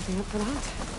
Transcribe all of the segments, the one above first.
something up for that.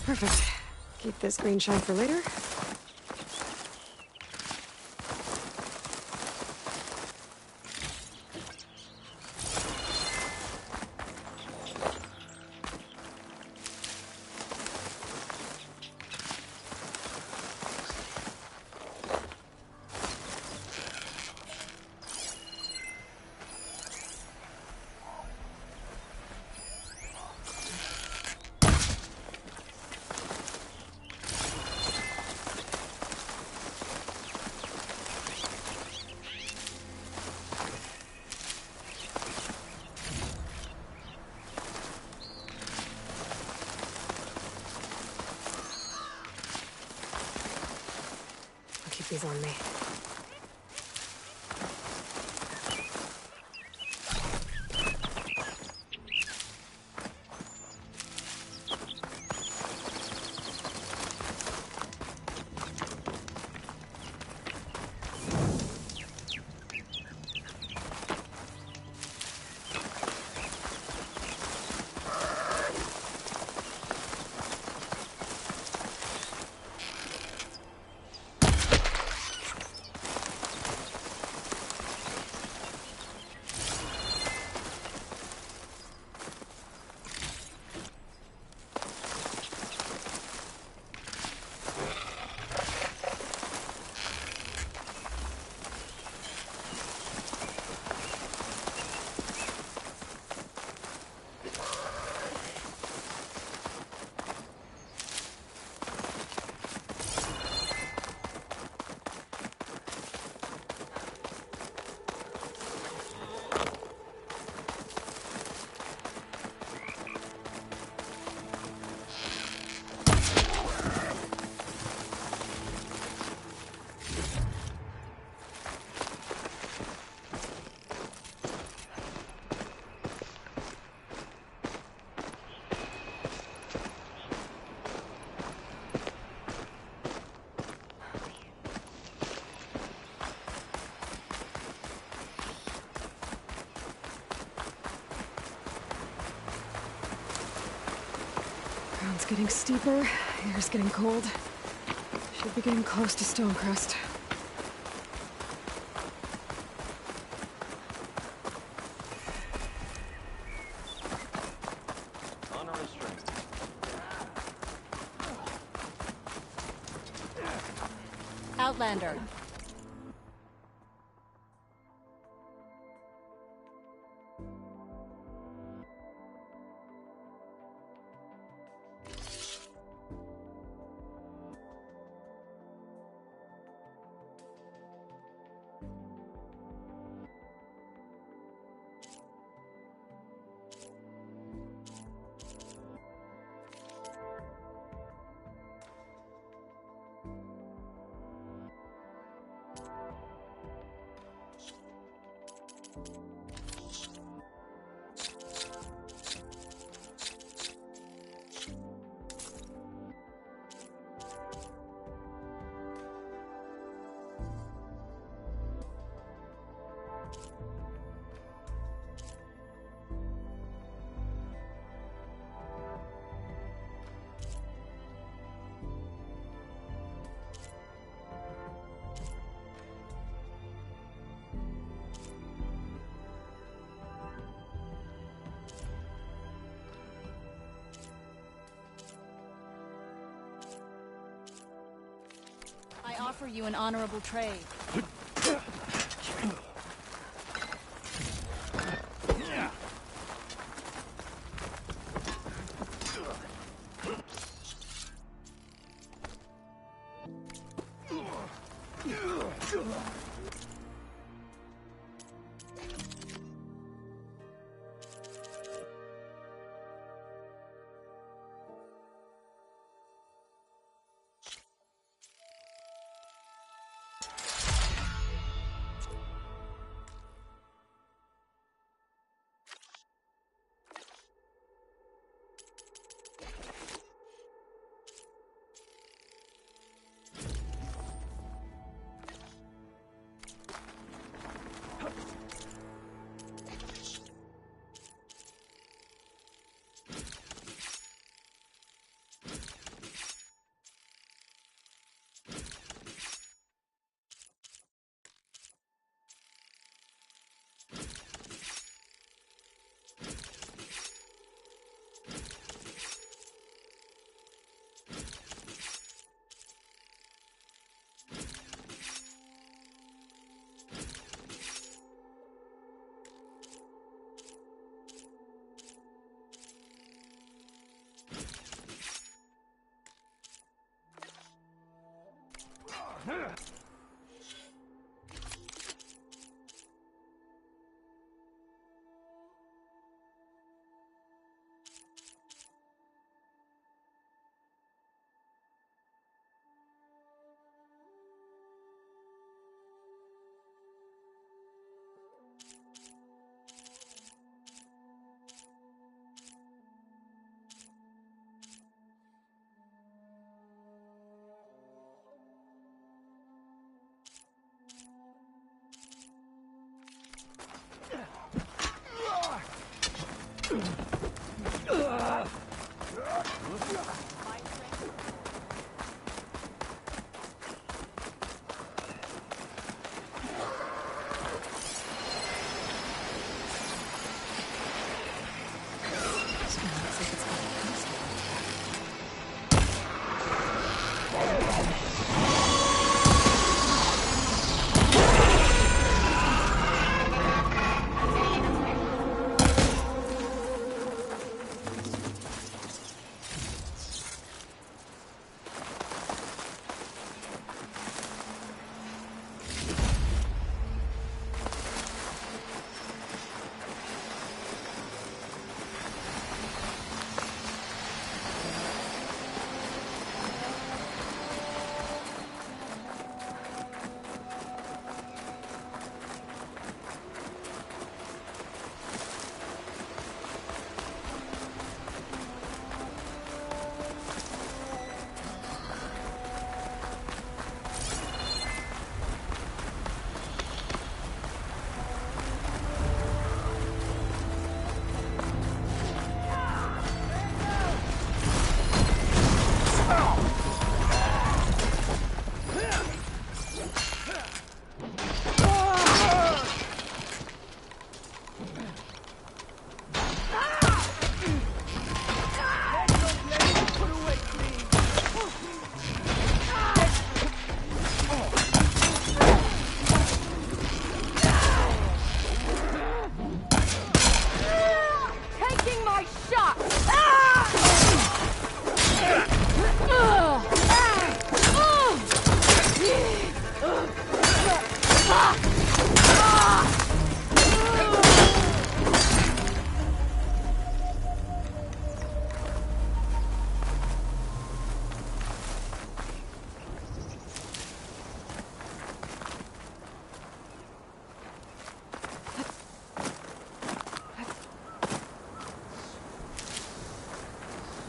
Perfect. Keep this green shine for later. Keep these on me. Ground's getting steeper, air's getting cold. Should be getting close to Stonecrest. Outlander. I offer you an honorable trade.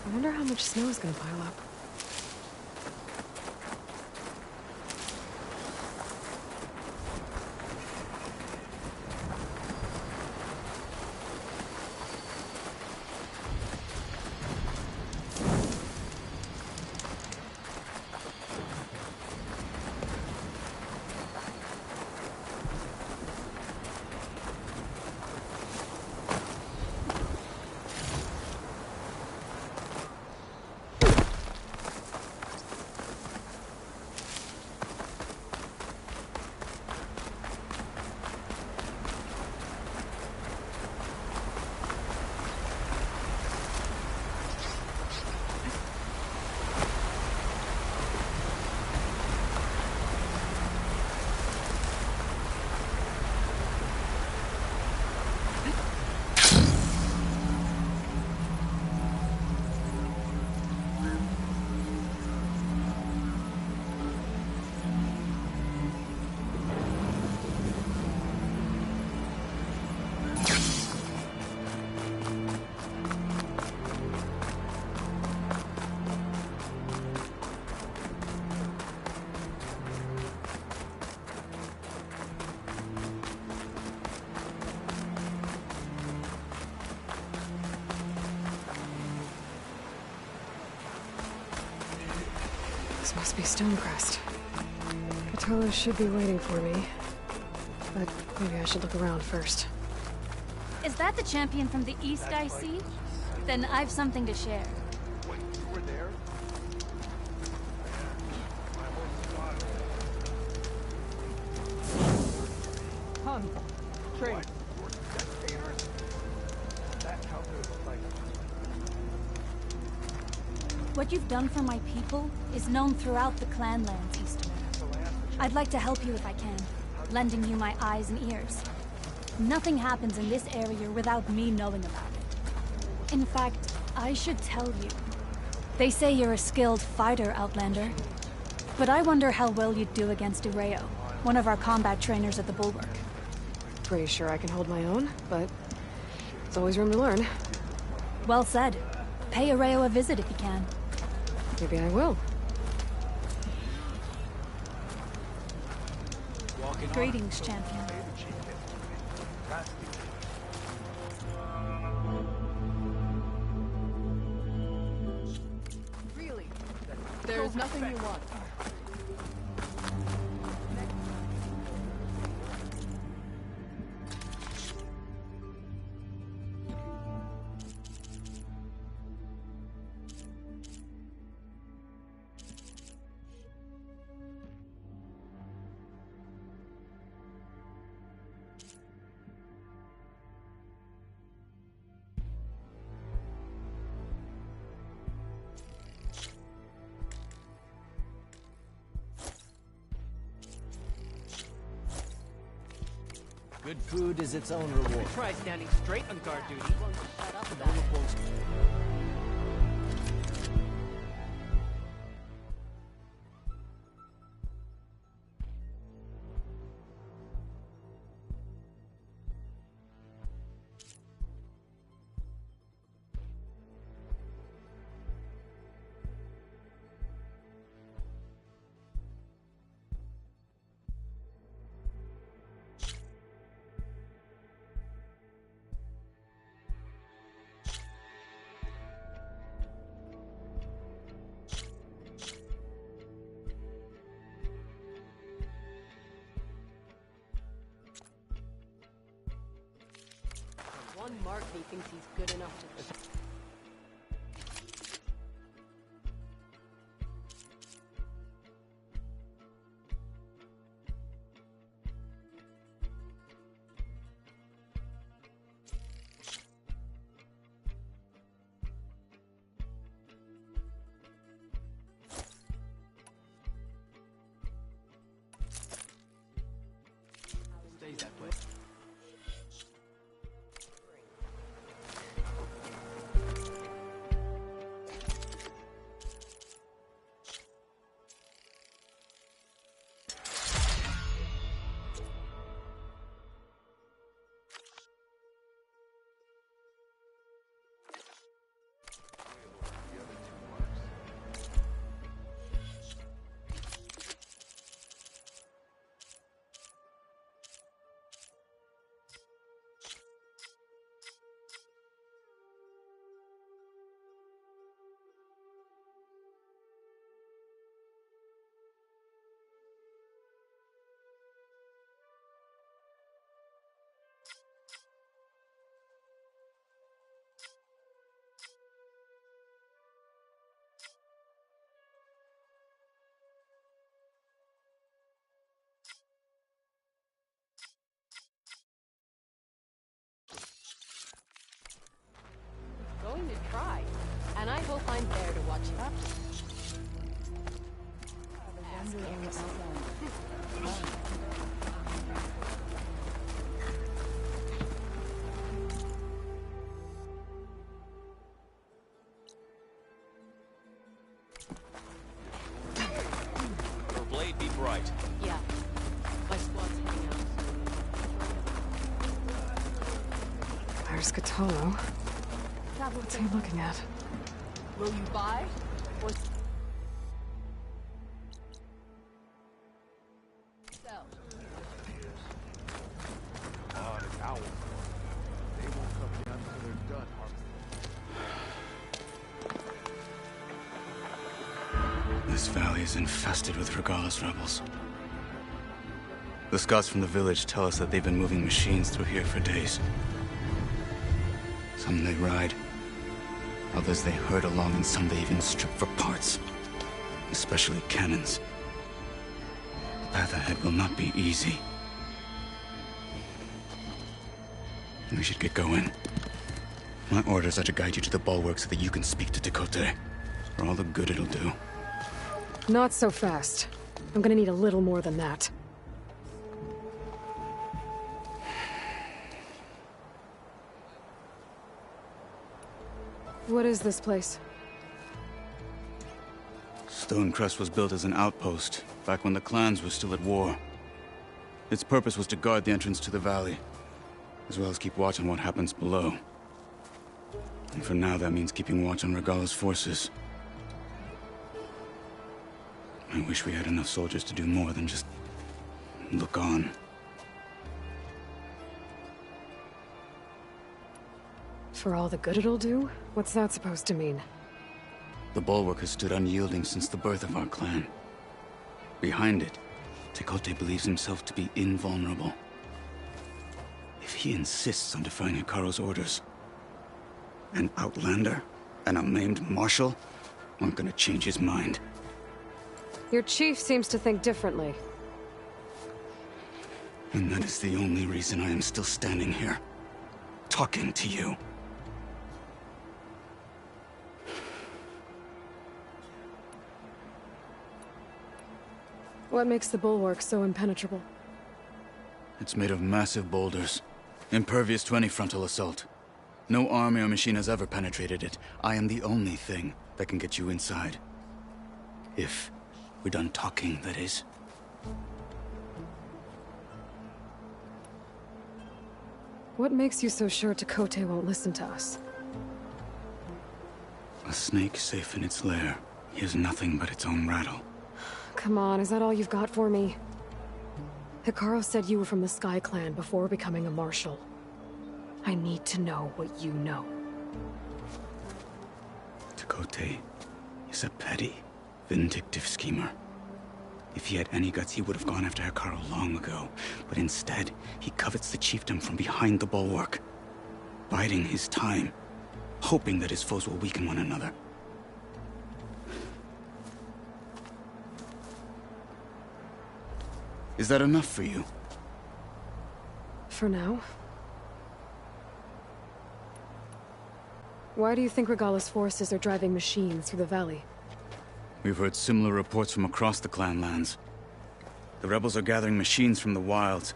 I wonder how much snow is gonna pile up. This must be Stonecrest. Cthulhu should be waiting for me. But maybe I should look around first. Is that the champion from the east I see? Then I've something to share. Wait, you were there? Hunt. Trade. What? You're spectators? That's how good like. What you've done for my people is known throughout the clanlands, Eastern. I'd like to help you if I can, lending you my eyes and ears. Nothing happens in this area without me knowing about it. In fact, I should tell you. They say you're a skilled fighter, Outlander. But I wonder how well you'd do against Ureo, one of our combat trainers at the Bulwark. Pretty sure I can hold my own, but there's always room to learn. Well said. Pay Ureo a visit if you can. Maybe I will. Greetings, champion. There is nothing you want. Good food is its own reward. Try standing straight on guard duty. Shut up about it. One mark and he thinks he's good enough to... Stays that way. Going to try. And I hope I'm there to watch it. Your blade be bright. Yeah. My squad's heading out. There's Cthulhu. What's he looking at? Will you buy? Or sell? Ah, the owls. They won't come down until they're done harvesting. This valley is infested with Regalla's rebels. The scouts from the village tell us that they've been moving machines through here for days. Some they ride, others they herd along, and some they even strip for parts. Especially cannons. The path ahead will not be easy. We should get going. My orders are to guide you to the bulwark so that you can speak to Dakota. For all the good it'll do. Not so fast. I'm gonna need a little more than that. What is this place? Stonecrest was built as an outpost, back when the clans were still at war. Its purpose was to guard the entrance to the valley, as well as keep watch on what happens below. And for now, that means keeping watch on Regalla's forces. I wish we had enough soldiers to do more than just look on. For all the good it'll do? What's that supposed to mean? The bulwark has stood unyielding since the birth of our clan. Behind it, Tekote believes himself to be invulnerable. If he insists on defying Hikaru's orders, an outlander, an unnamed marshal, aren't gonna change his mind. Your chief seems to think differently. And that is the only reason I am still standing here, talking to you. What makes the bulwark so impenetrable? It's made of massive boulders, impervious to any frontal assault. No army or machine has ever penetrated it. I am the only thing that can get you inside. If we're done talking, that is. What makes you so sure Tekote won't listen to us? A snake safe in its lair hears nothing but its own rattle. Come on, is that all you've got for me? Hikaru said you were from the Sky Clan before becoming a marshal. I need to know what you know. Tekote is a petty, vindictive schemer. If he had any guts, he would have gone after Hikaru long ago. But instead, he covets the chiefdom from behind the bulwark, biding his time, hoping that his foes will weaken one another. Is that enough for you? For now. Why do you think Regala's forces are driving machines through the valley? We've heard similar reports from across the clan lands. The rebels are gathering machines from the wilds,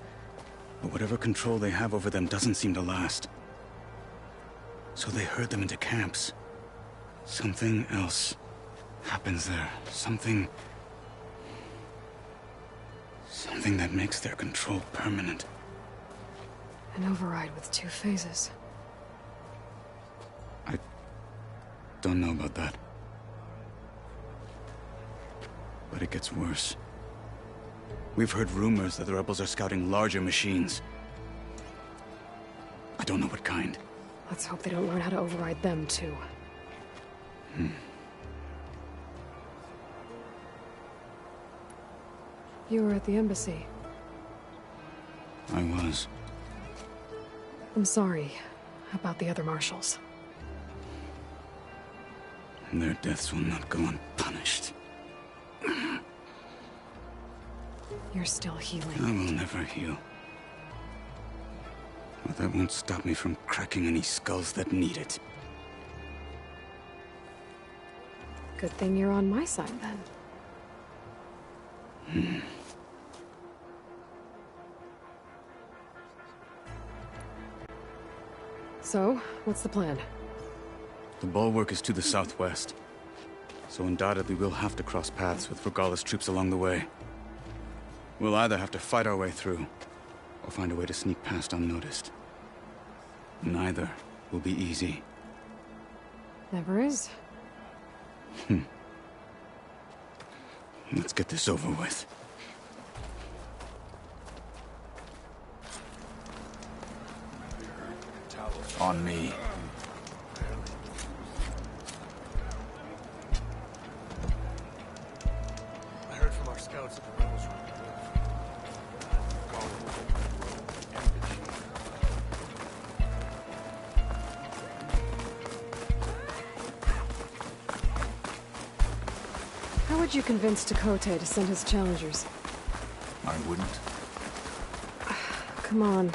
but whatever control they have over them doesn't seem to last. So they herd them into camps. Something else happens there. Something that makes their control permanent. An override with 2 phases. I don't know about that. But it gets worse. We've heard rumors that the rebels are scouting larger machines. I don't know what kind. Let's hope they don't learn how to override them, too. You were at the embassy. I was. I'm sorry about the other marshals. Their deaths will not go unpunished. You're still healing. I will never heal. But that won't stop me from cracking any skulls that need it. Good thing you're on my side, then. So, what's the plan? The bulwark is to the southwest, so undoubtedly we'll have to cross paths with Regala's troops along the way. We'll either have to fight our way through, or find a way to sneak past unnoticed. Neither will be easy. Never is. Let's get this over with. On me. I heard from our scouts that the rebels were on the roof. Call it and the chief. How would you convince Tekote to send his challengers? I wouldn't. Come on.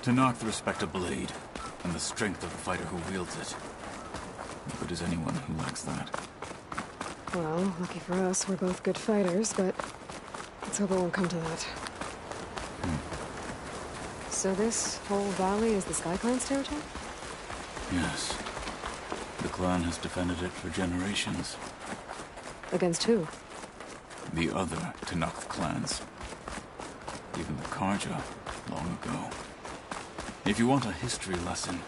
To knock the respect of blade, and the strength of the fighter who wields it. As good as anyone who lacks that. Well, lucky for us, we're both good fighters, but let's hope it won't come to that. So this whole valley is the Sky Clan's territory? Yes. The clan has defended it for generations. Against who? The other Tanakh clans. Even the Karja, long ago. If you want a history lesson,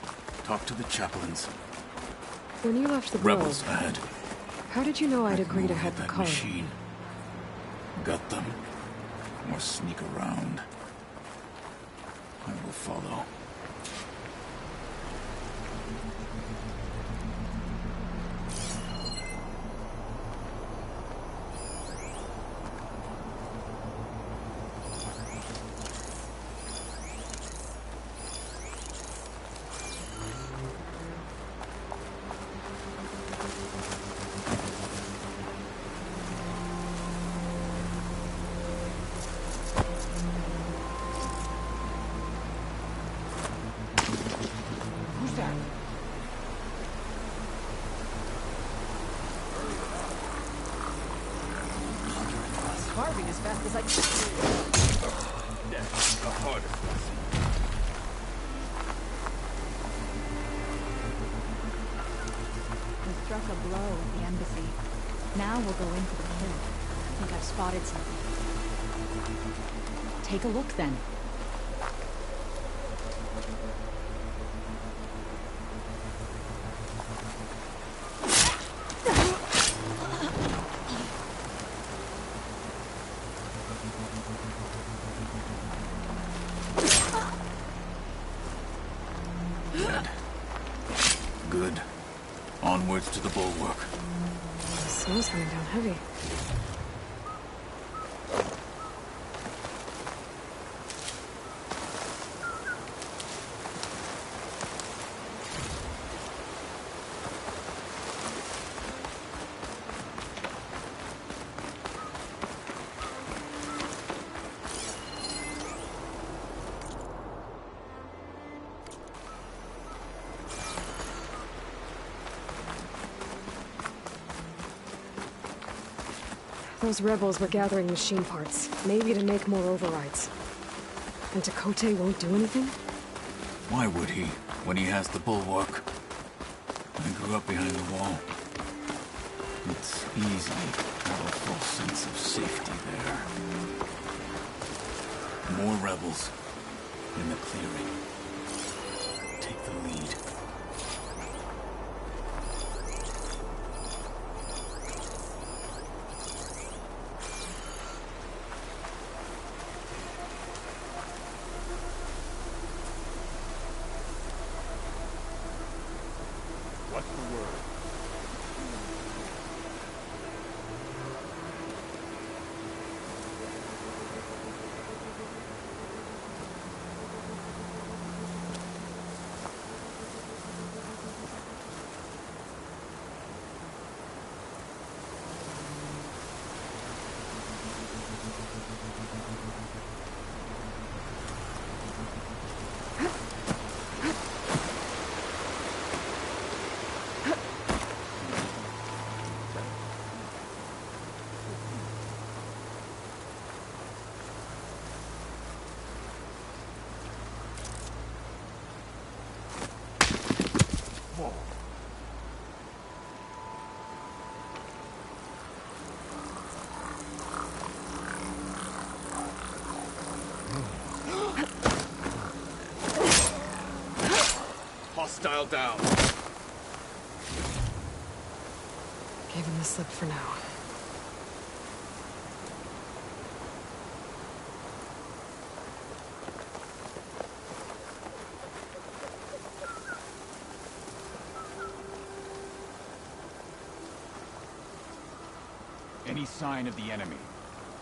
talk to the chaplains. When you left the grove, Rebels ahead. how did you know I'd agree to Override head the that colony? machine. Gut them. Or sneak around. I will follow. as fast as I can. Death, the hardest lesson. We struck a blow at the embassy. Now we'll go in for the kill. I think I've spotted something. Take a look then. Good. Onwards to the bulwark. The snow's coming down heavy. Those rebels were gathering machine parts, maybe to make more overrides. And Tekote won't do anything? Why would he, when he has the bulwark? I grew up behind the wall. It's easy to have a false sense of safety there. More rebels in the clearing. Take the lead. What's the word? Whoa. Hostile down. Gave him the slip for now. Any sign of the enemy?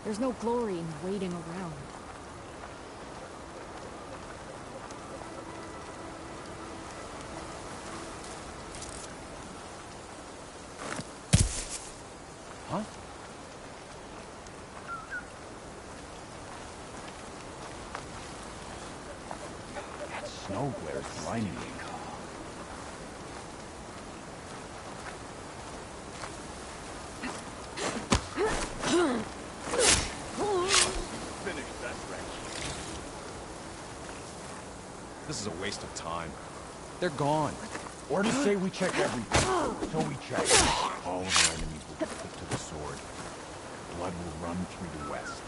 There's no glory in waiting around. Huh? That snow glare's blinding me. Finish that wretch. This is a waste of time. They're gone. Orders say we check everything. So we check. All of our enemies will be put to the sword. Blood will run through the west.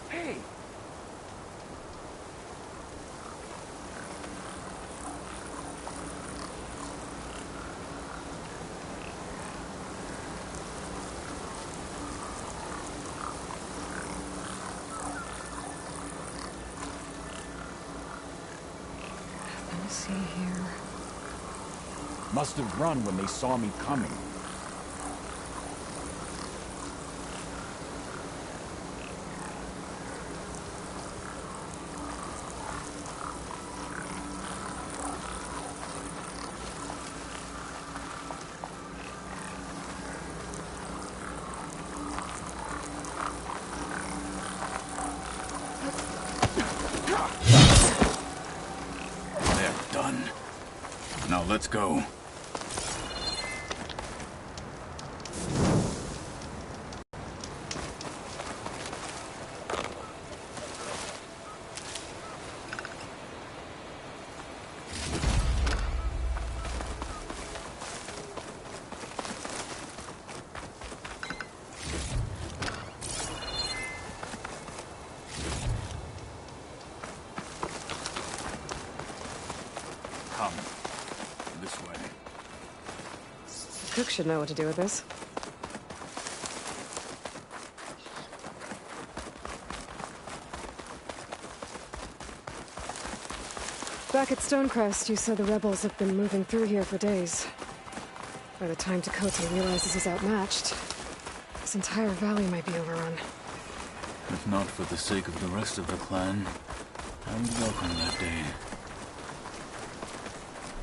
Hey! Let me see here. Must have run when they saw me coming. They're done. let's go. Come. This way. The cook should know what to do with this. Back at Stonecrest, you said the rebels have been moving through here for days. By the time Tekote realizes he's outmatched, this entire valley might be overrun. If not for the sake of the rest of the clan, I would welcome that day.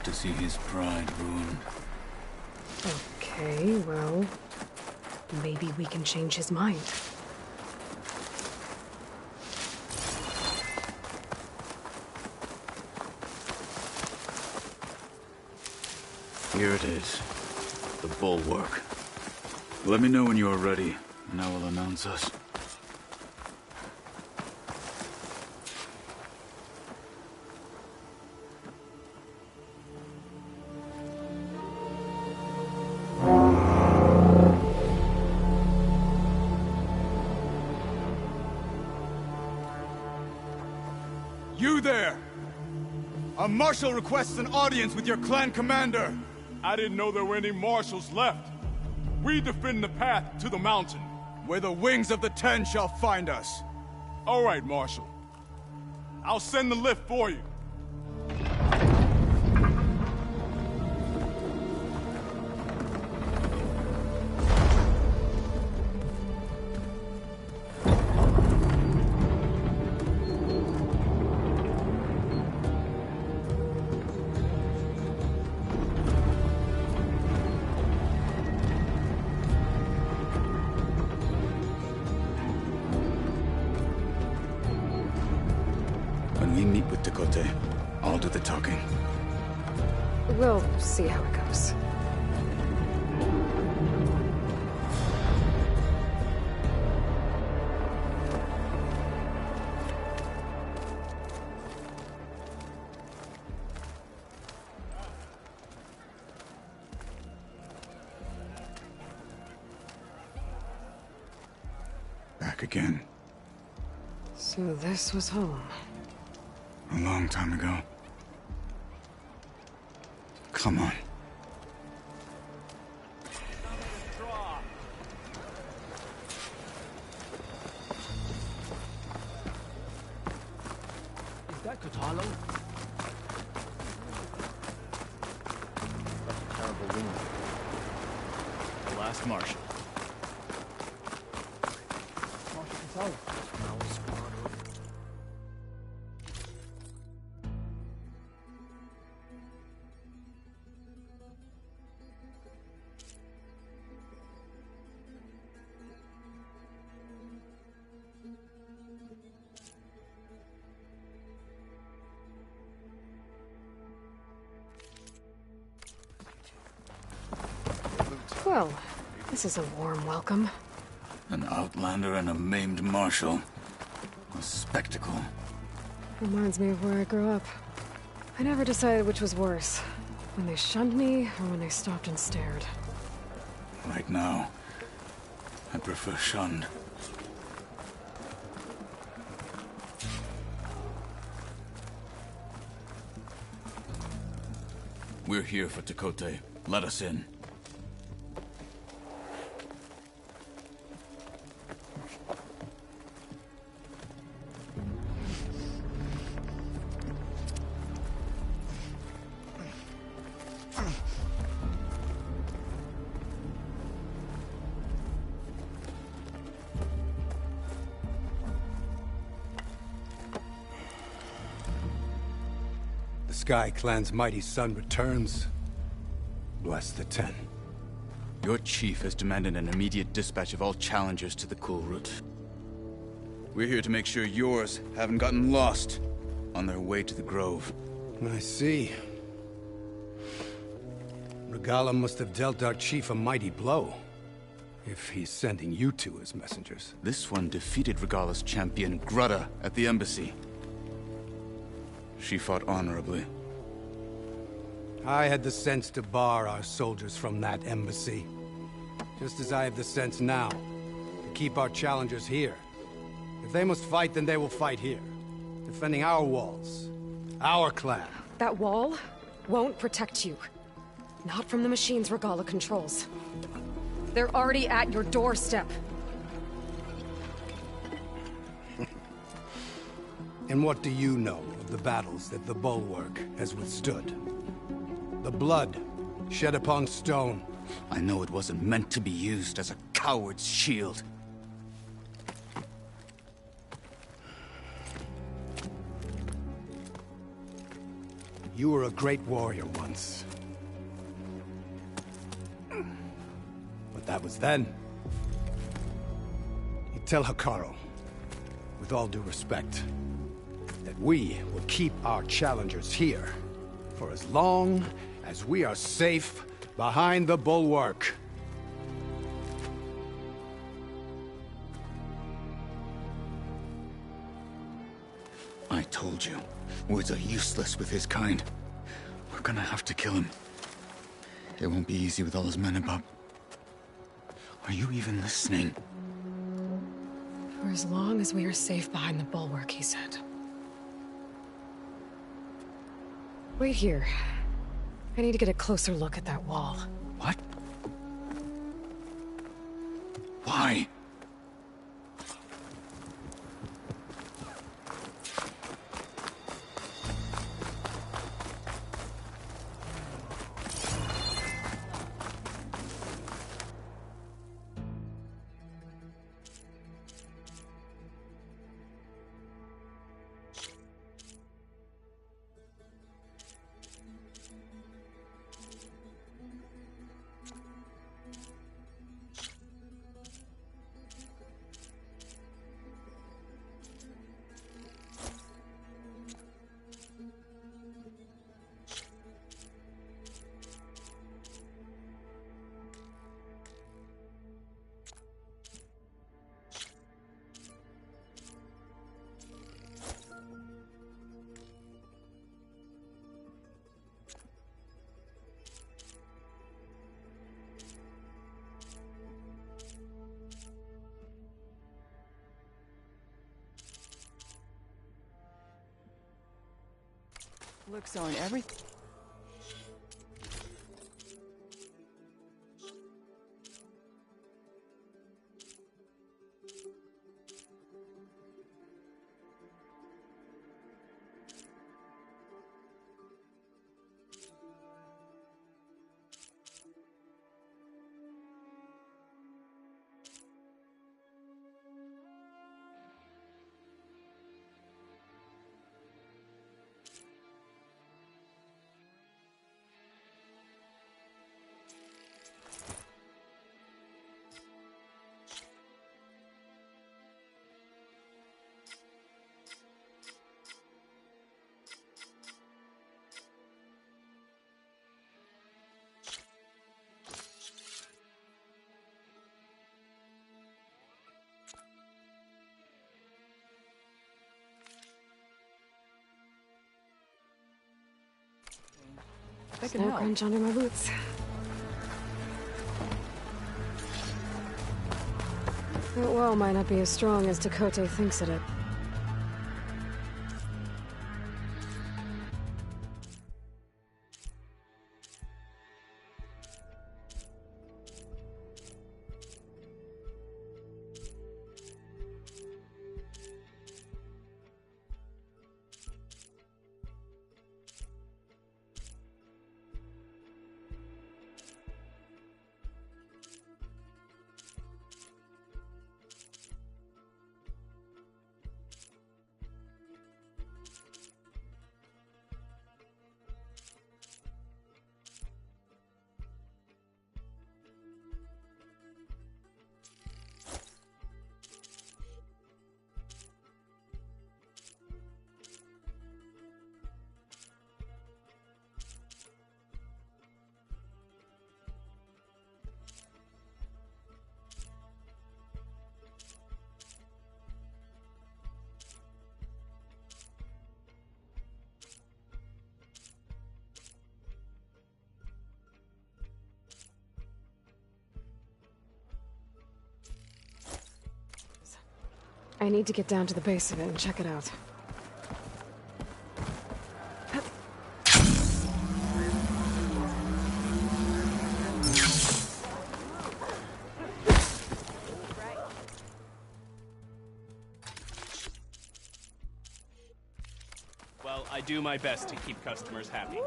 To see his pride ruined. Okay, well, maybe we can change his mind. Here it is. The bulwark. Let me know when you are ready, and I will announce us. You there! A marshal requests an audience with your clan commander. I didn't know there were any marshals left. We defend the path to the mountain. Where the wings of the Ten shall find us. All right, Marshal. I'll send the lift for you. When we meet with Tekote, I'll do the talking. We'll see how it goes. Back again. So this was home. A long time ago. Come on. Is that Kotalo? That's a terrible wound. The last marshal. Marshal Casala. Our squad. Well, this is a warm welcome. An outlander and a maimed marshal. A spectacle. Reminds me of where I grew up. I never decided which was worse. When they shunned me, or when they stopped and stared. Right now, I prefer shunned. We're here for Tekote. Let us in. The Sky Clan's mighty son returns. Bless the Ten. Your chief has demanded an immediate dispatch of all challengers to the Cool Route. We're here to make sure yours haven't gotten lost on their way to the Grove. I see. Regala must have dealt our chief a mighty blow, if he's sending you two as messengers. This one defeated Regala's champion, Grudda, at the embassy. She fought honorably. I had the sense to bar our soldiers from that embassy. Just as I have the sense now, to keep our challengers here. If they must fight, then they will fight here. Defending our walls. Our clan. That wall won't protect you. Not from the machines Regala controls. They're already at your doorstep. And what do you know of the battles that the Bulwark has withstood? The blood shed upon stone. I know it wasn't meant to be used as a coward's shield. You were a great warrior once. But that was then. You tell Hikaru, with all due respect, that we will keep our challengers here for as long as we are safe behind the Bulwark. I told you, words are useless with his kind. We're gonna have to kill him. It won't be easy with all his men above. Are you even listening? For as long as we are safe behind the Bulwark, he said. Wait here. I need to get a closer look at that wall. What? Why? Looks on everything. Snow crunch under my boots. That wall might not be as strong as Dakota thinks it is. I need to get down to the base of it and check it out. Well, I do my best to keep customers happy.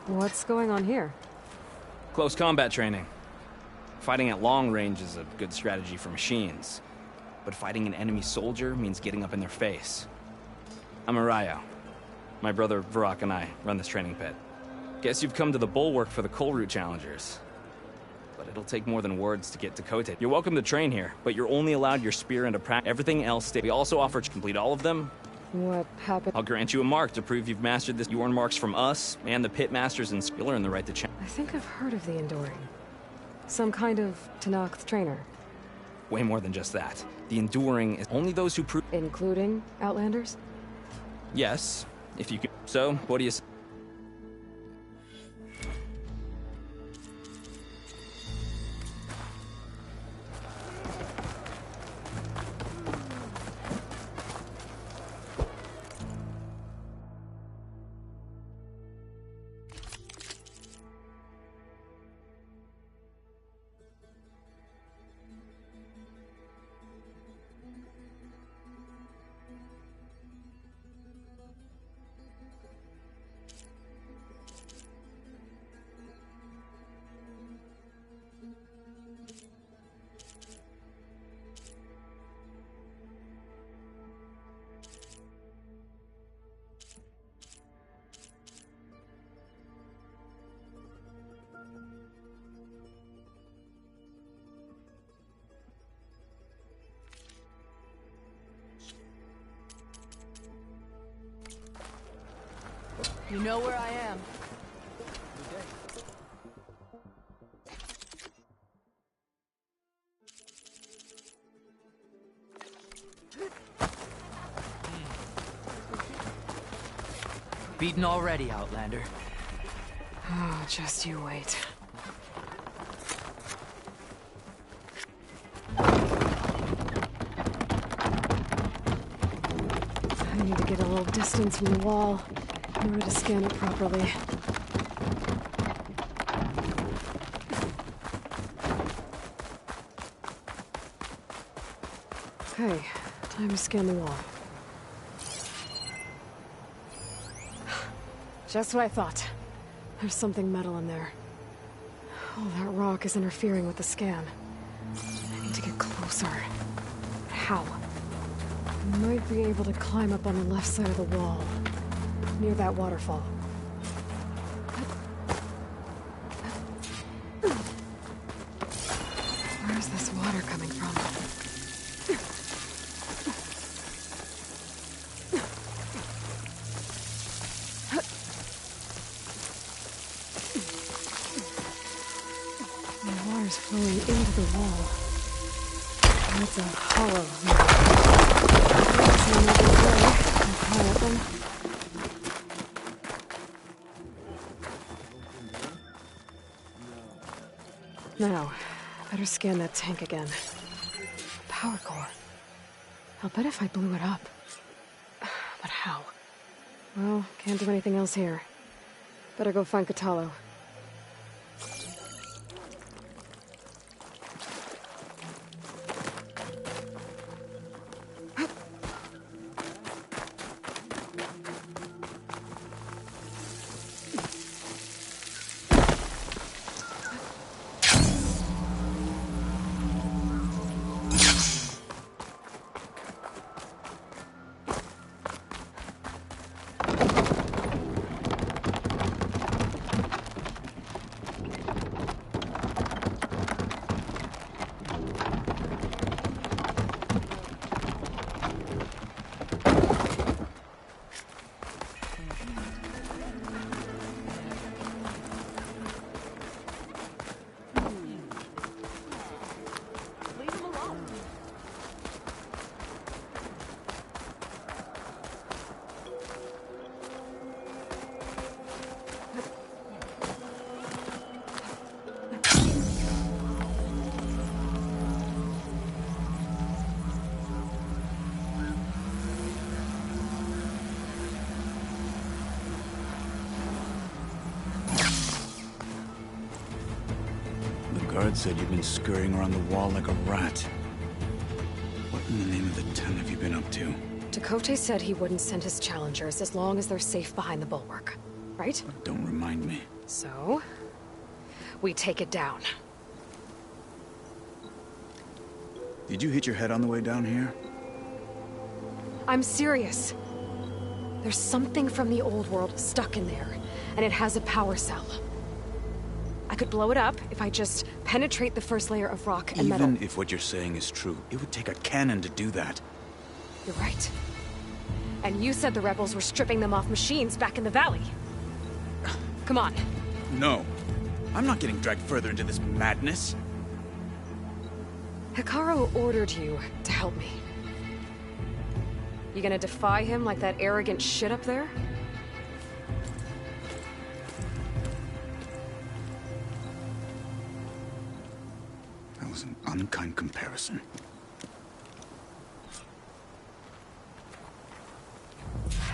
What's going on here? Close combat training. Fighting at long range is a good strategy for machines. But fighting an enemy soldier means getting up in their face. I'm Arayo. My brother Varrock and I run this training pit. Guess you've come to the bulwark for the coal route challengers. But it'll take more than words to get to Kote. You're welcome to train here, but you're only allowed your spear and a practice. Everything else, we also offer to complete all of them. What happened? I'll grant you a mark to prove you've mastered this. You earn marks from us and the pit masters, and you'll earn the right to challenge. I think I've heard of the Enduring. Some kind of Tenakth trainer. Way more than just that. The Enduring is only those who prove. Including Outlanders? Yes, if you can. So, what do you say? You know where I am. Beaten already, Outlander. Oh, just you wait. I need to get a little distance from the wall in order to scan it properly. Okay, time to scan the wall. Just what I thought. There's something metal in there. Oh, that rock is interfering with the scan. I need to get closer. But how? I might be able to climb up on the left side of the wall, near that waterfall. Where's this water coming from? The water's flowing into the wall. That's a hollow. Now, better scan that tank again. Power core. I'll bet if I blew it up. But how? Well, can't do anything else here. Better go find Katalo. guard said you've been scurrying around the wall like a rat. What in the name of the ten have you been up to? Dakota said he wouldn't send his challengers as long as they're safe behind the bulwark, right? Don't remind me. So, we take it down. Did you hit your head on the way down here? I'm serious. There's something from the old world stuck in there, and it has a power cell. I could blow it up if I just penetrate the first layer of rock and metal. Even if what you're saying is true, it would take a cannon to do that. You're right. And you said the rebels were stripping them off machines back in the valley. Come on. No. I'm not getting dragged further into this madness. Hikaru ordered you to help me. You gonna defy him like that arrogant shit up there? That was an unkind comparison.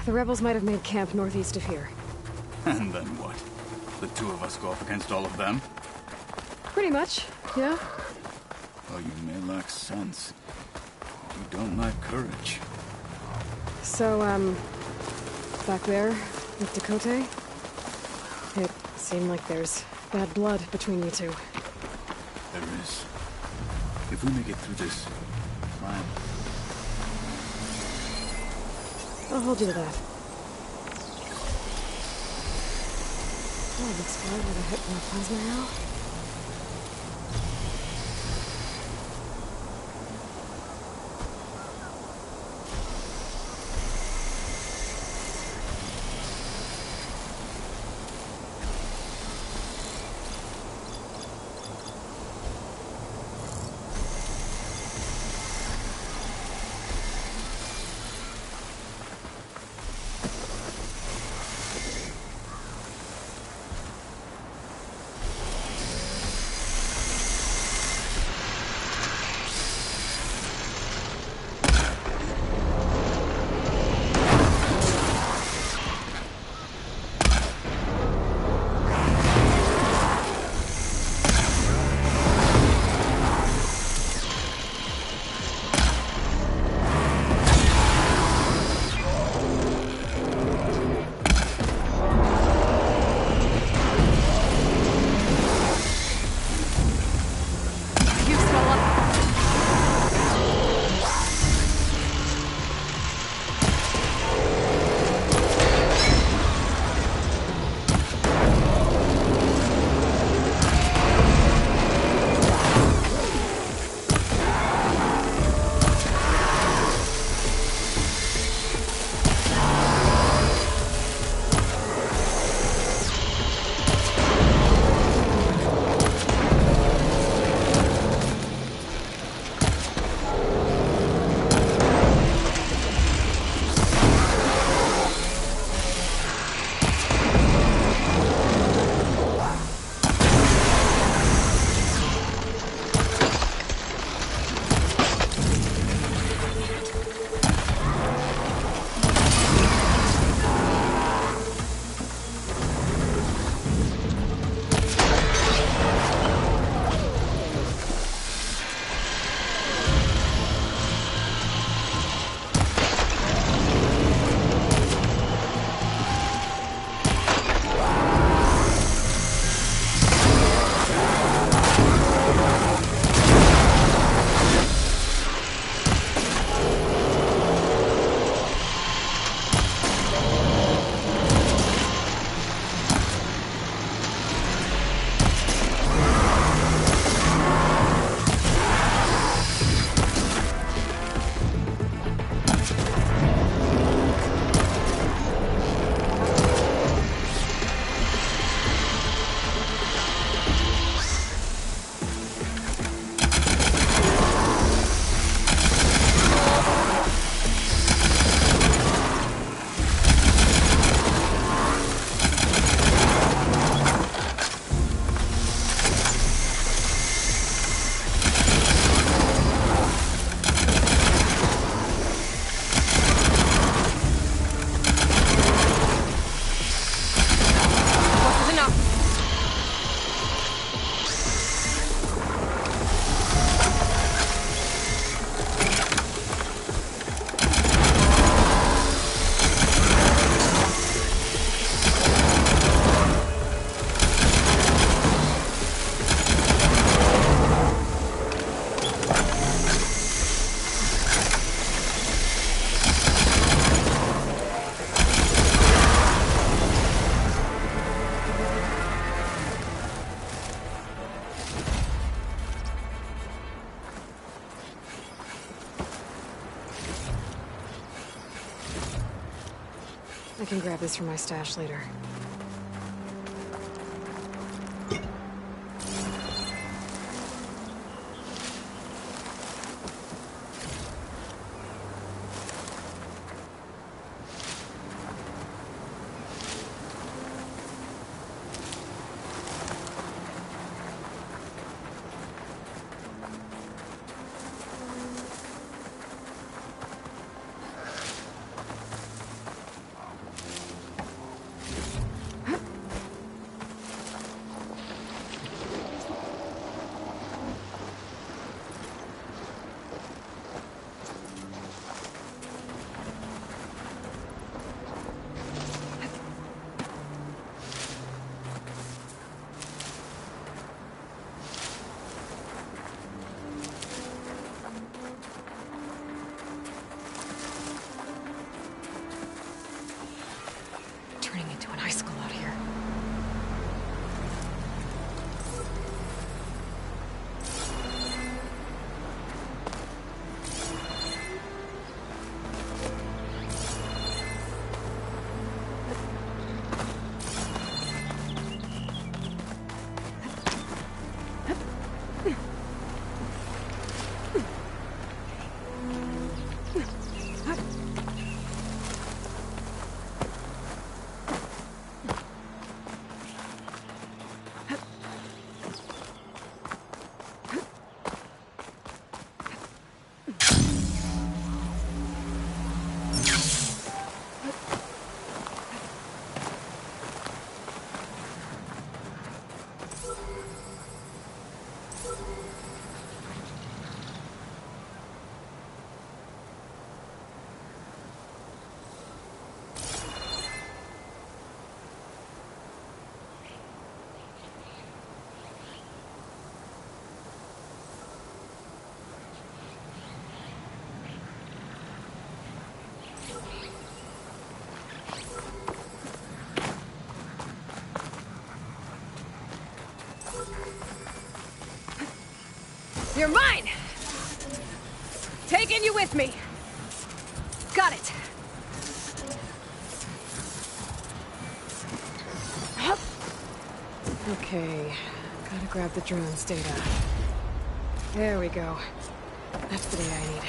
The rebels might have made camp northeast of here. And then what? The two of us go up against all of them? Pretty much, yeah. Oh, you may lack sense. You don't lack courage. So, back there, with Dakota, it seemed like there's bad blood between you two. There is. If we make it through this plan, I'll hold you to that. Oh, looks good with a hit from the plasma now. I can grab this from my stash later. Turning into an icicle out here. You're mine! Taking you with me. Got it. Okay, gotta grab the drone's data. There we go. That's the data I need.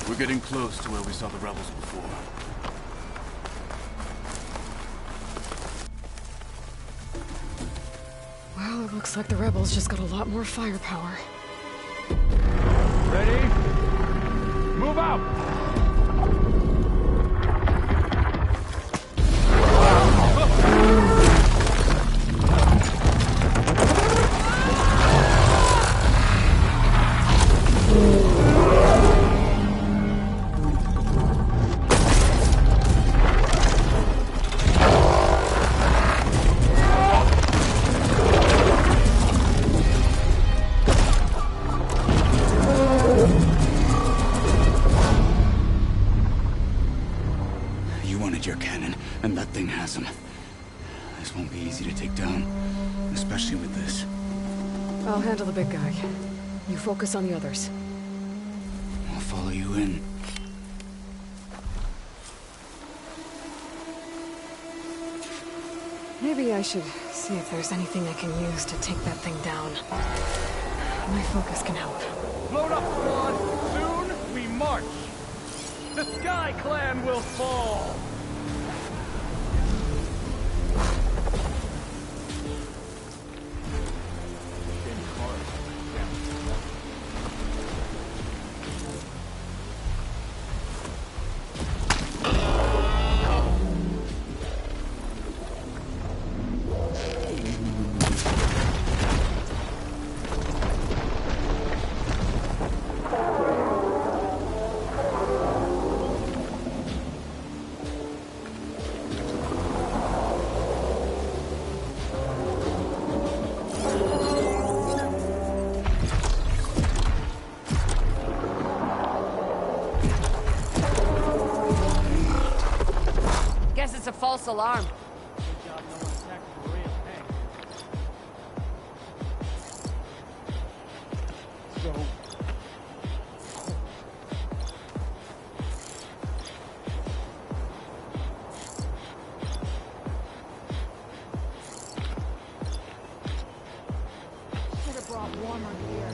We're getting close to where we saw the rebels before. Well, it looks like the rebels just got a lot more firepower. Ready? Move out! Your cannon, and that thing has him. This won't be easy to take down, especially with this. I'll handle the big guy. You focus on the others. I'll follow you in. Maybe I should see if there's anything I can use to take that thing down. My focus can help. Load up, squad! Soon we march! The Sky Clan will fall! Guess it's a false alarm. Should have brought warmer gear.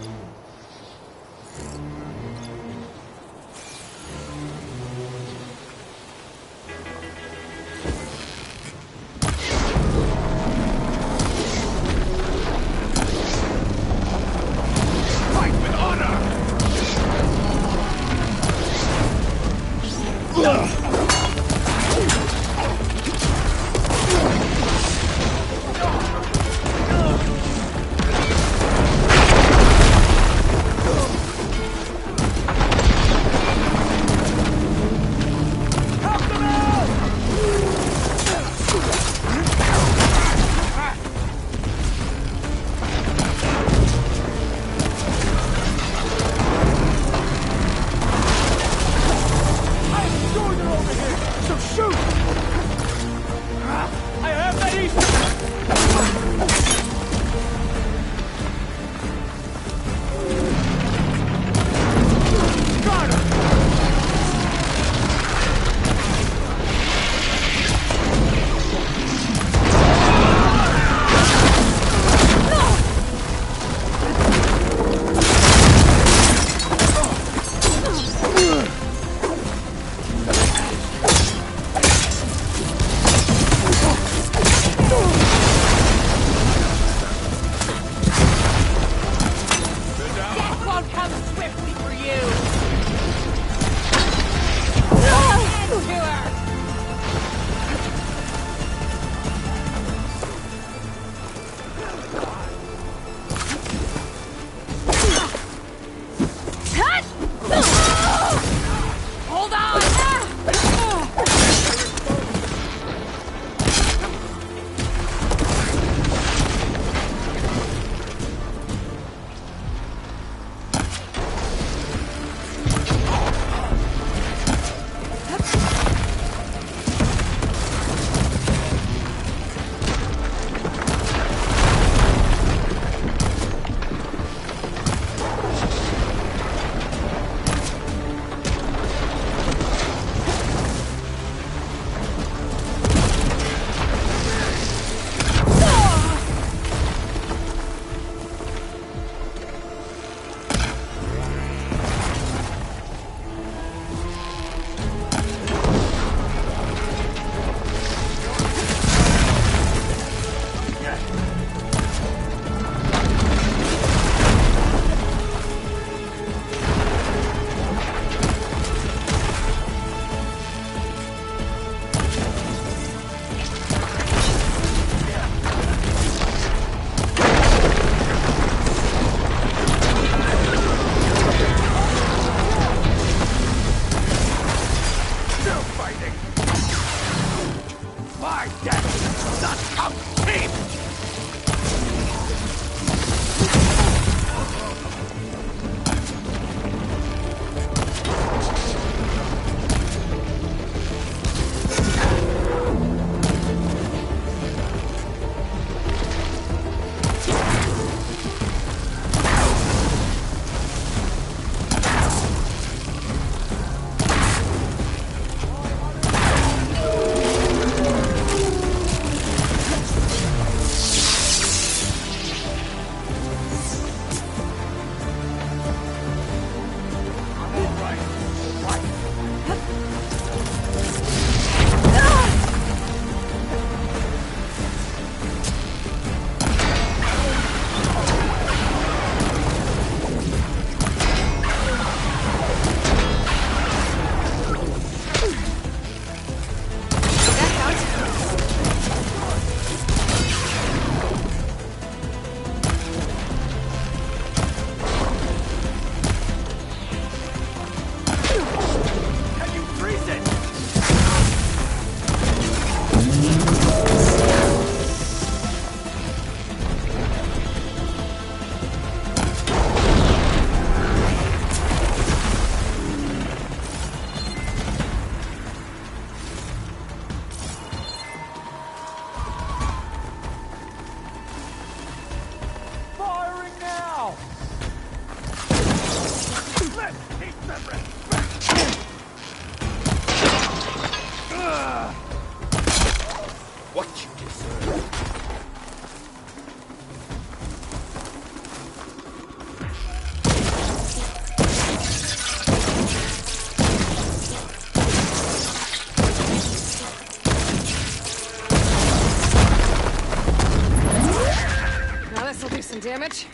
it!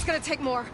It's gonna take more.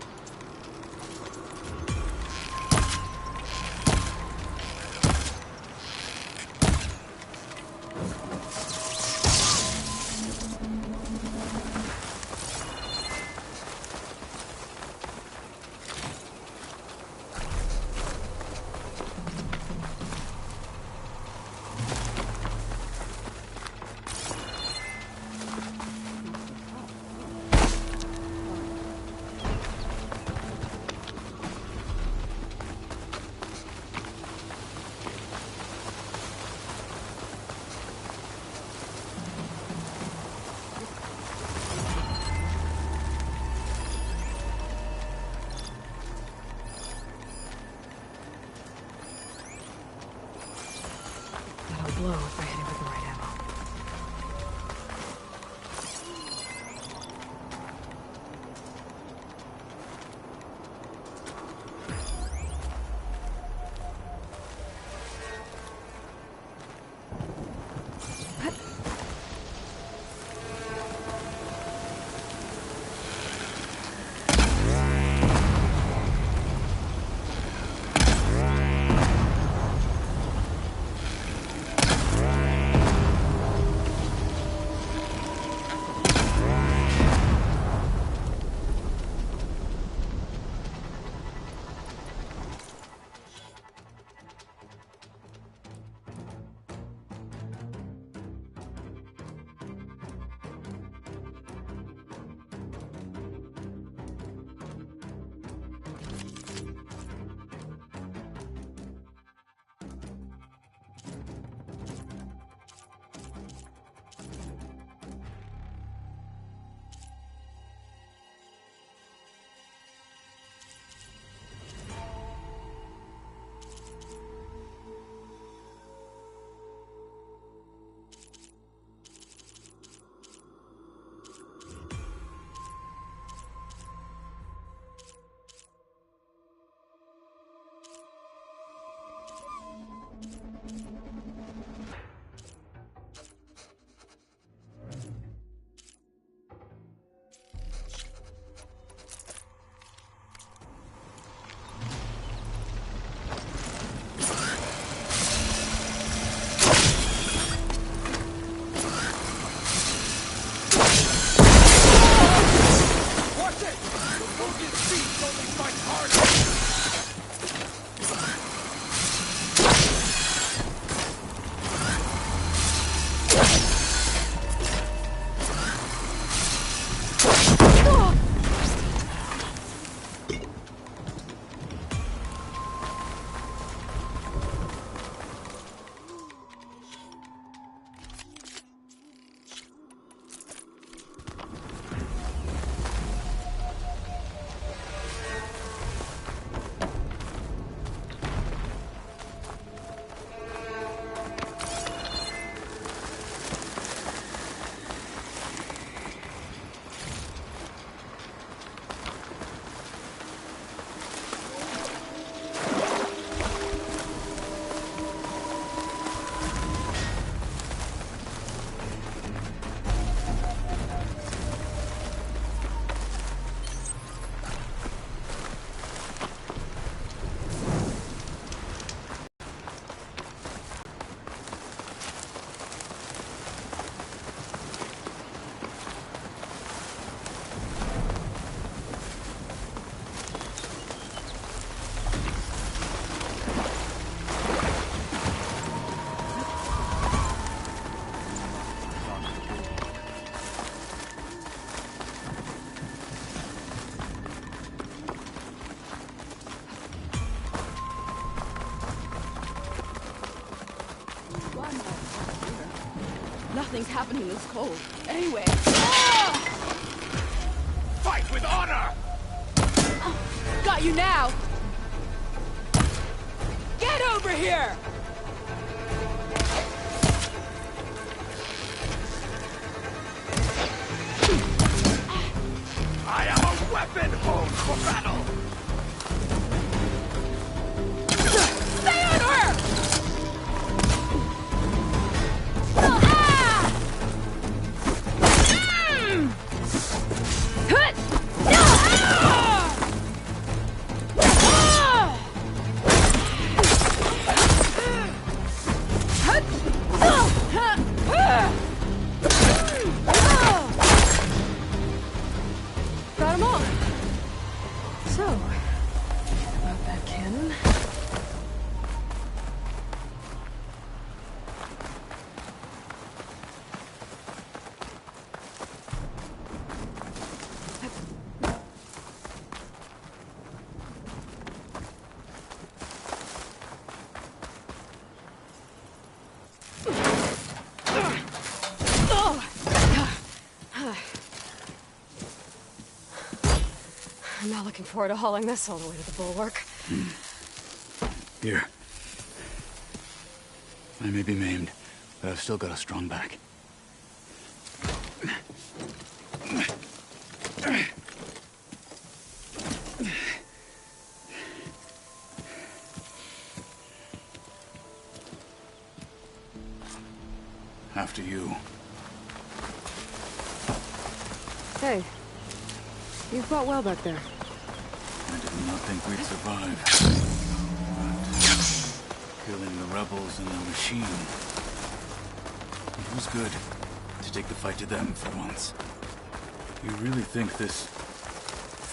Nothing's happening this cold. Anyway. Fight with honor! Got you now! Get over here! I am a weapon honed for battle! Stay on her! Got 'em all. So, about that cannon. I'm not looking forward to hauling this all the way to the bulwark. Here. I may be maimed, but I've still got a strong back. After you. Hey, you fought well back there. I did not think we'd survive. But killing the rebels and the machine. It was good to take the fight to them for once. You really think this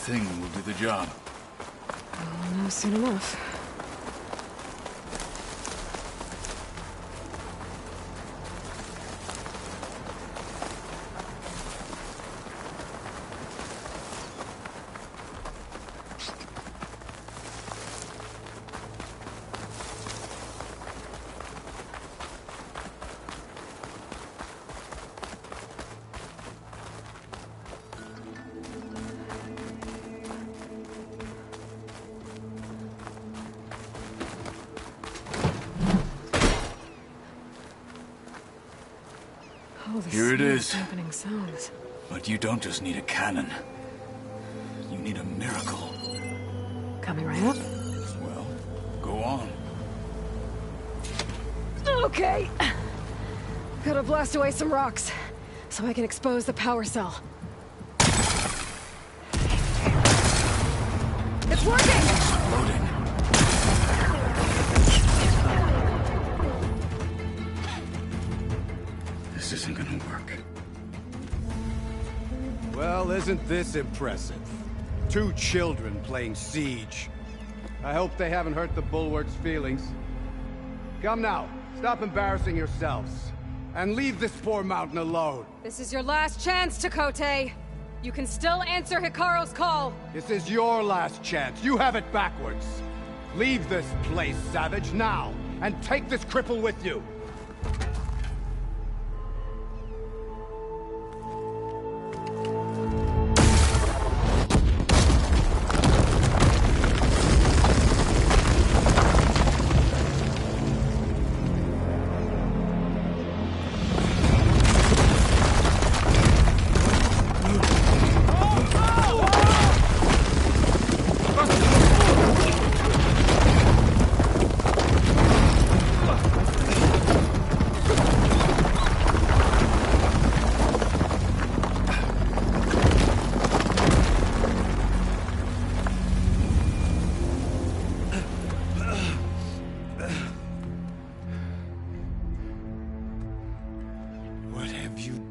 thing will do the job? I'll know soon enough. Oh, the Here it is. Happening sounds. But you don't just need a cannon. You need a miracle. Coming right up. Well, go on. Okay. Gotta blast away some rocks, so I can expose the power cell. It's working! Loading. This isn't gonna work. Well, isn't this impressive? 2 children playing siege. I hope they haven't hurt the bulwark's feelings. Come now, stop embarrassing yourselves. And leave this poor mountain alone. This is your last chance, Takote. You can still answer Hikaru's call. This is your last chance. You have it backwards. Leave this place, Savage, now. And take this cripple with you.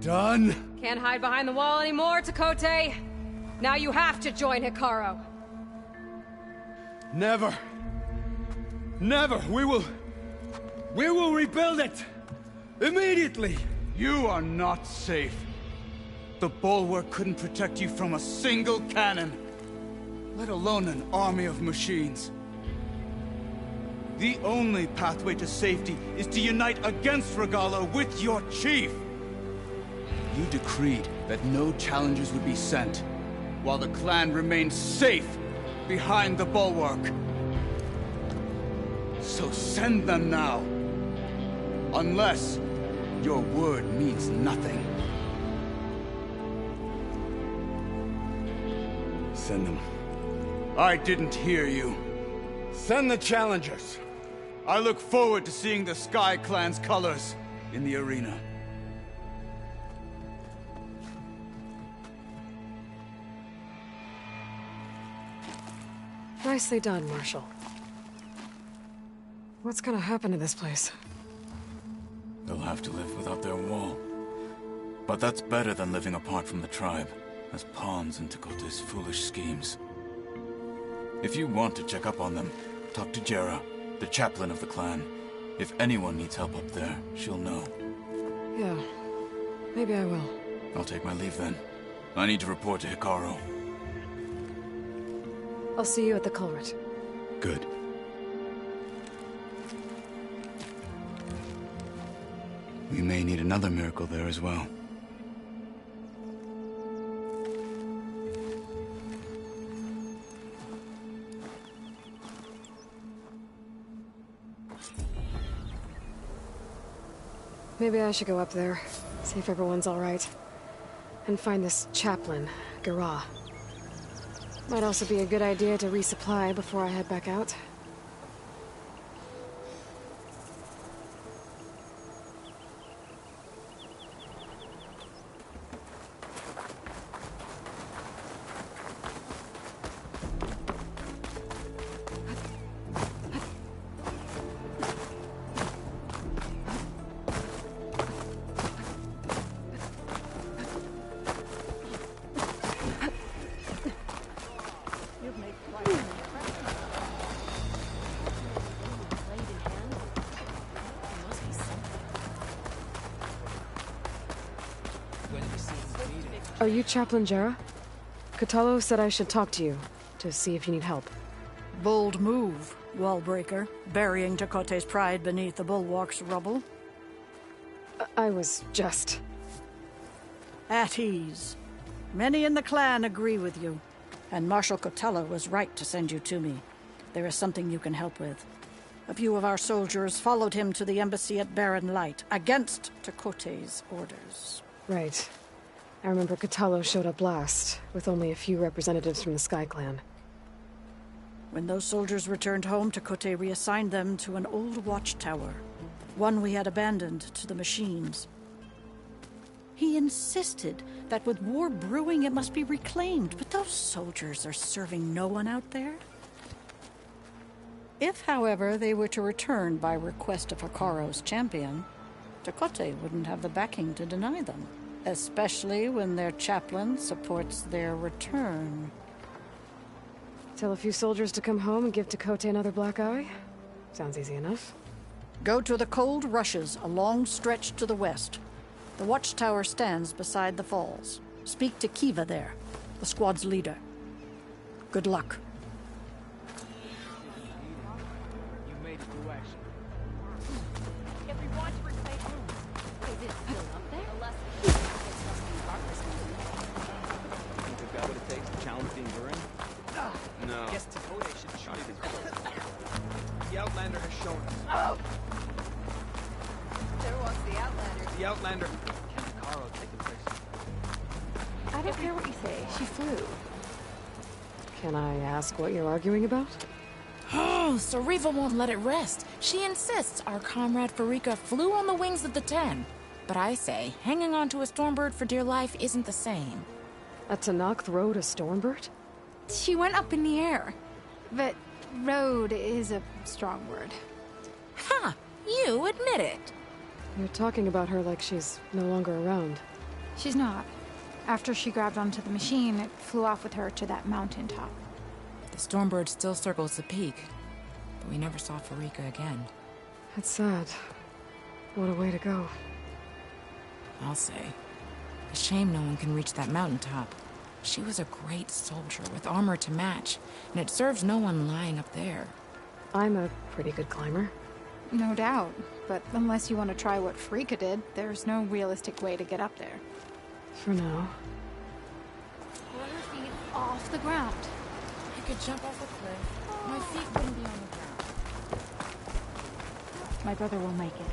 Done? Can't hide behind the wall anymore, Takote. Now you have to join Hikaru. Never. Never. We will rebuild it. Immediately. You are not safe. The bulwark couldn't protect you from a single cannon, let alone an army of machines. The only pathway to safety is to unite against Regalo with your chief. You decreed that no challengers would be sent, while the clan remained safe behind the bulwark. So send them now. Unless your word means nothing. Send them. I didn't hear you. Send the challengers. I look forward to seeing the Sky Clan's colors in the arena. Nicely done, Marshal. What's gonna happen to this place? They'll have to live without their wall. But that's better than living apart from the tribe, as pawns in Tekote's foolish schemes. If you want to check up on them, talk to Jera, the chaplain of the clan. If anyone needs help up there, she'll know. Yeah, maybe I will. I'll take my leave then. I need to report to Hikaru. I'll see you at the culvert. Good. We may need another miracle there as well. Maybe I should go up there, see if everyone's all right. And find this chaplain, Gara. Might also be a good idea to resupply before I head back out. Are you Chaplain Jera? Katalo said I should talk to you, to see if you need help. Bold move, Wallbreaker, burying Tekote's pride beneath the bulwark's rubble. I was just... At ease. Many in the clan agree with you, and Marshal Katalo was right to send you to me. There is something you can help with. A few of our soldiers followed him to the embassy at Barren Light, against Tekote's orders. Right. I remember Katalo showed up last, with only a few representatives from the Sky Clan. When those soldiers returned home, Tekote reassigned them to an old watchtower, one we had abandoned to the machines. He insisted that with war brewing it must be reclaimed, but those soldiers are serving no one out there. If, however, they were to return by request of Hikaru's champion, Tekote wouldn't have the backing to deny them. Especially when their chaplain supports their return. Tell a few soldiers to come home and give Tekote another black eye? Sounds easy enough. Go to the Cold Rushes, a long stretch to the west. The watchtower stands beside the falls. Speak to Kiva there, the squad's leader. Good luck. You made it through action. If we want to reclaim rooms, is it still up there? Think they've got what it takes to challenge the Enduring? No. Guess Tekote should shoot it. The Outlander has shown us. There was the Outlander. The Outlander. Can Hikaru take the place? I don't care what you say. She flew. Can I ask what you're arguing about? Oh, Sariva won't let it rest. She insists our comrade Farika flew on the wings of the 10. But I say, hanging onto a Stormbird for dear life isn't the same. A Tanakh rode a Stormbird? She went up in the air. But rode is a strong word. Ha! You admit it. You're talking about her like she's no longer around. She's not. After she grabbed onto the machine, it flew off with her to that mountaintop. The Stormbird still circles the peak, but we never saw Farika again. That's sad. What a way to go. I'll say. A shame no one can reach that mountaintop. She was a great soldier with armor to match, and it serves no one lying up there. I'm a pretty good climber. No doubt, but unless you want to try what Farika did, there's no realistic way to get up there. For now. Pull your feet off the ground. I could jump off a cliff. My feet wouldn't be on the ground. My brother will make it.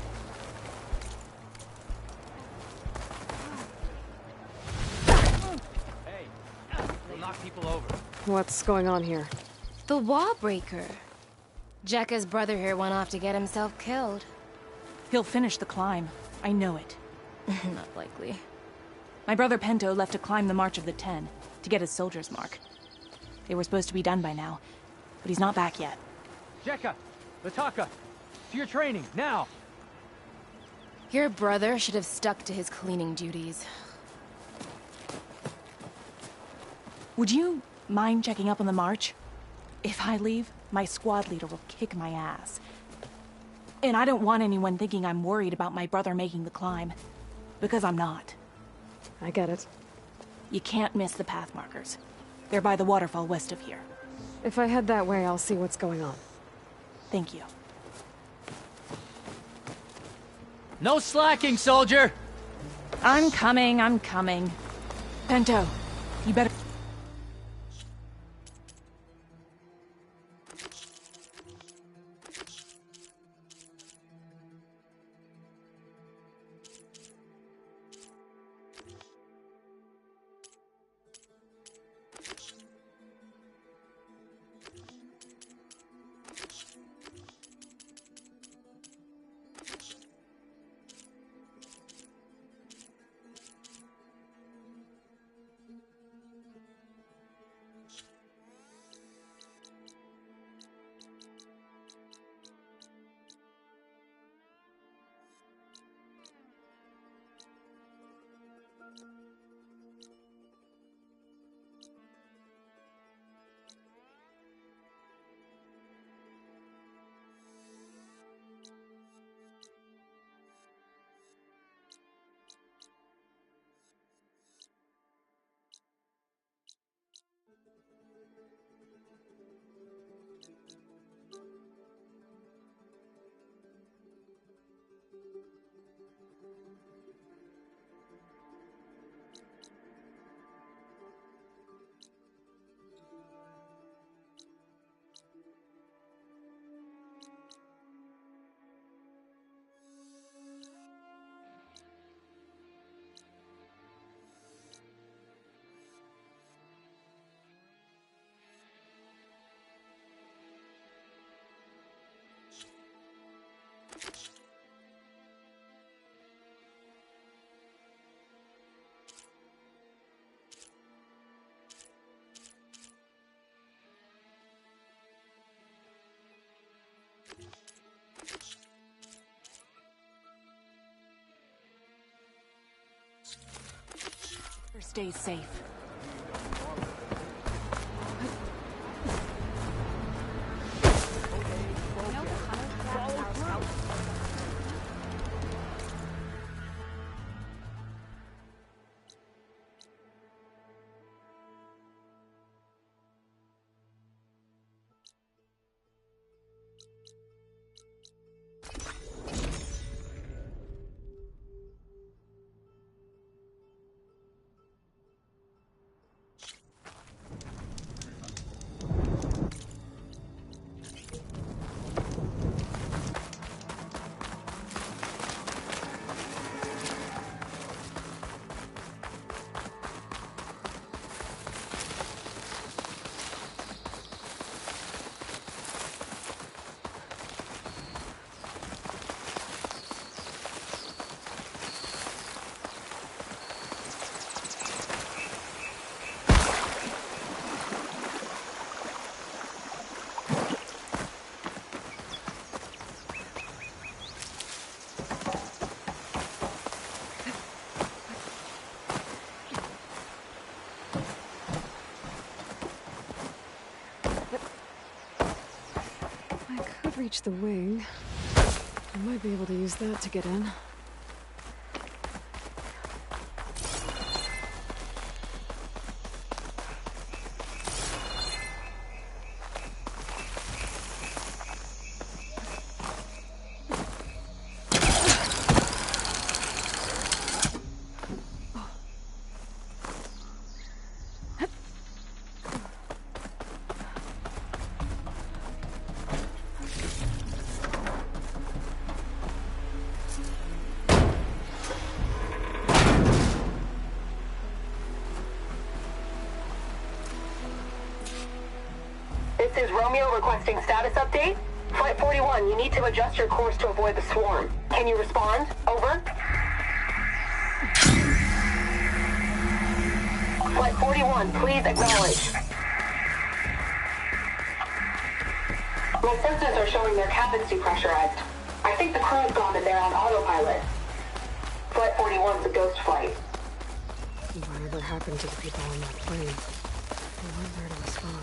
Hey, you'll knock people over. What's going on here? The wall breaker. Jekka's brother here went off to get himself killed. He'll finish the climb. I know it. Not likely. My brother Pento left to climb the March of the Ten, to get his soldier's mark. They were supposed to be done by now, but he's not back yet. Jekka! Lataka! To your training, now! Your brother should have stuck to his cleaning duties. Would you mind checking up on the march? If I leave, my squad leader will kick my ass. And I don't want anyone thinking I'm worried about my brother making the climb. Because I'm not. I get it. You can't miss the path markers. They're by the waterfall west of here. If I head that way, I'll see what's going on. Thank you. No slacking, soldier! I'm coming. Pento, you better... Stay safe. Reach the wing. I might be able to use that to get in. This is Romeo requesting status update. Flight 41, you need to adjust your course to avoid the swarm. Can you respond? Over. Flight 41, please acknowledge. My sensors are showing their cabins depressurized. I think the crew's gone and they're on autopilot. Flight 41's a ghost flight. Whatever happened to the people on that plane? They weren't there to respond.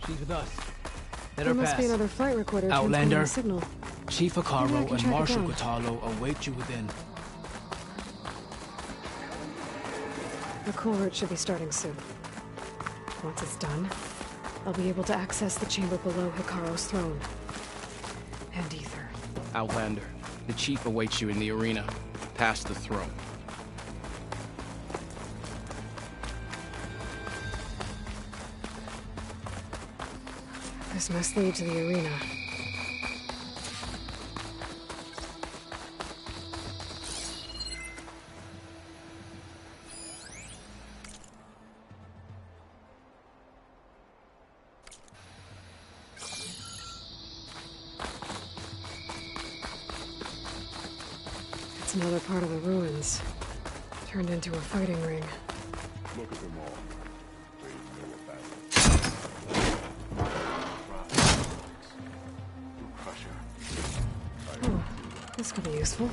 She's with us. Let There her must pass. be another flight recorder transmitting Outlander, the signal. Chief Maybe I Hikaru can and track it Marshal down. Kutalo await you within. The cool route should be starting soon. Once it's done, I'll be able to access the chamber below Hikaru's throne. And Ether. Outlander, the Chief awaits you in the arena, past the throne. This must lead to the arena. It's another part of the ruins, turned into a fighting ring. Look at them all. They know about it. Oh, this could be useful.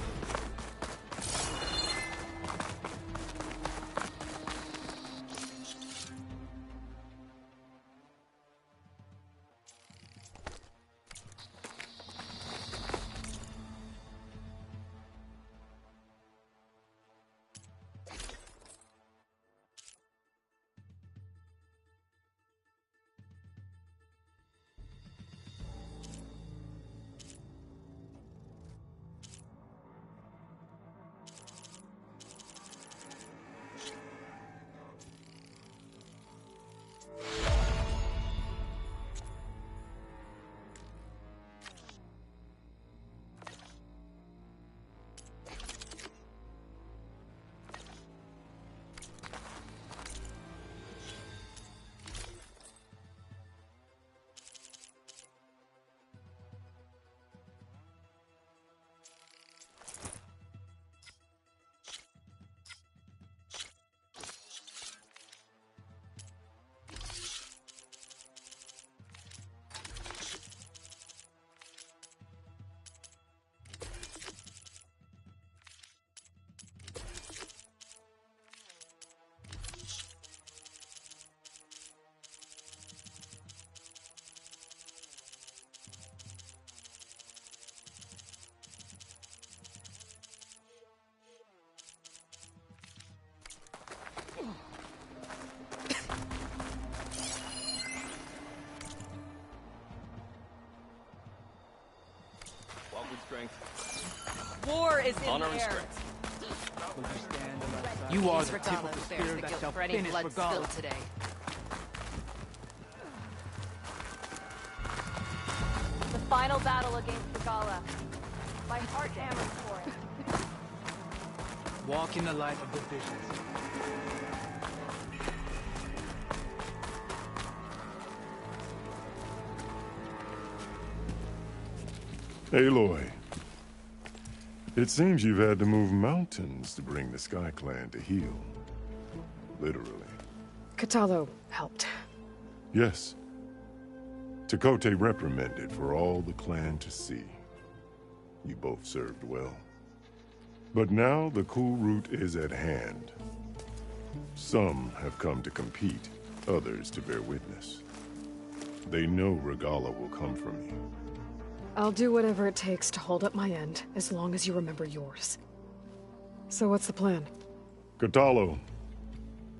War is in Honor the and air. strength. You are These the tip of the Regalas bears spear the that guilt shall for any finish blood Regala. spilled today. The final battle against Regala. My heart hammers for it. Walk in the light of the visions. Aloy. It seems you've had to move mountains to bring the Sky Clan to heel. Literally. Kutalo helped. Yes. Tekote reprimanded for all the clan to see. You both served well. But now the cool route is at hand. Some have come to compete, others to bear witness. They know Regala will come from you. I'll do whatever it takes to hold up my end, as long as you remember yours. So what's the plan? Kutalo.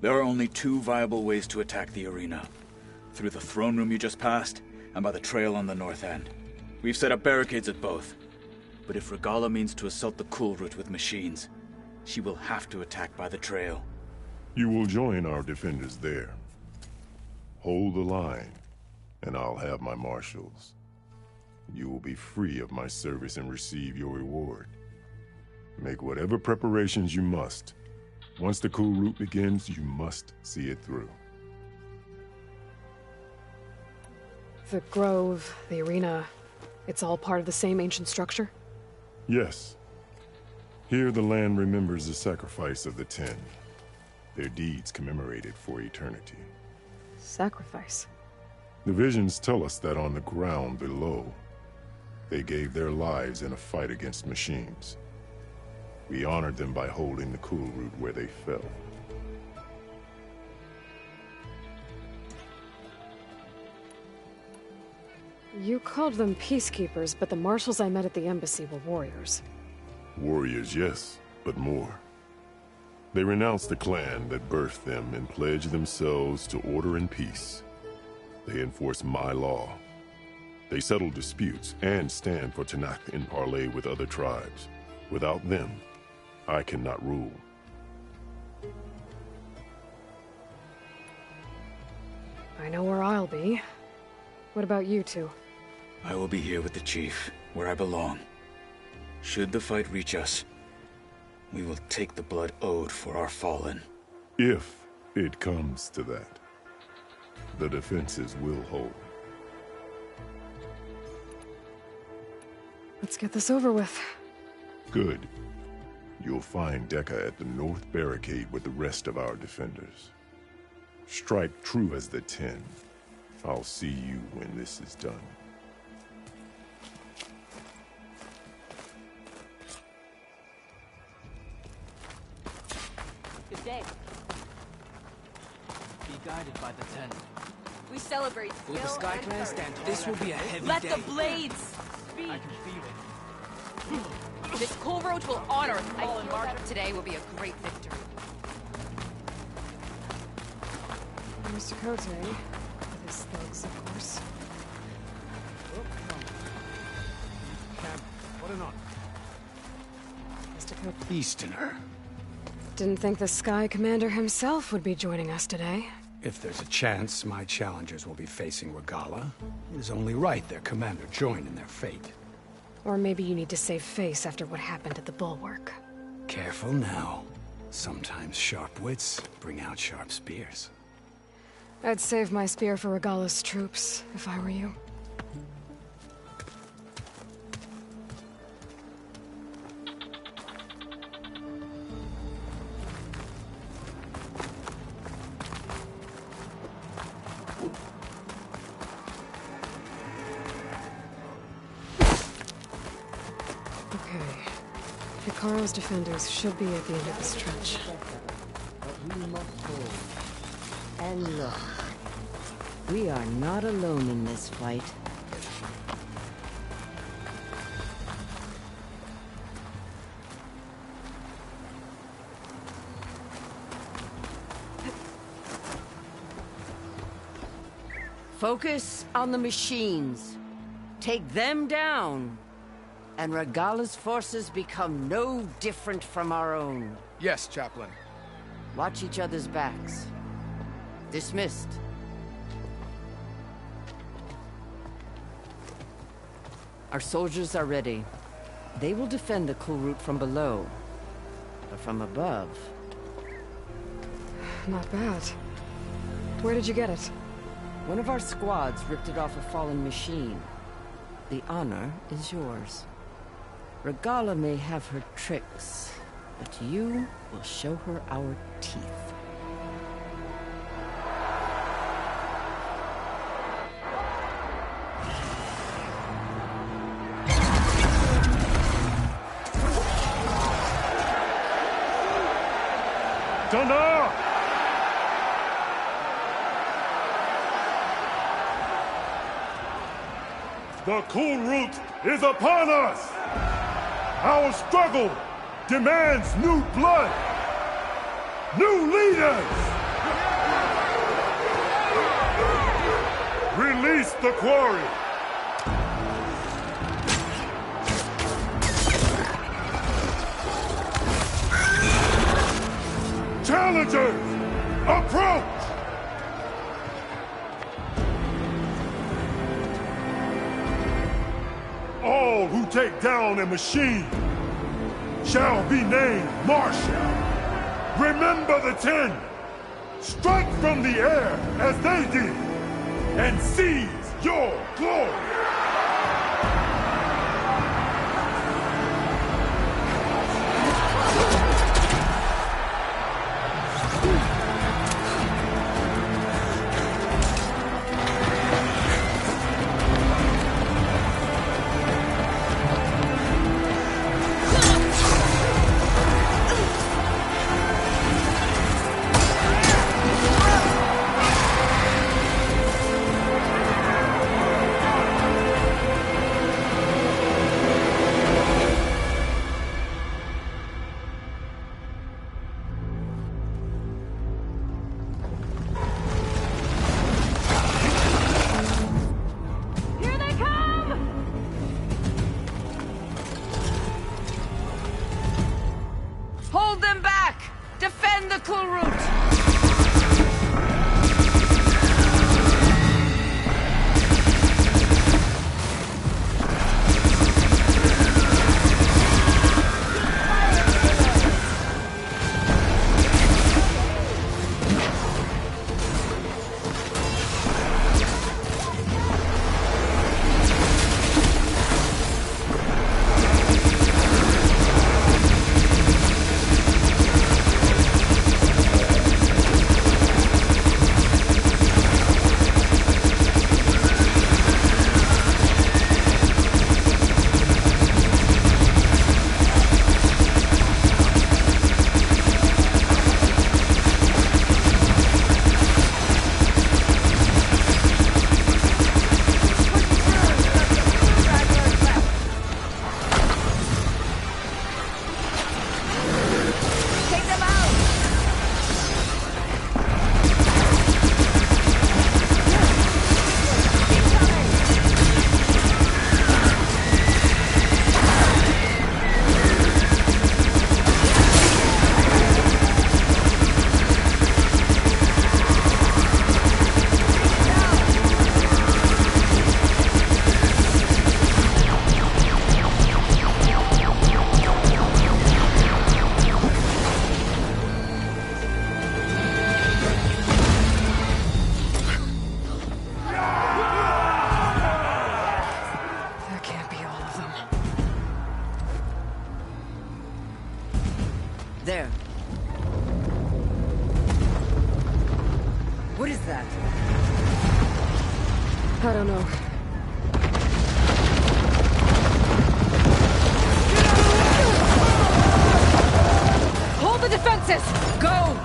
There are only two viable ways to attack the arena. Through the throne room you just passed, and by the trail on the north end. We've set up barricades at both. But if Regala means to assault the cool route with machines, she will have to attack by the trail. You will join our defenders there. Hold the line, and I'll have my marshals. You will be free of my service and receive your reward. Make whatever preparations you must, Once the cool route begins, you must see it through. The grove, the arena, it's all part of the same ancient structure? Yes. Here the land remembers the sacrifice of the Ten. Their deeds commemorated for eternity. Sacrifice? The visions tell us that on the ground below, they gave their lives in a fight against machines. We honored them by holding the cool route where they fell. You called them peacekeepers, but the marshals I met at the embassy were warriors. Warriors, yes, but more. They renounced the clan that birthed them and pledged themselves to order and peace. They enforce my law. They settle disputes and stand for Tanakh in parley with other tribes. Without them, I cannot rule. I know where I'll be. What about you two? I will be here with the chief, where I belong. Should the fight reach us, we will take the blood owed for our fallen. If it comes to that, the defenses will hold. Let's get this over with. Good. You'll find Dekka at the north barricade with the rest of our defenders. Strike true as the Ten. I'll see you when this is done. Good day. Be guided by the Ten. We celebrate skill. Will the Sky and Clan courage. stand tall? This will be a heavy Let day. the blades speak. I can feel it. This cool road will honor fallen martyr. Today will be a great victory. Mr. Cote, with his thugs, of course. What an honor. Mr. Cote. Easterner. Didn't think the Sky Commander himself would be joining us today. If there's a chance my challengers will be facing Regala, it is only right their commander join in their fate. Or maybe you need to save face after what happened at the Bulwark. Careful now. Sometimes sharp wits bring out sharp spears. I'd save my spear for Regala's troops, if I were you. Okay. Hikaru's defenders should be at the end of this trench. But we must hold. And look, we are not alone in this fight. Focus on the machines. Take them down. And Regala's forces become no different from our own. Yes, Chaplain. Watch each other's backs. Dismissed. Our soldiers are ready. They will defend the cool route from below. But from above... Not bad. Where did you get it? One of our squads ripped it off a fallen machine. The honor is yours. Regala may have her tricks, but you will show her our teeth. Thunder! The cool route is upon us! Our struggle demands new blood! New leaders! Release the quarry! Challengers, approach! All who take down a machine shall be named Marshal. Remember the 10! Strike from the air as they did, and seize your glory! Hold them back! Defend the cool route! There. What is that? I don't know. Hold the defenses! Go!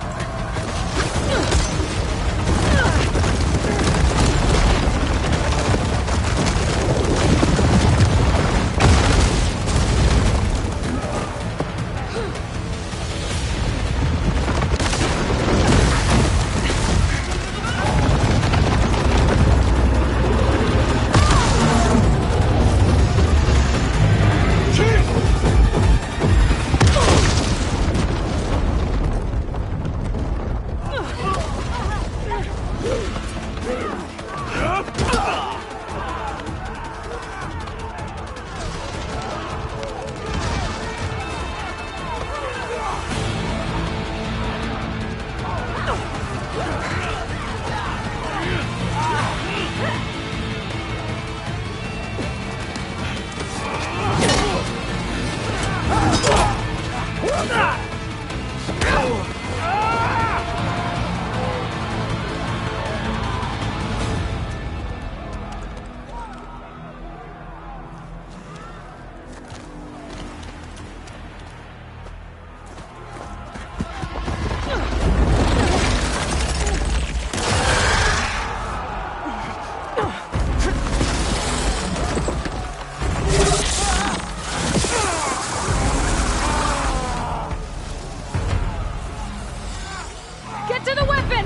Get to the weapon!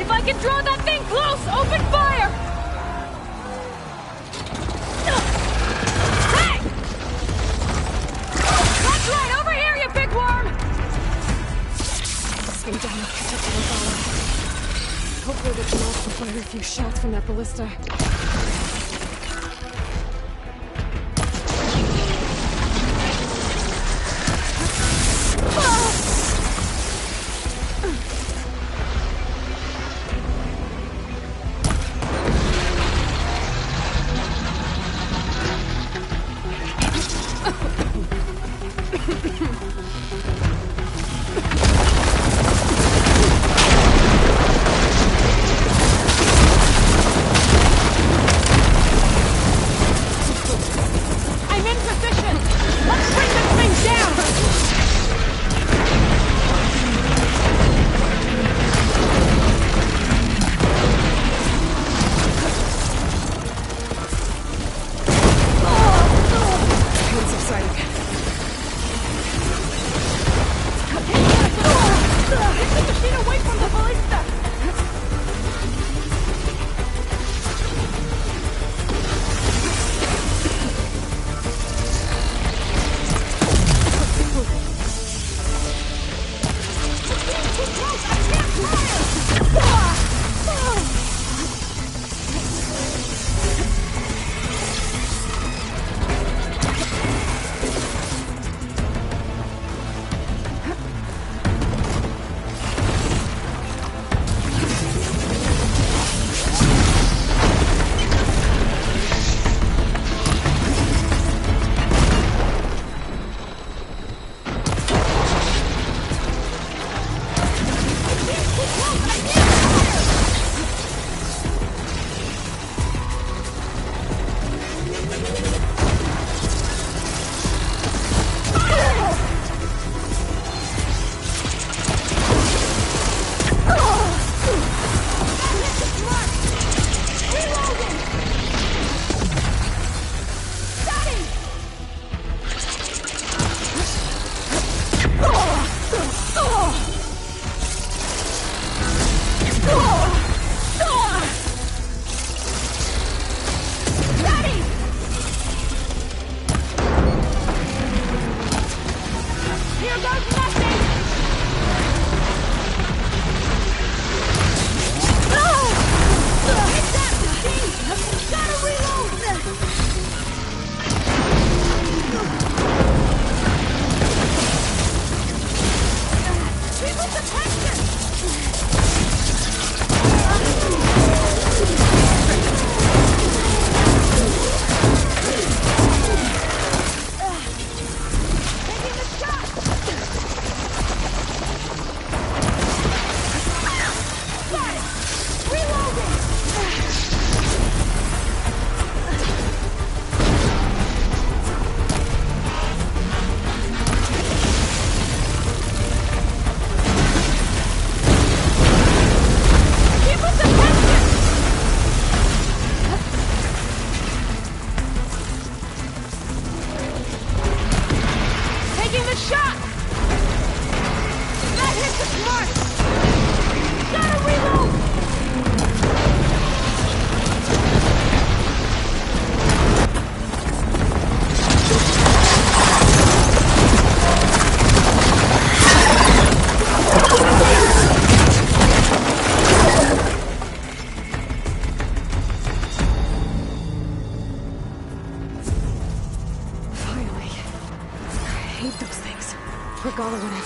If I can draw that thing close, open fire! Hey! That's right, over here, you big worm! This thing down to protect Regala. Hopefully they can also fire a few shots from that ballista.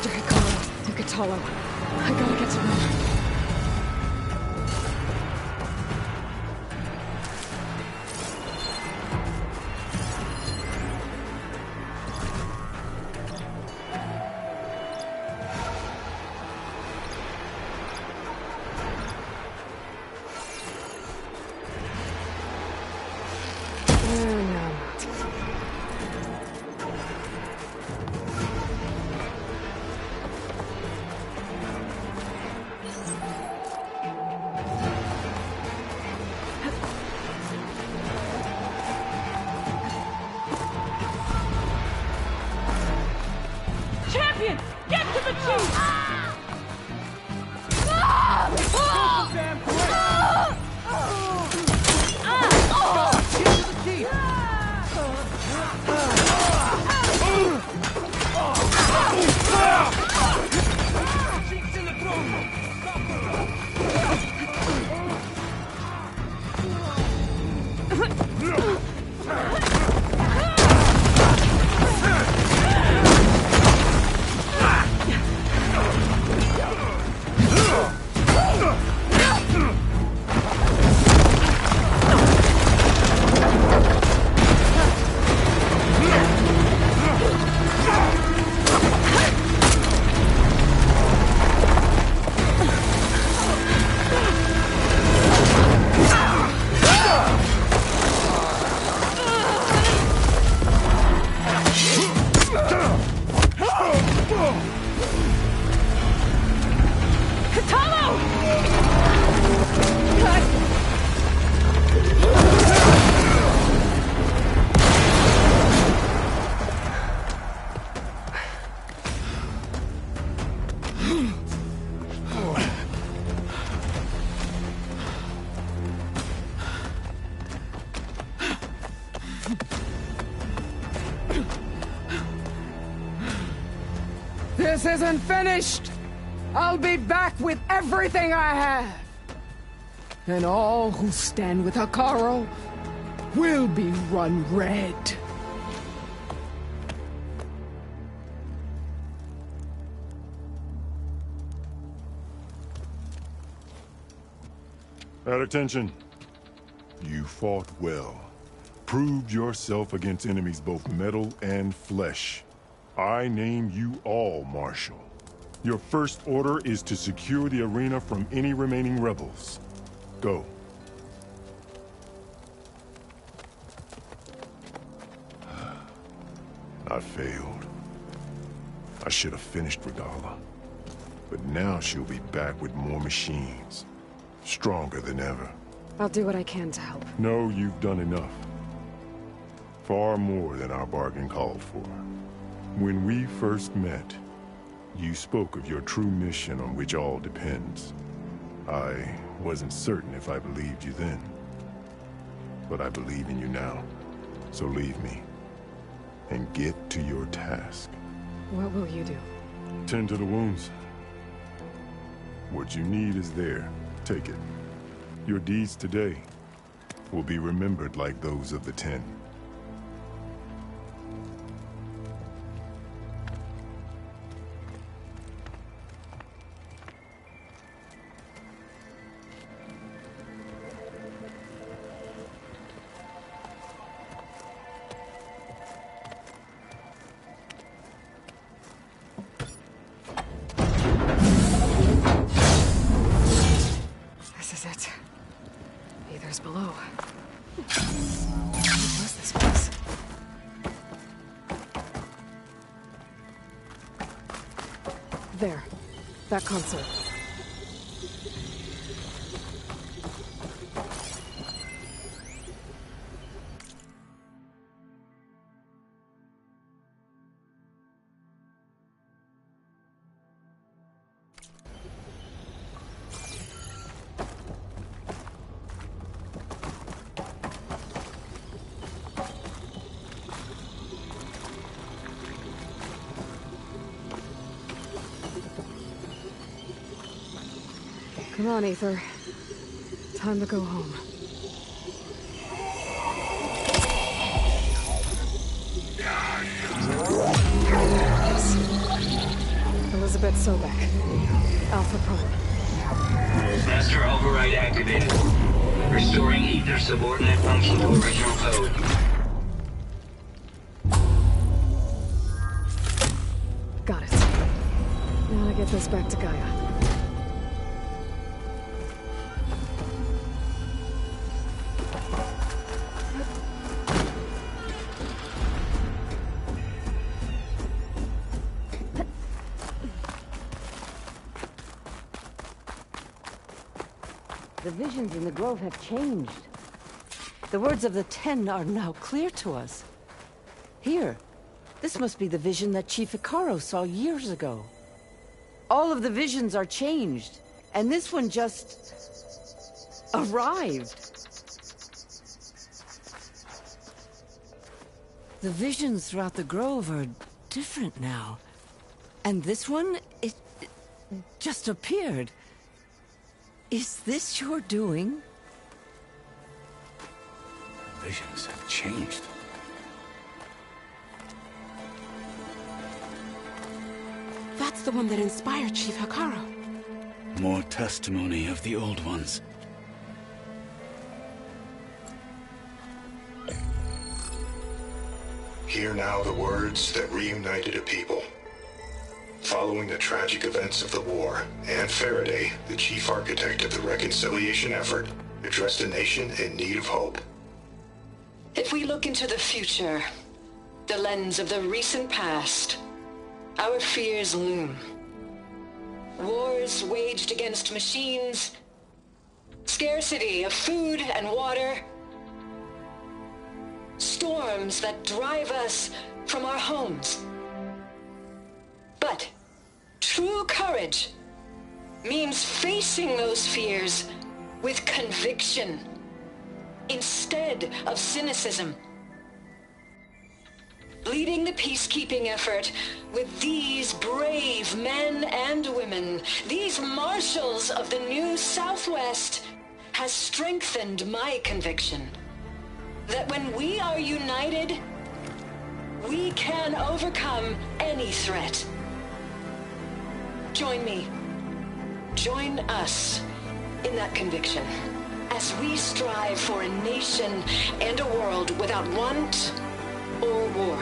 after Hikaru and Katalo. I gotta get to them. Champion! Get to the chief! This isn't finished! I'll be back with everything I have! And all who stand with Hikaru will be run red. At attention. You fought well. Proved yourself against enemies both metal and flesh. I name you all Marshal. Your first order is to secure the arena from any remaining rebels. Go. I failed. I should have finished Regala. But now she'll be back with more machines. Stronger than ever. I'll do what I can to help. No, you've done enough. Far more than our bargain called for. When we first met, you spoke of your true mission on which all depends. I wasn't certain if I believed you then. But I believe in you now. So leave me. And get to your task. What will you do? Tend to the wounds. What you need is there. Take it. Your deeds today will be remembered like those of the 10. This is it. Aether's below. What was this place? There. That console. Come on, Aether. Time to go home. Yes. The Elizabeth Sobek. Alpha Prime. Master override activated. Restoring ether subordinate function to original code. Got it. Now I get this back to Gaia. The visions in the grove have changed. The words of the Ten are now clear to us. Here, this must be the vision that Chief Hikaru saw years ago. All of the visions are changed, and this one just arrived. The visions throughout the grove are different now. And this one, it just appeared. Is this your doing? Visions have changed. That's the one that inspired Chief Hikaru. More testimony of the old ones. Hear now the words that reunited a people. Following the tragic events of the war, Anne Faraday, the chief architect of the reconciliation effort, addressed a nation in need of hope. If we look into the future, the lens of the recent past, our fears loom. Wars waged against machines, scarcity of food and water, storms that drive us from our homes. But true courage means facing those fears with conviction instead of cynicism. Leading the peacekeeping effort with these brave men and women, these marshals of the new Southwest, has strengthened my conviction that when we are united, we can overcome any threat. Join me. Join us in that conviction as we strive for a nation and a world without want or war.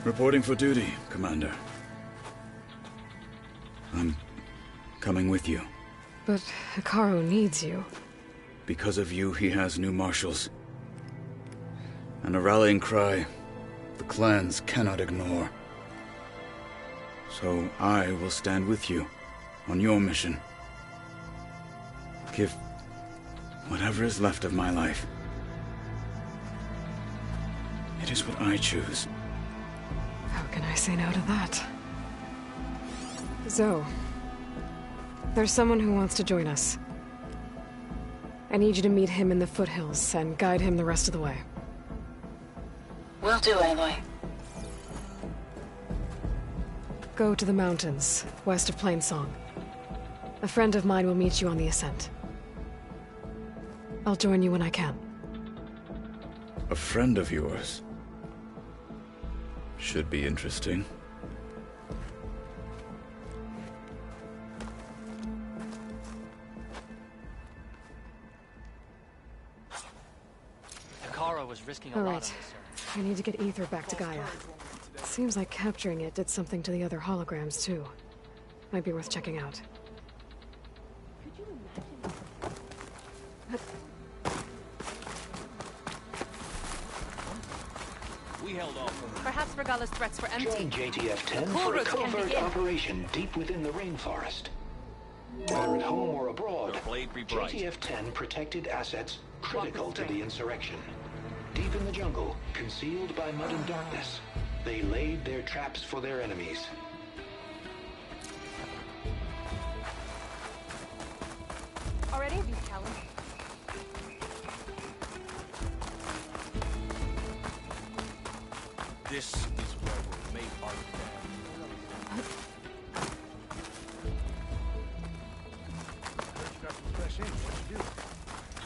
Reporting for duty, Commander. I'm coming with you. But Hikaru needs you. Because of you, he has new marshals. And a rallying cry the clans cannot ignore. So I will stand with you on your mission. Give whatever is left of my life. It is what I choose. How can I say no to that? Zoe, there's someone who wants to join us. I need you to meet him in the foothills and guide him the rest of the way. Will do, Aloy. Go to the mountains, west of Plainsong. A friend of mine will meet you on the ascent. I'll join you when I can. A friend of yours? Should be interesting. Hikaru was risking a All lot right. on this, sir. I need to get ether back to Gaia. Seems like capturing it did something to the other holograms, too. Might be worth checking out. We held off from Perhaps Regala's threats were empty. Join JTF-10 Cool for a routes can covert begin. operation deep within the rainforest. Whether at home or abroad, blade be bright. JTF-10 protected assets critical to the insurrection. Deep in the jungle, concealed by mud and darkness, they laid their traps for their enemies. Already? You tell him. This is where we'll make our stand. You got some fresh ink. What'd you do?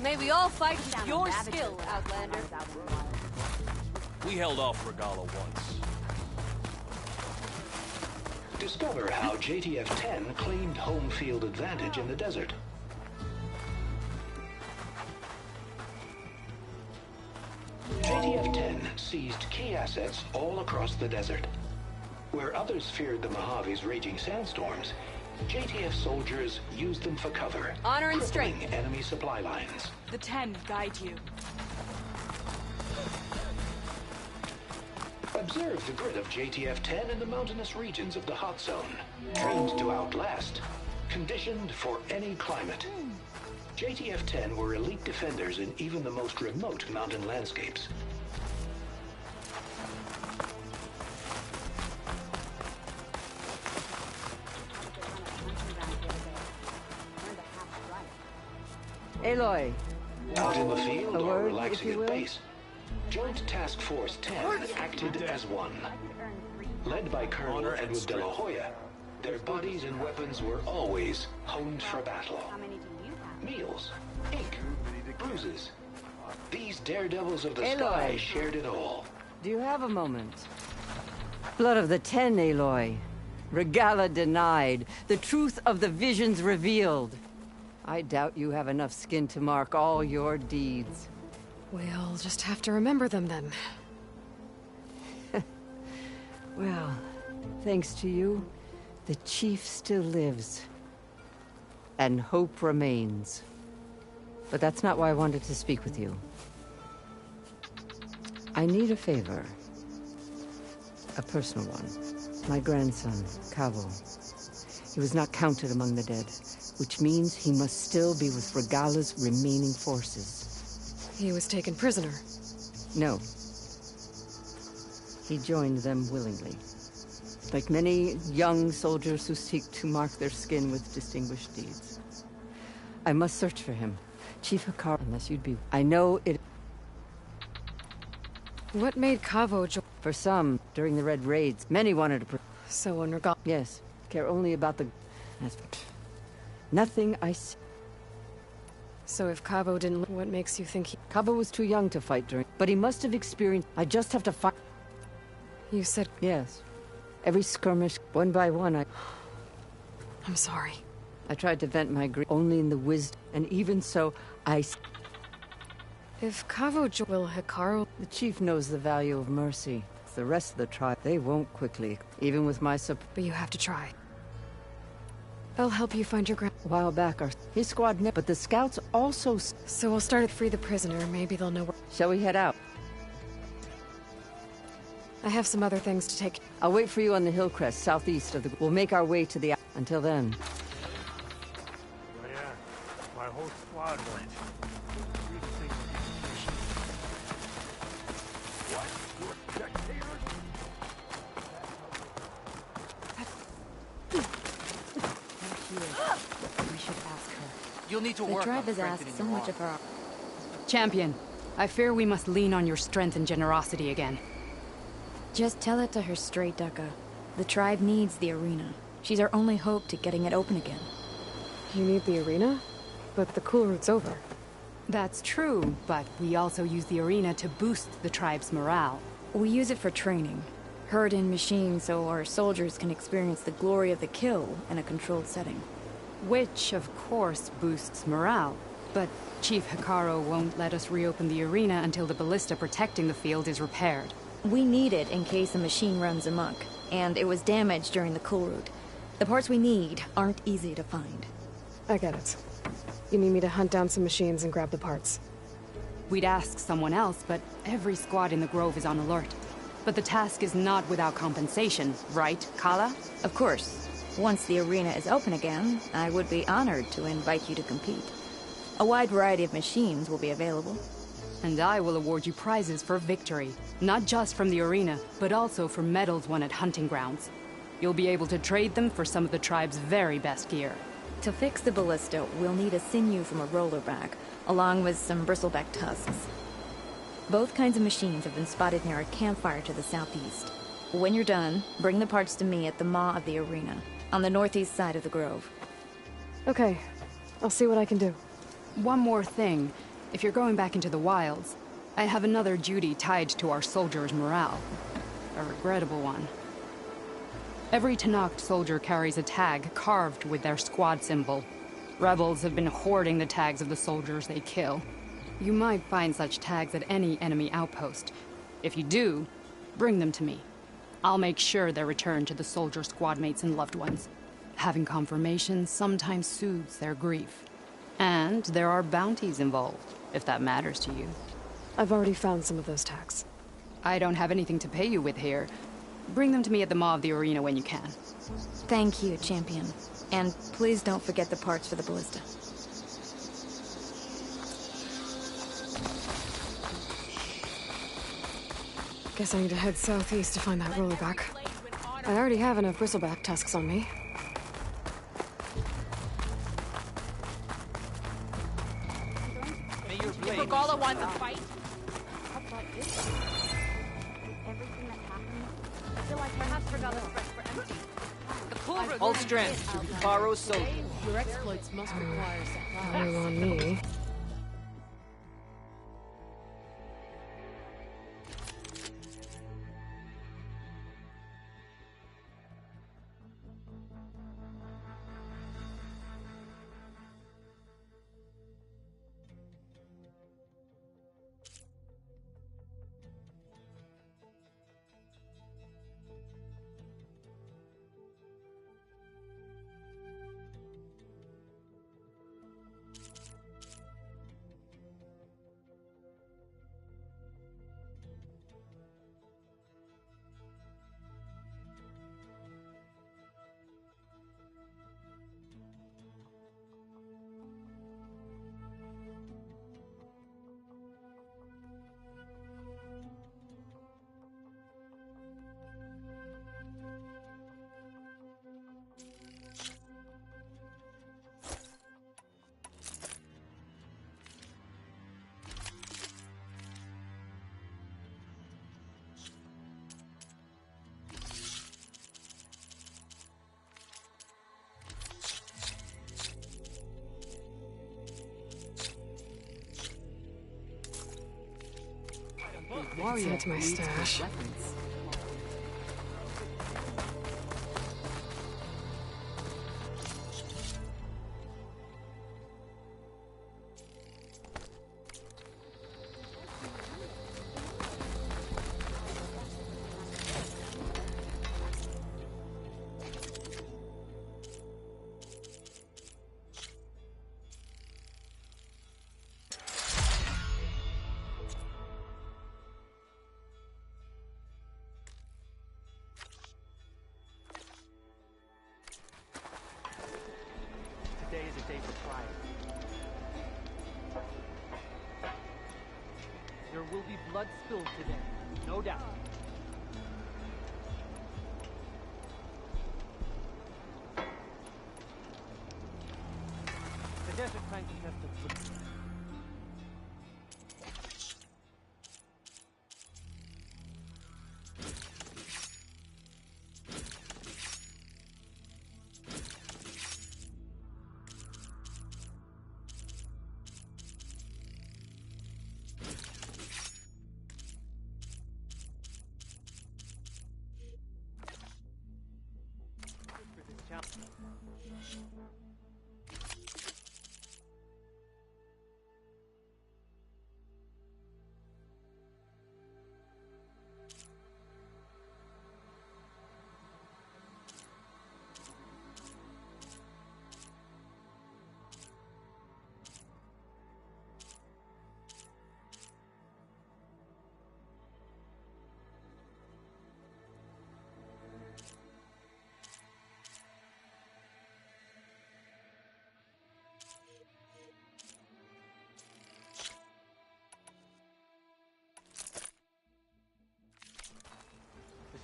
May we all fight with your skill, Outlander. We held off Regala once. Discover how JTF-10 claimed home field advantage in the desert. JTF-10 seized key assets all across the desert. Where others feared the Mojave's raging sandstorms, JTF soldiers used them for cover. Honor and strength. Crippling enemy supply lines. The 10 guide you. Observe the grit of JTF-10 in the mountainous regions of the hot zone. Trained to outlast. Conditioned for any climate. JTF-10 were elite defenders in even the most remote mountain landscapes. Aloy. Out in the field A or word, relaxing if you at will? base, Joint Task Force 10 acted as one. Led by Colonel Edward de la Hoya, their bodies and weapons were always honed for battle. Meals, ink, bruises. These daredevils of the Aloy. sky shared it all. Do you have a moment? Blood of the 10, Aloy. Regala denied. The truth of the visions revealed. I doubt you have enough skin to mark all your deeds. We'll just have to remember them then. Well, thanks to you, the chief still lives. And hope remains. But that's not why I wanted to speak with you. I need a favor. A personal one. My grandson, Cavo. He was not counted among the dead, which means he must still be with Regala's remaining forces. He was taken prisoner. No. He joined them willingly. Like many young soldiers who seek to mark their skin with distinguished deeds. I must search for him. Chief Hikar, unless you'd be... I know it... What made Cavo join? For some, during the Red Raids, many wanted to... So when Regala... Yes. Care only about the... As for... Nothing I see. So if Cavo didn't... What makes you think he... Cavo was too young to fight during... But he must have experienced... I just have to fight... You said... Yes. Every skirmish, one by one, I'm sorry. I tried to vent my grief only in the wisdom, and even so, If Cavo will Hikaru... The chief knows the value of mercy. The rest of the tribe, they won't quickly, even with my support. But you have to try. I'll help you find your A while back, his squad but the scouts also... So we'll start at free the prisoner, maybe they'll know where... Shall we head out? I have some other things to take... I'll wait for you on the hill crest, southeast of the... We'll make our way to the... Until then... Oh yeah, my whole squad went. You think what? You're dictators? We should ask her. You'll need to The work tribe on has asked strengthening so the much bond. of her. Champion, I fear we must lean on your strength and generosity again. Just tell it to her straight, Ducka. The tribe needs the arena. She's our only hope to getting it open again. You need the arena? But the cool route's over. That's true, but we also use the arena to boost the tribe's morale. We use it for training. Herd in machines so our soldiers can experience the glory of the kill in a controlled setting. Which, of course, boosts morale. But Chief Hikaru won't let us reopen the arena until the ballista protecting the field is repaired. We need it in case a machine runs amok, and it was damaged during the cool route. The parts we need aren't easy to find. I get it. You need me to hunt down some machines and grab the parts. We'd ask someone else, but every squad in the Grove is on alert. But the task is not without compensation, right, Kala? Of course. Once the arena is open again, I would be honored to invite you to compete. A wide variety of machines will be available. And I will award you prizes for victory. Not just from the arena, but also for medals won at hunting grounds. You'll be able to trade them for some of the tribe's very best gear. To fix the ballista, we'll need a sinew from a rollerback, along with some bristleback tusks. Both kinds of machines have been spotted near a campfire to the southeast. When you're done, bring the parts to me at the maw of the arena, on the northeast side of the grove. Okay, I'll see what I can do. One more thing. If you're going back into the wilds, I have another duty tied to our soldiers' morale. A regrettable one. Every Tenakth soldier carries a tag carved with their squad symbol. Rebels have been hoarding the tags of the soldiers they kill. You might find such tags at any enemy outpost. If you do, bring them to me. I'll make sure they're returned to the soldier squad mates and loved ones. Having confirmation sometimes soothes their grief. And there are bounties involved, if that matters to you. I've already found some of those tags. I don't have anything to pay you with here. Bring them to me at the maw of the arena when you can. Thank you, champion. And please don't forget the parts for the ballista. Guess I need to head southeast to find that rollerback. I already have enough bristleback tusks on me. If Regala wants a fight, Everything that happened, I feel like perhaps Regala's threats were empty. The pull route. Hold strength to Hikaro's soldiers. your exploits must require supplies. All on me. Warrior Add to my stash. Today is a day for pride. There will be blood spilled today, no doubt. The desert clan contestants.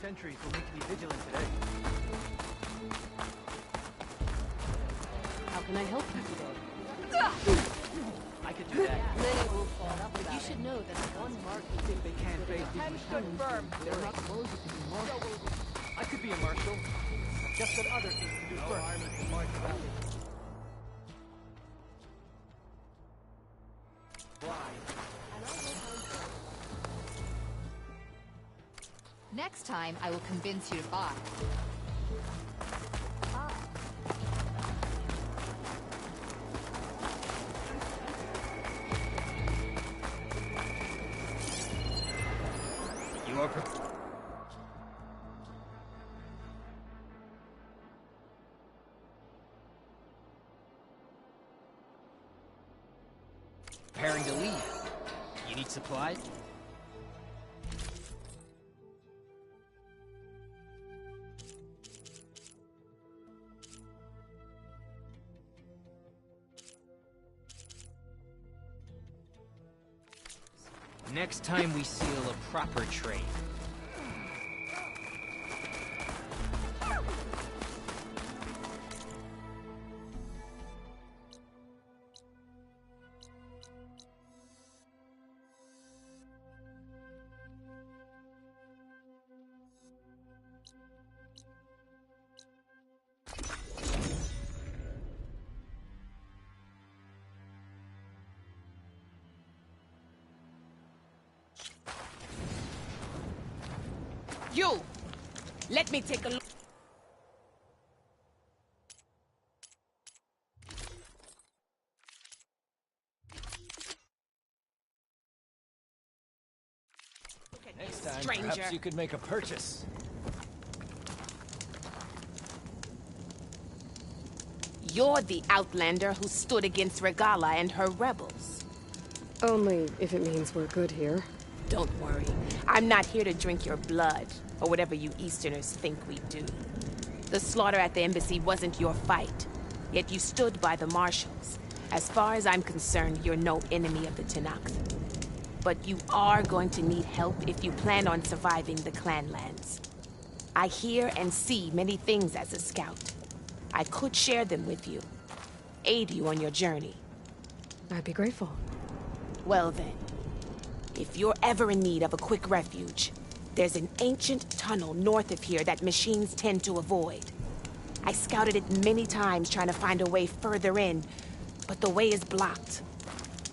sentries will need to be vigilant today. How can I help you today? I could do that. You should know that one mark You think they can't face these machines? They're not close to be marked. I could be a marshal. I've just got other things to do first. Next time, I will convince you to buy. You are preparing to leave. You need supplies? Next time we seal a proper trade. You! Let me take a look. Next time, stranger. perhaps you could make a purchase. You're the outlander who stood against Regala and her rebels. Only if it means we're good here. Don't worry. I'm not here to drink your blood, or whatever you Easterners think we do. The slaughter at the embassy wasn't your fight, yet you stood by the marshals. As far as I'm concerned, you're no enemy of the Tenakth. But you are going to need help if you plan on surviving the clanlands. I hear and see many things as a scout. I could share them with you, aid you on your journey. I'd be grateful. Well then, if you're ever in need of a quick refuge, there's an ancient tunnel north of here that machines tend to avoid. I scouted it many times trying to find a way further in, but the way is blocked.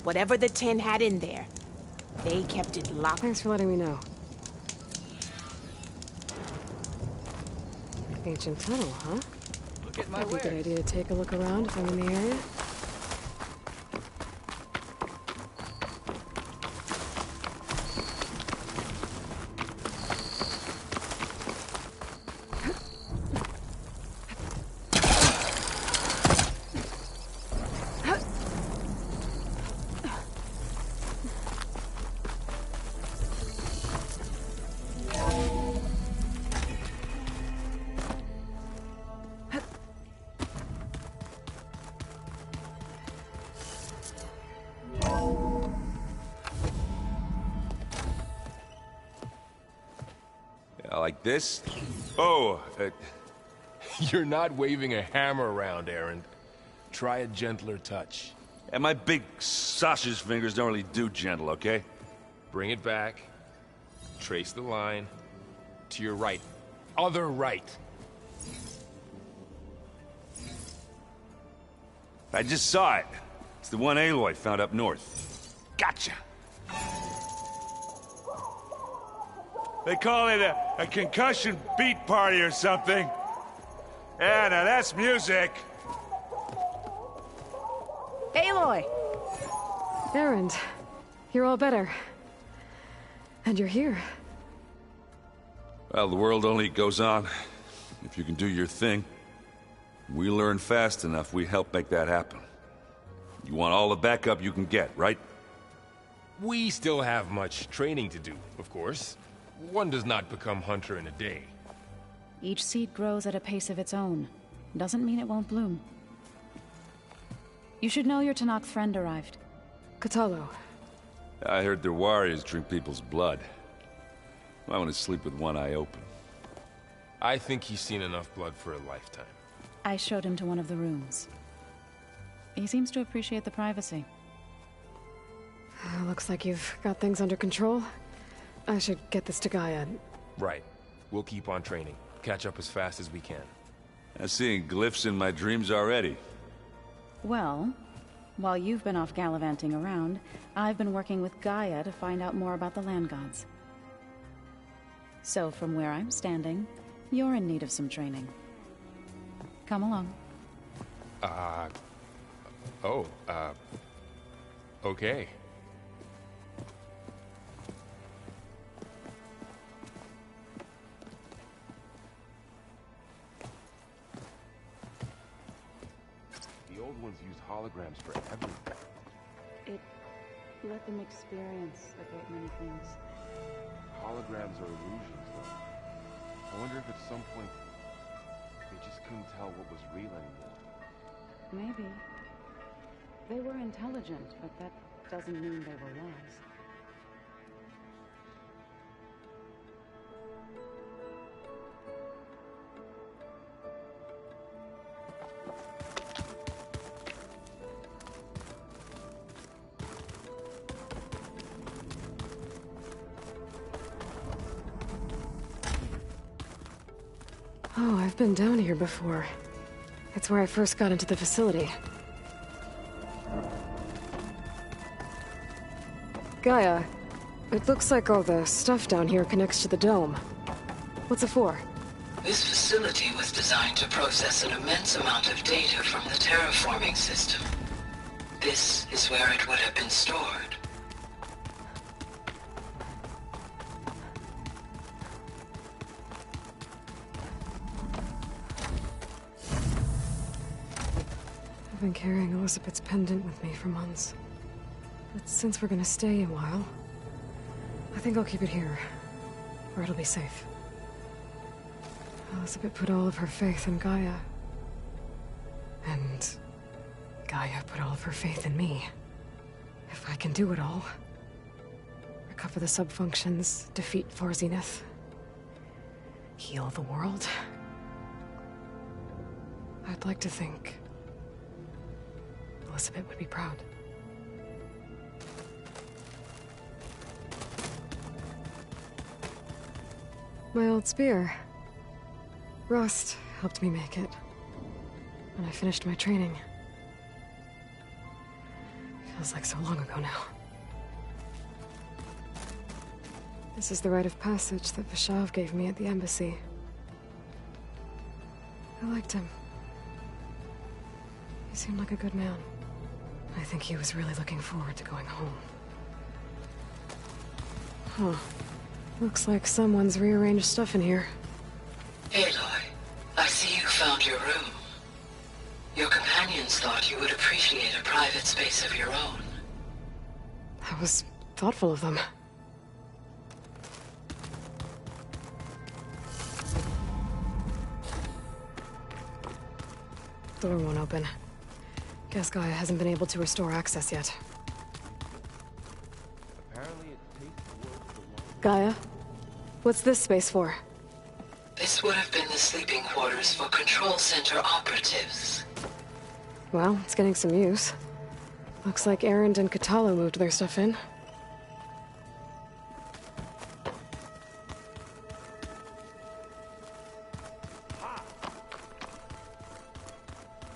Whatever the Ten had in there, they kept it locked. Thanks for letting me know. Ancient tunnel, huh? Look at my Might be a good wares. idea to take a look around if I'm in the area. Like this? Oh, you're not waving a hammer around, Aaron. Try a gentler touch. And my big sausage fingers don't really do gentle, okay? Bring it back. Trace the line. To your right. Other right. I just saw it. It's the one Aloy found up north. Gotcha! They call it a concussion beat party or something. Yeah, now that's music. Aloy! Erend, you're all better. And you're here. Well, the world only goes on if you can do your thing. We learn fast enough, we help make that happen. You want all the backup you can get, right? We still have much training to do, of course. One does not become hunter in a day. Each seed grows at a pace of its own. Doesn't mean it won't bloom. You should know your Tenakth friend arrived. Katalo. I heard their warriors drink people's blood. I want to sleep with one eye open. I think he's seen enough blood for a lifetime. I showed him to one of the rooms. He seems to appreciate the privacy. Looks like you've got things under control. I should get this to Gaia. Right. We'll keep on training. Catch up as fast as we can. I'm seeing glyphs in my dreams already. Well, while you've been off gallivanting around, I've been working with Gaia to find out more about the land gods. So from where I'm standing, you're in need of some training. Come along. Okay. The old ones used holograms for everything. It let them experience a great many things. Holograms are illusions, though. I wonder if at some point they just couldn't tell what was real anymore. Maybe. They were intelligent, but that doesn't mean they were wise. Oh, I've been down here before. It's where I first got into the facility. Gaia, it looks like all the stuff down here connects to the dome. What's it for? This facility was designed to process an immense amount of data from the terraforming system. This is where it would have been stored. I've been carrying Elizabeth's pendant with me for months. But since we're gonna stay a while, I think I'll keep it here, where it'll be safe. Elizabeth put all of her faith in Gaia. And Gaia put all of her faith in me. If I can do it all, recover the subfunctions, defeat Zenith, heal the world, I'd like to think Elizabeth would be proud. My old spear. Rust helped me make it when I finished my training. Feels like so long ago now. This is the rite of passage that Vashav gave me at the embassy. I liked him. He seemed like a good man. I think he was really looking forward to going home. Huh. Looks like someone's rearranged stuff in here. Aloy, I see you found your room. Your companions thought you would appreciate a private space of your own. That was thoughtful of them. Door won't open. Guess Gaia hasn't been able to restore access yet. Gaia? What's this space for? This would have been the sleeping quarters for Control Center operatives. Well, it's getting some use. Looks like Erend and Katalo moved their stuff in.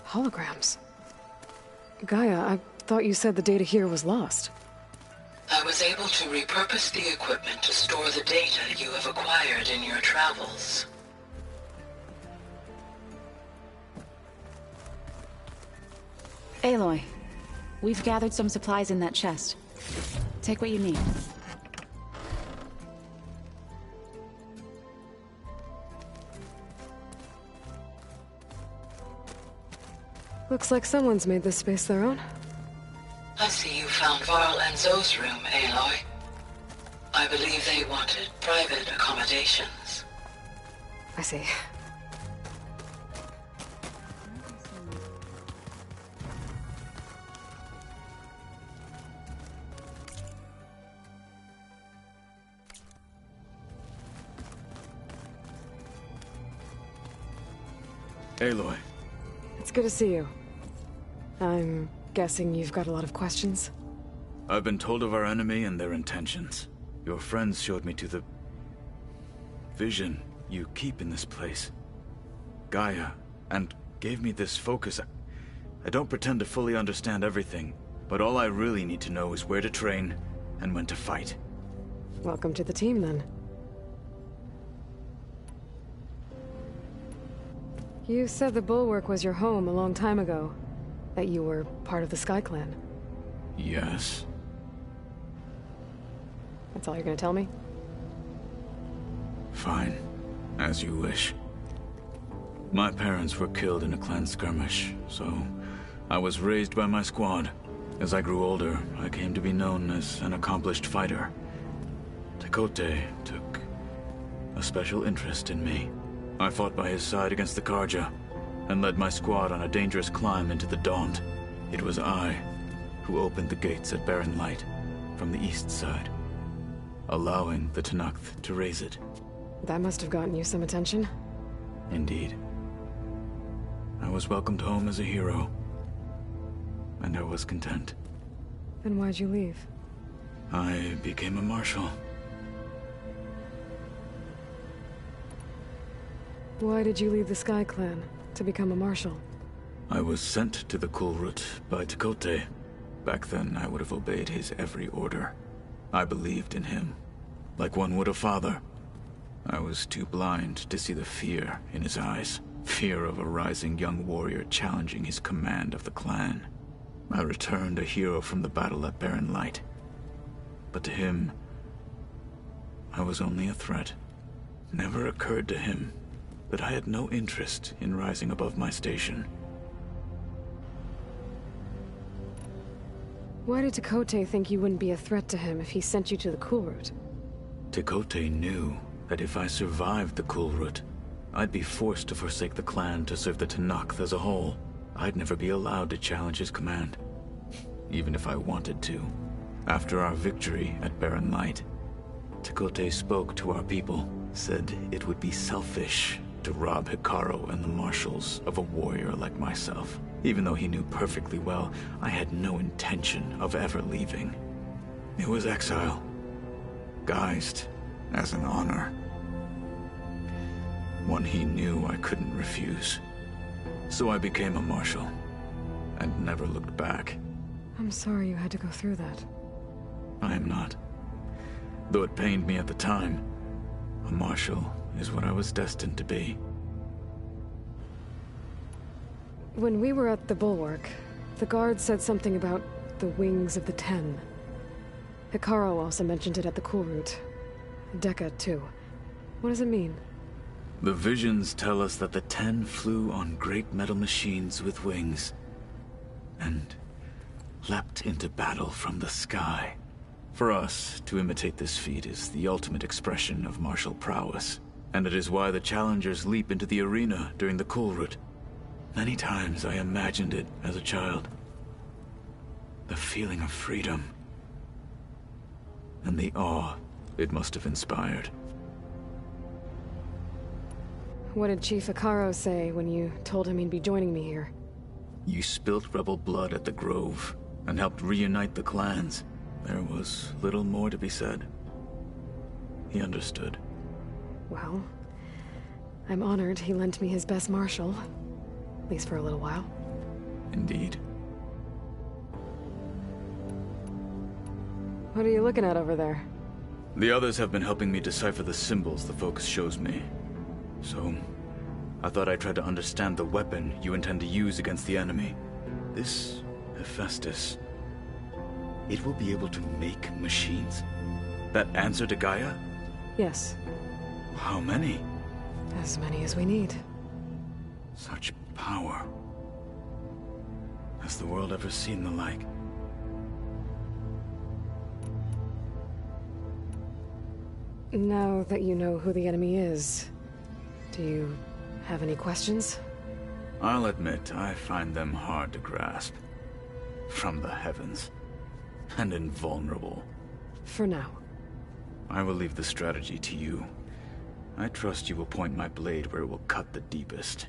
Holograms. Gaia, I thought you said the data here was lost. I was able to repurpose the equipment to store the data you have acquired in your travels. Aloy, we've gathered some supplies in that chest. Take what you need. Looks like someone's made this space their own. I see you found Varl and Zoe's room, Aloy. I believe they wanted private accommodations. I see. Aloy. It's good to see you. I'm guessing you've got a lot of questions? I've been told of our enemy and their intentions. Your friends showed me to the vision you keep in this place, Gaia, and gave me this focus. I don't pretend to fully understand everything, but all I really need to know is where to train and when to fight. Welcome to the team, then. You said the Bulwark was your home a long time ago. That you were part of the Sky Clan. Yes. That's all you're gonna tell me? Fine. As you wish. My parents were killed in a clan skirmish, so I was raised by my squad. As I grew older, I came to be known as an accomplished fighter. Tekote took a special interest in me. I fought by his side against the Karja, and led my squad on a dangerous climb into the Daunt. It was I who opened the gates at Barren Light from the east side, allowing the Tenakth to raise it. That must have gotten you some attention. Indeed. I was welcomed home as a hero, and I was content. Then why'd you leave? I became a marshal. Why did you leave the Sky Clan to become a marshal? I was sent to the Kulrut by Tekote. Back then, I would have obeyed his every order. I believed in him, like one would a father. I was too blind to see the fear in his eyes. Fear of a rising young warrior challenging his command of the clan. I returned a hero from the battle at Barren Light. But to him, I was only a threat. Never occurred to him that I had no interest in rising above my station. Why did Tekote think you wouldn't be a threat to him if he sent you to the Kulrut? Tekote knew that if I survived the Kulrut, I'd be forced to forsake the clan to serve the Tenakth as a whole. I'd never be allowed to challenge his command, even if I wanted to. After our victory at Barren Light, Tekote spoke to our people, said it would be selfish to rob Hikaru and the marshals of a warrior like myself. Even though he knew perfectly well I had no intention of ever leaving. It was exile, guised as an honor. One he knew I couldn't refuse. So I became a marshal, and never looked back. I'm sorry you had to go through that. I am not. Though it pained me at the time, a marshal is what I was destined to be. When we were at the Bulwark, the guard said something about the Wings of the Ten. Hikaru also mentioned it at the Kulrut. Dekka, too. What does it mean? The visions tell us that the Ten flew on great metal machines with wings, and leapt into battle from the sky. For us, to imitate this feat is the ultimate expression of martial prowess, and it is why the challengers leap into the arena during the Kulrut. Many times I imagined it as a child. The feeling of freedom, and the awe it must have inspired. What did Chief Hikaru say when you told him he'd be joining me here? You spilt rebel blood at the Grove, and helped reunite the clans. There was little more to be said. He understood. Well, I'm honored he lent me his best marshal. At least for a little while. Indeed. What are you looking at over there? The others have been helping me decipher the symbols the Focus shows me. So, I thought I'd try to understand the weapon you intend to use against the enemy. This Hephaestus, it will be able to make machines? That answer to Gaia? Yes. How many? As many as we need. Such power. Has the world ever seen the like? Now that you know who the enemy is, do you have any questions? I'll admit, I find them hard to grasp. From the heavens. And invulnerable. For now. I will leave the strategy to you. I trust you will point my blade where it will cut the deepest.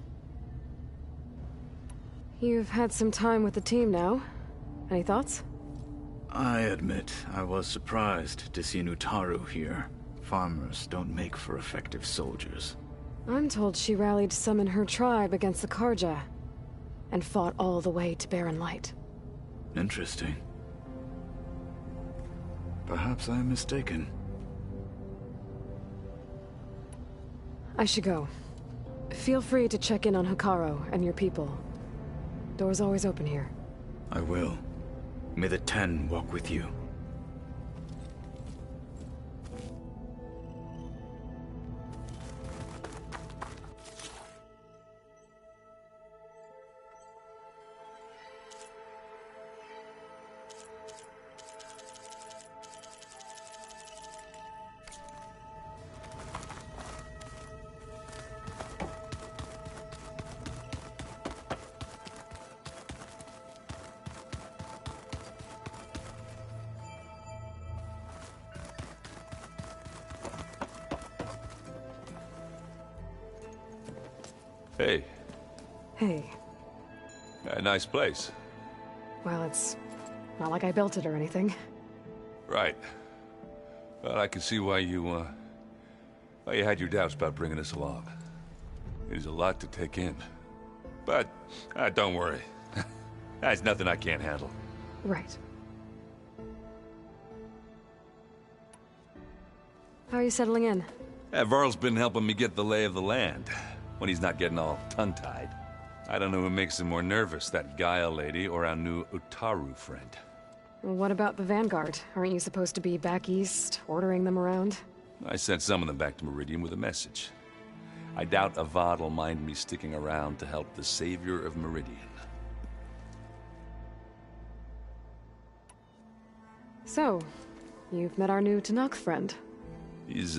You've had some time with the team now. Any thoughts? I admit, I was surprised to see an Utaru here. Farmers don't make for effective soldiers. I'm told she rallied some in her tribe against the Karja, and fought all the way to Barren Light. Interesting. Perhaps I am mistaken. I should go. Feel free to check in on Hikaru and your people. Door's always open here. I will. May the Ten walk with you. Hey. Hey. A nice place. Well, it's not like I built it or anything. Right. Well, I can see why you had your doubts about bringing us along. It is a lot to take in. But, don't worry. That's nothing I can't handle. Right. How are you settling in? Varl's been helping me get the lay of the land. When he's not getting all tongue-tied. I don't know who makes him more nervous, that Gaia lady or our new Utaru friend. What about the Vanguard? Aren't you supposed to be back east, ordering them around? I sent some of them back to Meridian with a message. I doubt Avad will mind me sticking around to help the savior of Meridian. So, you've met our new Tanakh friend. He's,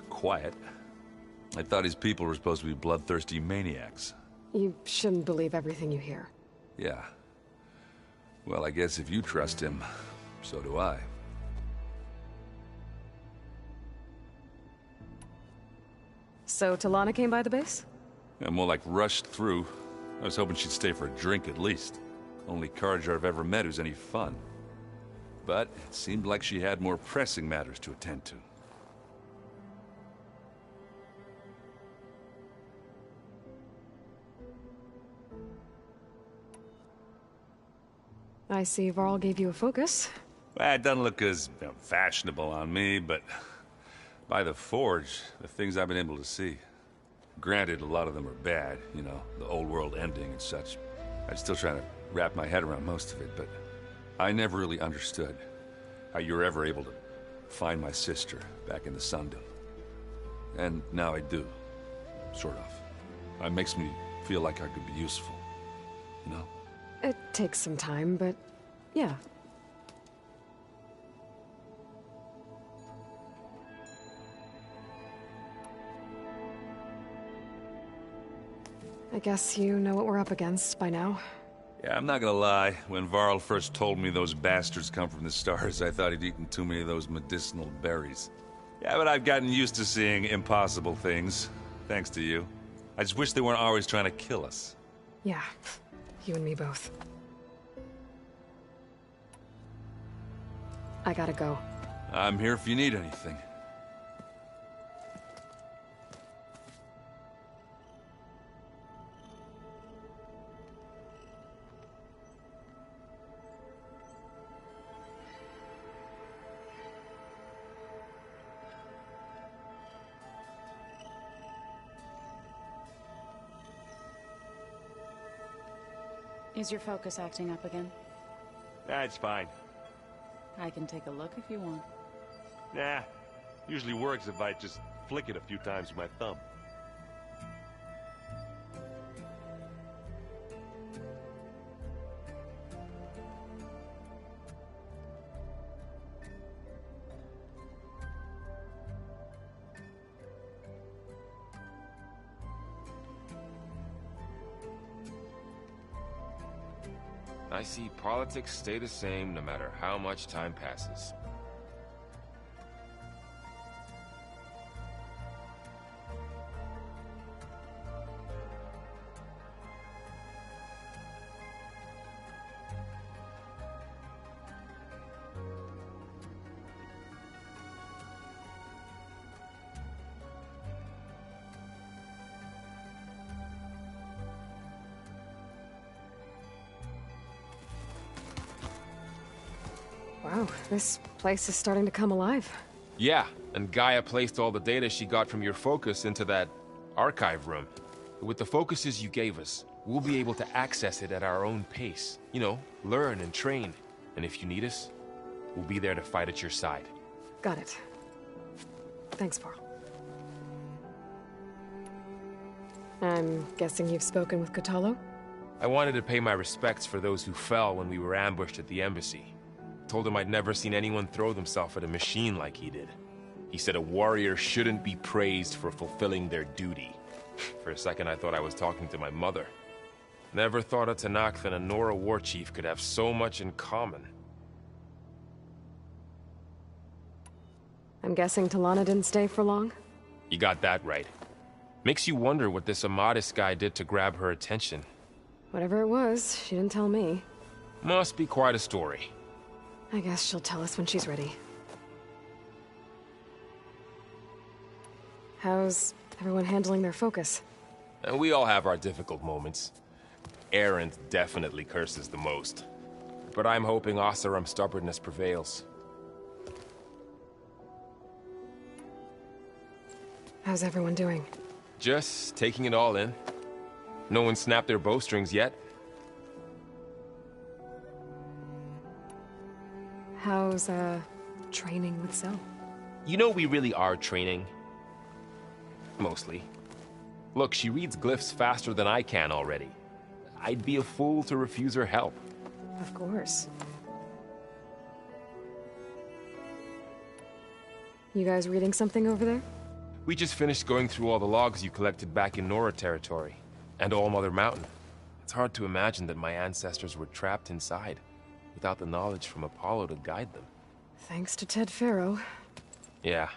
quiet. I thought his people were supposed to be bloodthirsty maniacs. You shouldn't believe everything you hear. Yeah. Well, I guess if you trust him, so do I. So Talana came by the base? Yeah, more like rushed through. I was hoping she'd stay for a drink at least. Only Karja I've ever met who's any fun. But it seemed like she had more pressing matters to attend to. I see Varl gave you a focus. Well, it doesn't look as fashionable on me, but by the Forge, the things I've been able to see. Granted, a lot of them are bad, you know, the old world ending and such. I'm still trying to wrap my head around most of it, but I never really understood how you were ever able to find my sister back in the Sundom. And now I do, sort of. It makes me feel like I could be useful, you know? It takes some time, but yeah. I guess you know what we're up against by now. Yeah, I'm not gonna lie. When Varl first told me those bastards come from the stars, I thought he'd eaten too many of those medicinal berries. Yeah, but I've gotten used to seeing impossible things, thanks to you. I just wish they weren't always trying to kill us. Yeah, you and me both. I gotta go. I'm here if you need anything. Is your focus acting up again? That's fine. I can take a look if you want. Nah. Usually works if I just flick it a few times with my thumb. I see politics stay the same no matter how much time passes. Wow, this place is starting to come alive. Yeah, and Gaia placed all the data she got from your focus into that archive room. With the focuses you gave us, we'll be able to access it at our own pace. You know, learn and train. And if you need us, we'll be there to fight at your side. Got it. Thanks, Varl. I'm guessing you've spoken with Kotallo? I wanted to pay my respects for those who fell when we were ambushed at the embassy. Told him I'd never seen anyone throw themselves at a machine like he did. He said a warrior shouldn't be praised for fulfilling their duty. For a second I thought I was talking to my mother. Never thought a Tenakth and a Nora war chief could have so much in common. I'm guessing Talana didn't stay for long? You got that right. Makes you wonder what this Amadis guy did to grab her attention. Whatever it was, she didn't tell me. Must be quite a story. I guess she'll tell us when she's ready. How's everyone handling their focus? And we all have our difficult moments. Erend definitely curses the most. But I'm hoping Oseram's stubbornness prevails. How's everyone doing? Just taking it all in. No one snapped their bowstrings yet. How's, training with Zoe? You know we really are training. Mostly. Look, she reads glyphs faster than I can already. I'd be a fool to refuse her help. Of course. You guys reading something over there? We just finished going through all the logs you collected back in Nora territory, and All Mother Mountain. It's hard to imagine that my ancestors were trapped inside, without the knowledge from Apollo to guide them. Thanks to Ted Faro. Yeah.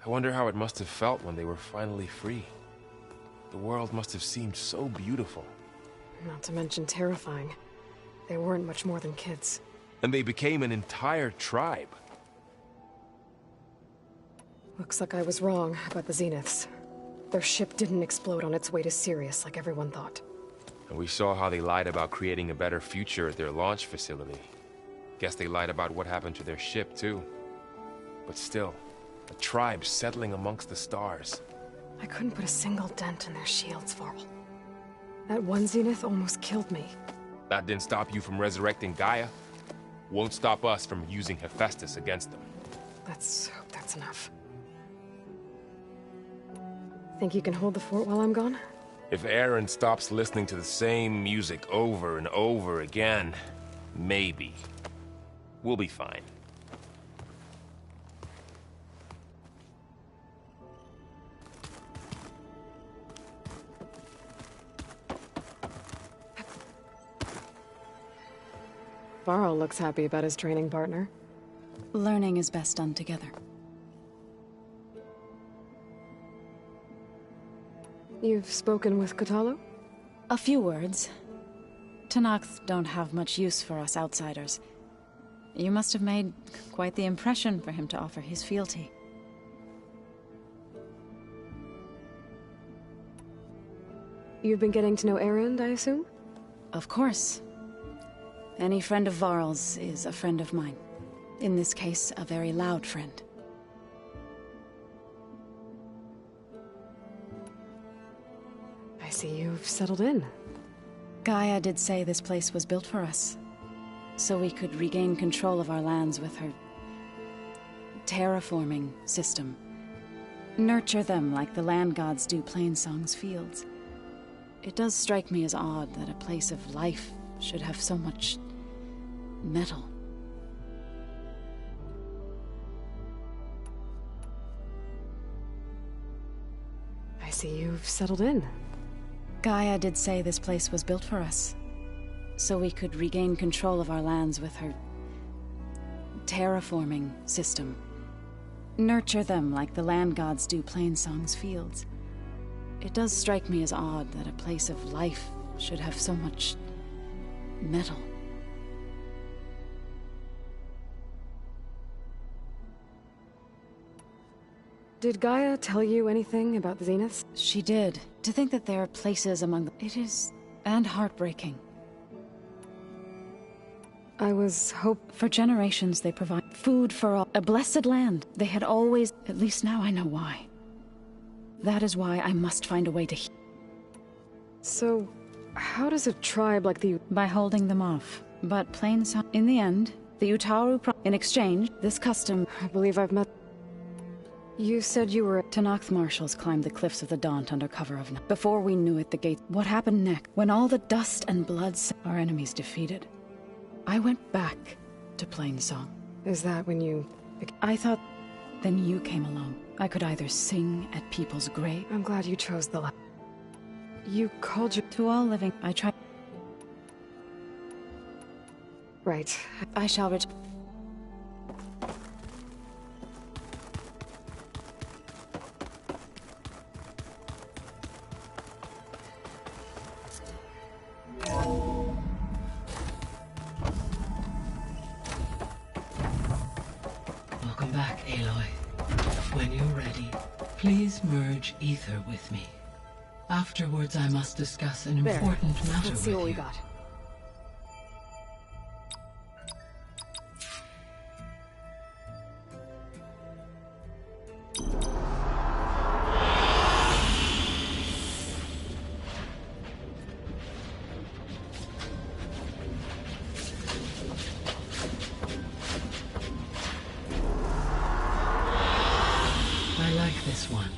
I wonder how it must have felt when they were finally free. The world must have seemed so beautiful. Not to mention terrifying. They weren't much more than kids. And they became an entire tribe. Looks like I was wrong about the Zeniths. Their ship didn't explode on its way to Sirius like everyone thought. And we saw how they lied about creating a better future at their launch facility. Guess they lied about what happened to their ship, too. But still, a tribe settling amongst the stars. I couldn't put a single dent in their shields, Varl. That one Zenith almost killed me. That didn't stop you from resurrecting Gaia. Won't stop us from using Hephaestus against them. Let's hope that's enough. Think you can hold the fort while I'm gone? If Erend stops listening to the same music over and over again, maybe. We'll be fine. Varl looks happy about his training partner. Learning is best done together. You've spoken with Kotallo? A few words. Tenakth don't have much use for us outsiders. You must have made quite the impression for him to offer his fealty. You've been getting to know Erend, I assume? Of course. Any friend of Varl's is a friend of mine. In this case, a very loud friend. I see you've settled in. Gaia did say this place was built for us, so we could regain control of our lands with her terraforming system. Nurture them like the land gods do Plainsong's fields. It does strike me as odd that a place of life should have so much metal. I see you've settled in. Gaia did say this place was built for us, so we could regain control of our lands with her terraforming system. Nurture them like the land gods do Plainsong's fields. It does strike me as odd that a place of life should have so much metal. Did Gaia tell you anything about the Zeniths? She did. To think that there are places among them, it is... and heartbreaking. I was For generations, they provide food for all. A blessed land. They had always... At least now I know why. That is why I must find a way to... So, how does a tribe like the... By holding them off. But plain so... In the end, the Utaru... In exchange, this custom... I believe I've met... You said you were... Tanakh marshals climbed the cliffs of the Daunt under cover of... Before we knew it, the gate... What happened next? When all the dust and blood... Our enemies defeated. I went back to Plainsong. Is that when you... I thought... Then you came along. I could either sing at people's grave... I'm glad you chose the last. You called your... To all living, I tried... Right. I shall Welcome back, Aloy. When you're ready, please merge ether with me. Afterwards, I must discuss an important matter Let's see what we you. got. I like this one.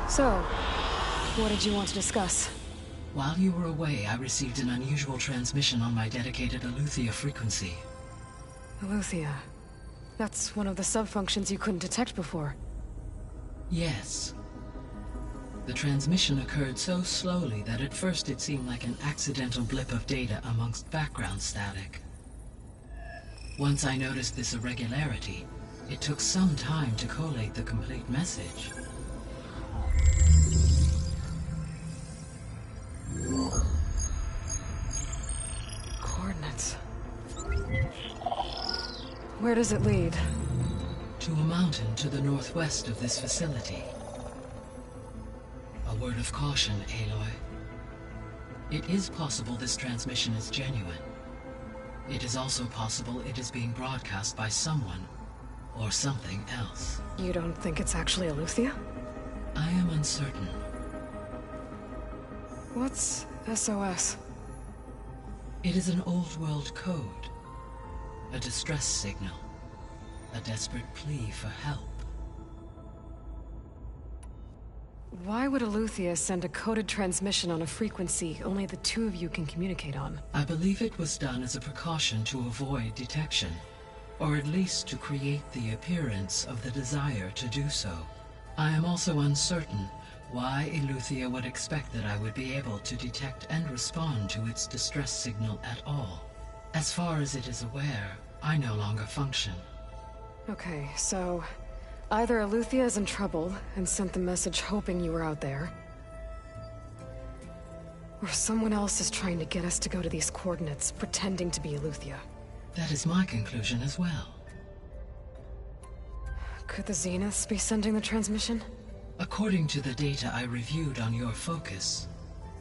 So, what did you want to discuss? While you were away, I received an unusual transmission on my dedicated Aletheia frequency. Aletheia. That's one of the sub-functions you couldn't detect before. Yes. The transmission occurred so slowly that at first it seemed like an accidental blip of data amongst background static. Once I noticed this irregularity, it took some time to collate the complete message. Coordinates. Where does it lead? To a mountain to the northwest of this facility. A word of caution, Aloy. It is possible this transmission is genuine. It is also possible it is being broadcast by someone or something else. You don't think it's actually Aletheia? I am uncertain. What's SOS? It is an old-world code. A distress signal. A desperate plea for help. Why would Aletheia send a coded transmission on a frequency only the two of you can communicate on? I believe it was done as a precaution to avoid detection, or at least to create the appearance of the desire to do so. I am also uncertain why Aletheia would expect that I would be able to detect and respond to its distress signal at all. As far as it is aware, I no longer function. Okay, so... either Aletheia is in trouble and sent the message hoping you were out there, or someone else is trying to get us to go to these coordinates, pretending to be Aletheia. That is my conclusion as well. Could the Zeniths be sending the transmission? According to the data I reviewed on your focus,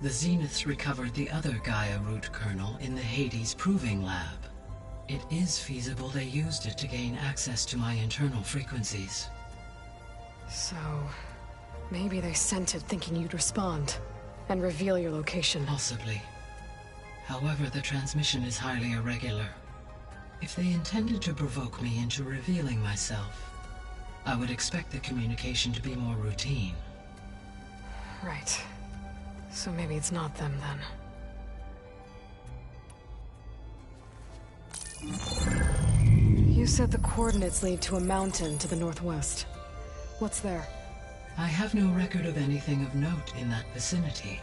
the Zeniths recovered the other Gaia root kernel in the Hades Proving Lab. It is feasible they used it to gain access to my internal frequencies. So... maybe they sent it thinking you'd respond, and reveal your location. Possibly. However, the transmission is highly irregular. If they intended to provoke me into revealing myself, I would expect the communication to be more routine. Right. So maybe it's not them, then. You said the coordinates lead to a mountain to the northwest. What's there? I have no record of anything of note in that vicinity.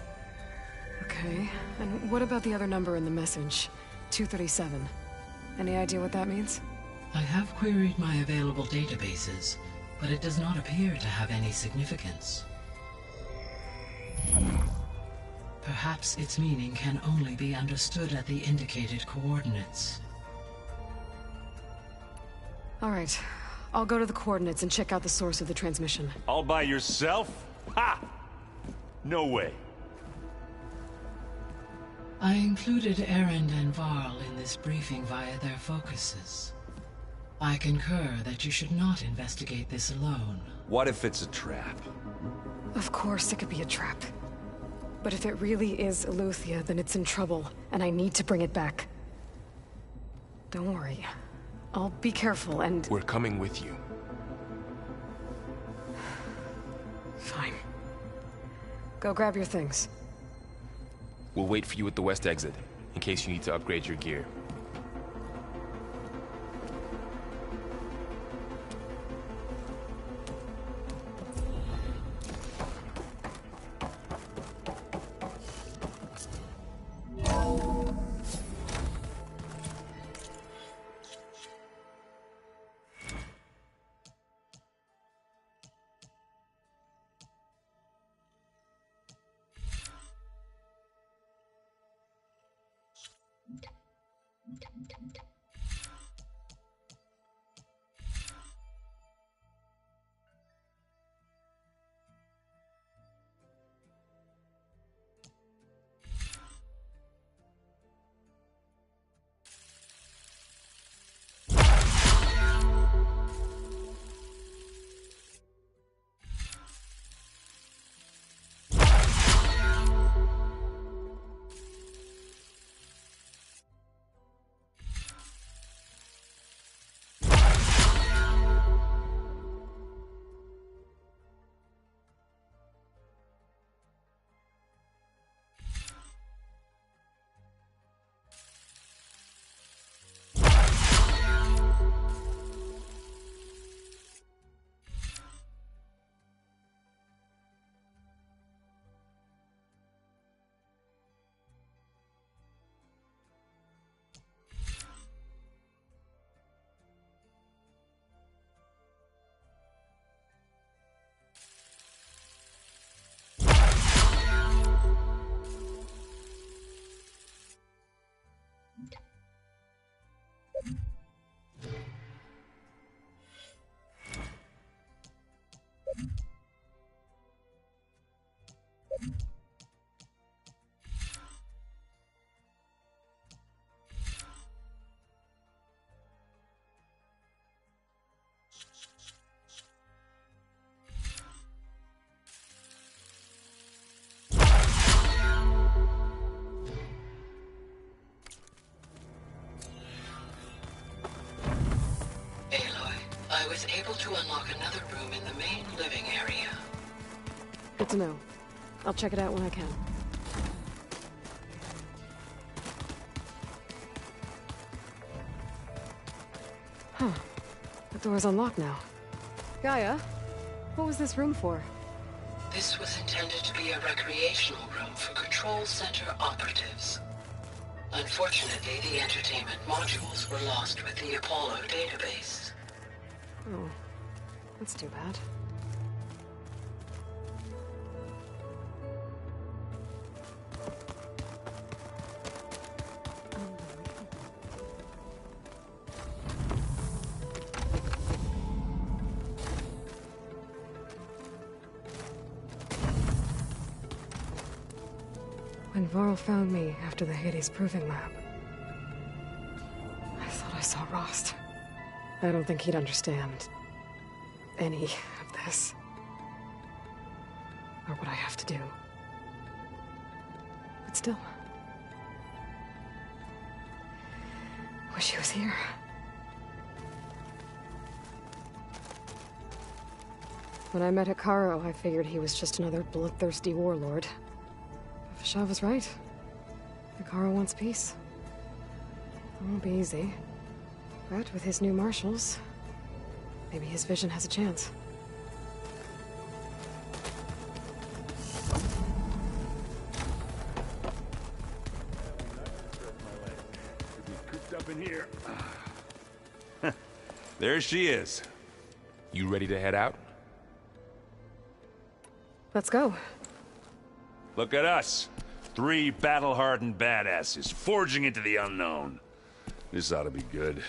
Okay, and what about the other number in the message? 237. Any idea what that means? I have queried my available databases, but it does not appear to have any significance. Perhaps its meaning can only be understood at the indicated coordinates. All right. I'll go to the coordinates and check out the source of the transmission. All by yourself? Ha! No way. I included Erend and Varl in this briefing via their focuses. I concur that you should not investigate this alone. What if it's a trap? Of course it could be a trap. But if it really is Eleuthia, then it's in trouble, and I need to bring it back. Don't worry. I'll be careful and... We're coming with you. Fine. Go grab your things. We'll wait for you at the west exit, in case you need to upgrade your gear. I was able to unlock another room in the main living area. Good to know. I'll check it out when I can. Huh. The door's unlocked now. Gaia, what was this room for? This was intended to be a recreational room for Control Center operatives. Unfortunately, the entertainment modules were lost with the Apollo database. Oh, that's too bad. When Varl found me after the Hades Proving Lab, I thought I saw Rost. I don't think he'd understand any of this. Or what I have to do. But still. Wish he was here. When I met Hikaru, I figured he was just another bloodthirsty warlord. But Vashav was right. Hikaru wants peace. It won't be easy. But with his new marshals, maybe his vision has a chance. Cooped up in here. There she is. You ready to head out? Let's go. Look at us. 3 battle-hardened badasses forging into the unknown. This ought to be good.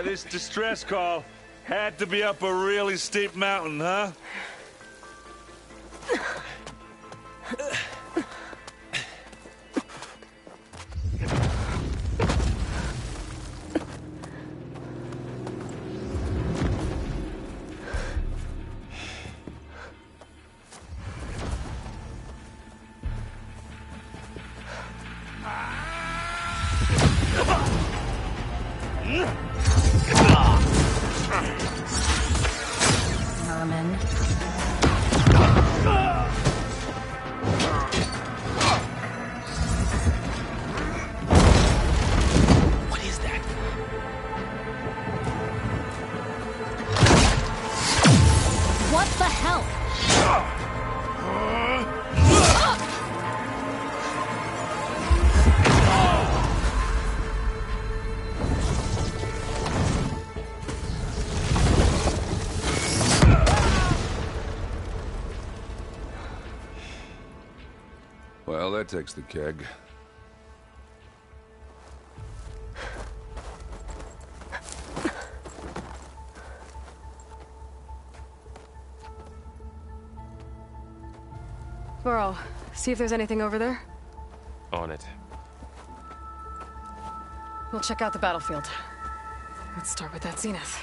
This distress call had to be up a really steep mountain, huh? Merman. What is that? What the hell? Well, that takes the keg. Varl, see if there's anything over there. On it. We'll check out the battlefield. Let's start with that zenith.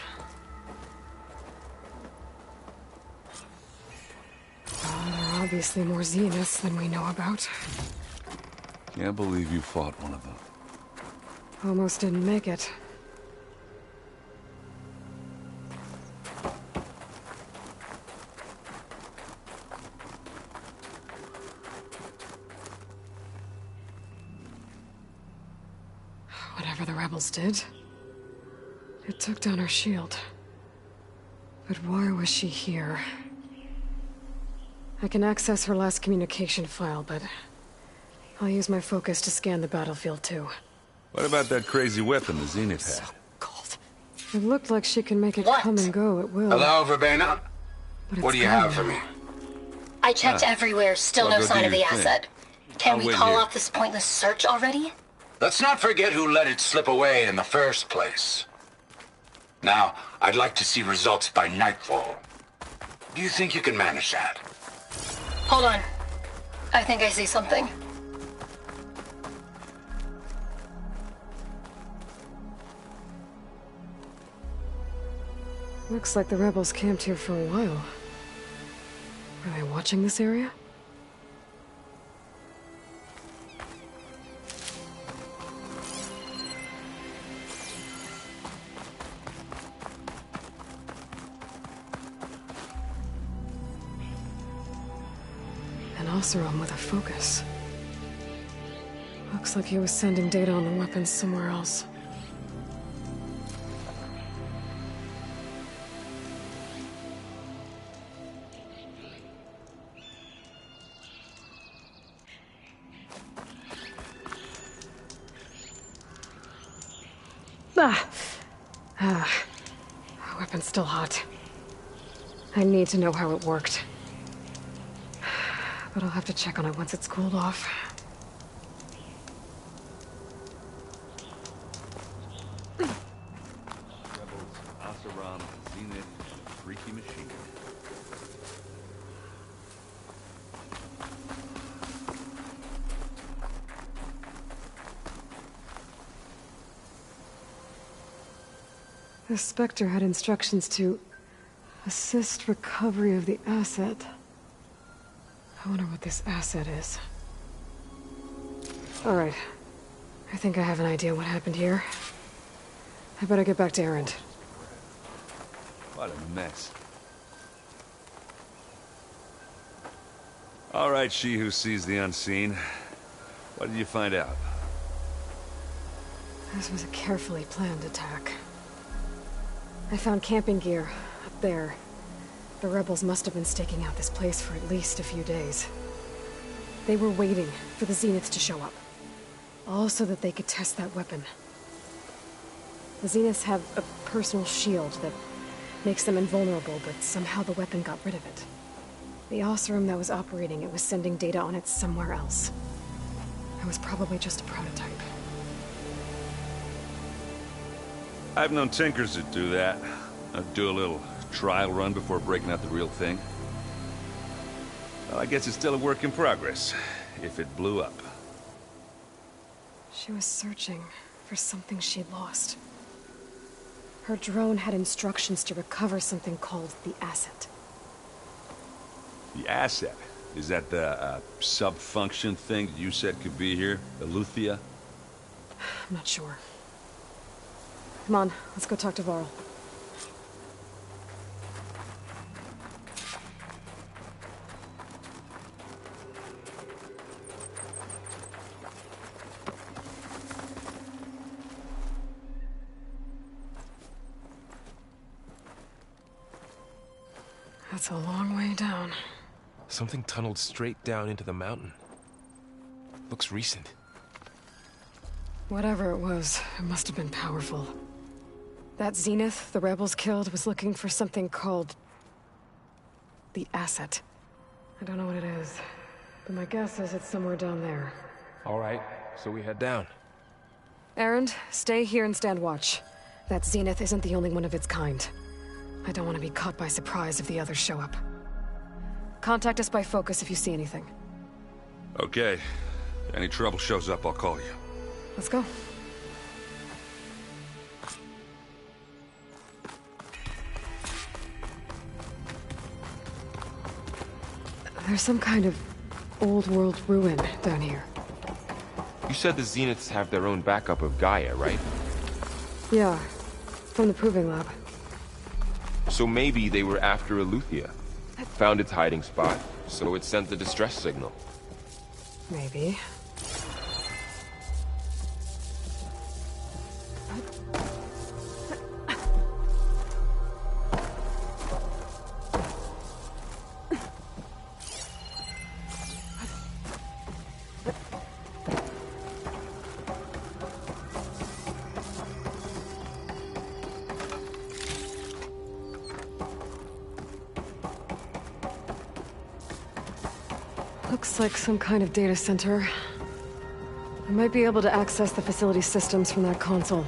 Oh, there are obviously more zeniths than we know about. Can't believe you fought one of them. Almost didn't make it. Whatever the rebels did, it took down her shield. But why was she here? I can access her last communication file, but I'll use my focus to scan the battlefield too. What about that crazy weapon the Zenith had? It looked like she can make it come and go at will. Hello, Verbena? But What do it's you gone have for now. me? I checked everywhere, still Well, no go sign do of the your thing. asset. Can I'll we wait call here. off this pointless search already? Let's not forget who let it slip away in the first place. Now, I'd like to see results by nightfall. Do you think you can manage that? Hold on. I think I see something. Looks like the rebels camped here for a while. Were they watching this area? An Oseram with a focus. Looks like he was sending data on the weapons somewhere else. Weapon's still hot. I need to know how it worked. But I'll have to check on it once it's cooled off. Rebels, Oseram, Zenith, freaky machine. The Spectre had instructions to assist recovery of the asset. I wonder what this asset is. All right. I think I have an idea what happened here. I better get back to Erend. What a mess. All right, she who sees the unseen. What did you find out? This was a carefully planned attack. I found camping gear up there. The rebels must have been staking out this place for at least a few days. They were waiting for the Zeniths to show up. All so that they could test that weapon. The Zeniths have a personal shield that makes them invulnerable, but somehow the weapon got rid of it. The Oseram that was operating it was sending data on it somewhere else. It was probably just a prototype. I've known tinkers that do that. I'd do a little trial run before breaking out the real thing. Well, I guess it's still a work in progress, if it blew up. She was searching for something she'd lost. Her drone had instructions to recover something called the asset. The asset? Is that the sub-function thing that you said could be here? Eleuthia? I'm not sure. Come on, let's go talk to Varl. That's a long way down. Something tunneled straight down into the mountain. Looks recent. Whatever it was, it must have been powerful. That Zenith the rebels killed was looking for something called the asset. I don't know what it is, but my guess is it's somewhere down there. All right, so we head down. Erend, stay here and stand watch. That Zenith isn't the only one of its kind. I don't want to be caught by surprise if the others show up. Contact us by focus if you see anything. Okay. Any trouble shows up, I'll call you. Let's go. There's some kind of old-world ruin down here. You said the Zeniths have their own backup of Gaia, right? Yeah, from the Proving Lab. So maybe they were after Eleuthia. Found its hiding spot, so it sent the distress signal. Maybe. Looks like some kind of data center. I might be able to access the facility systems from that console.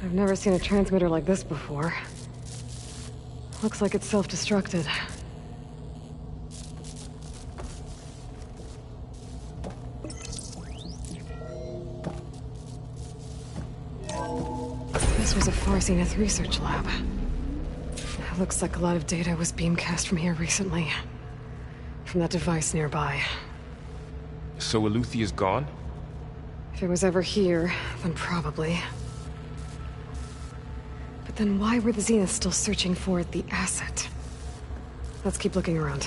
I've never seen a transmitter like this before. Looks like it's self-destructed. This was a Far Zenith research lab. It looks like a lot of data was beamcast from here recently. From that device nearby. So Eleuthia's gone? If it was ever here, then probably. But then why were the Zeniths still searching for the asset? Let's keep looking around.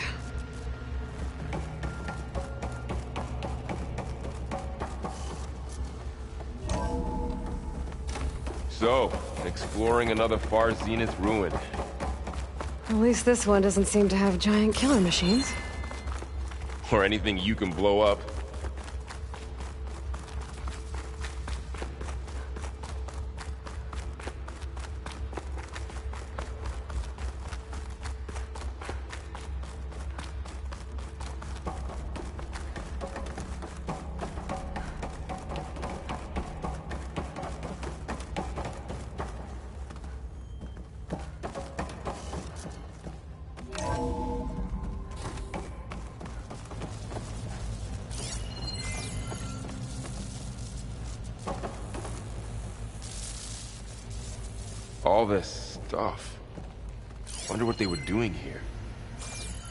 So, exploring another Far Zenith ruin. At least this one doesn't seem to have giant killer machines. Or anything you can blow up. All this stuff. Wonder what they were doing here.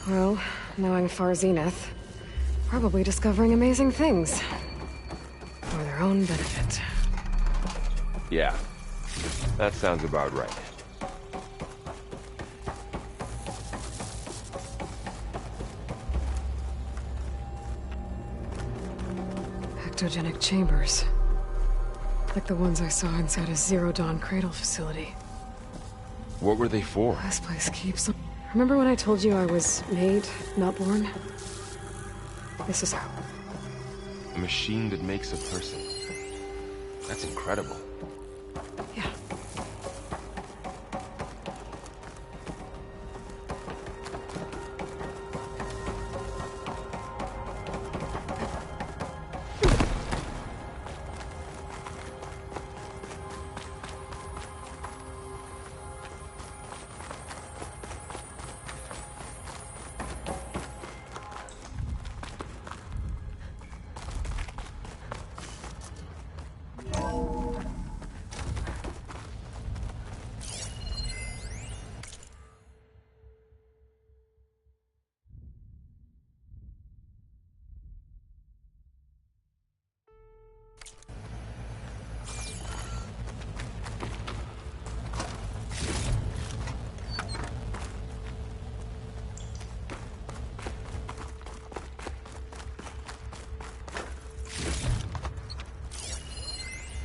Well, knowing Far Zenith, Probably discovering amazing things. For their own benefit. Yeah, that sounds about right. Ectogenic chambers. Like the ones I saw inside a Zero Dawn cradle facility. What were they for? This place keeps... Remember when I told you I was made, not born? This is how. A machine that makes a person. That's incredible. Yeah.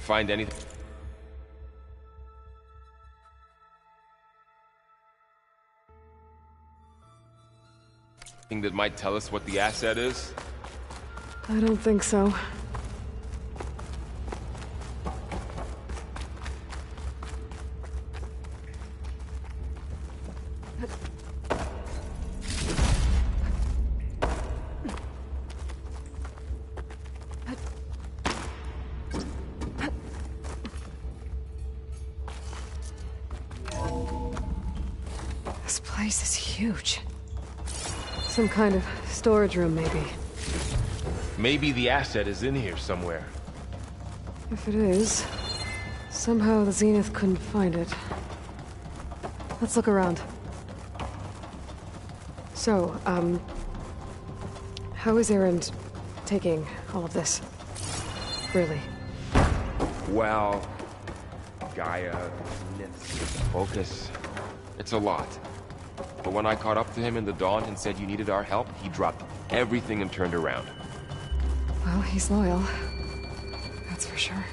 Find anything? That might tell us what the asset is? I don't think so. This place is huge. Some kind of storage room, maybe. Maybe the asset is in here somewhere. If it is, somehow the Zenith couldn't find it. Let's look around. So, how is Erend taking all of this? Really? Well, Gaia, myths, focus. It's a lot. But when I caught up to him in the dawn and said you needed our help, he dropped everything and turned around. Well, he's loyal. That's for sure.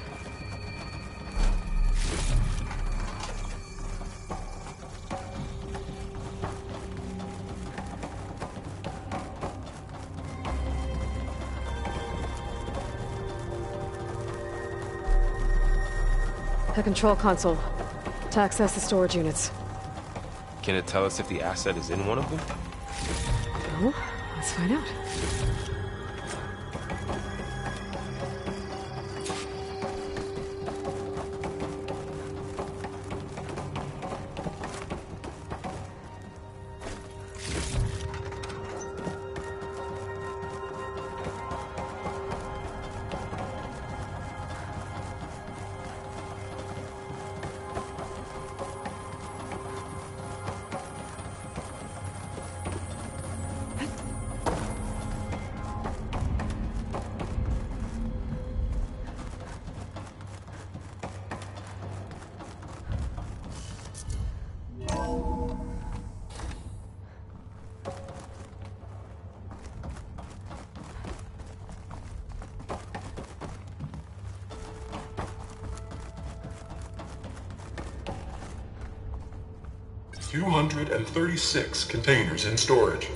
The control console. To access the storage units. Can it tell us if the asset is in one of them? No, let's find out. $236 containers in storage.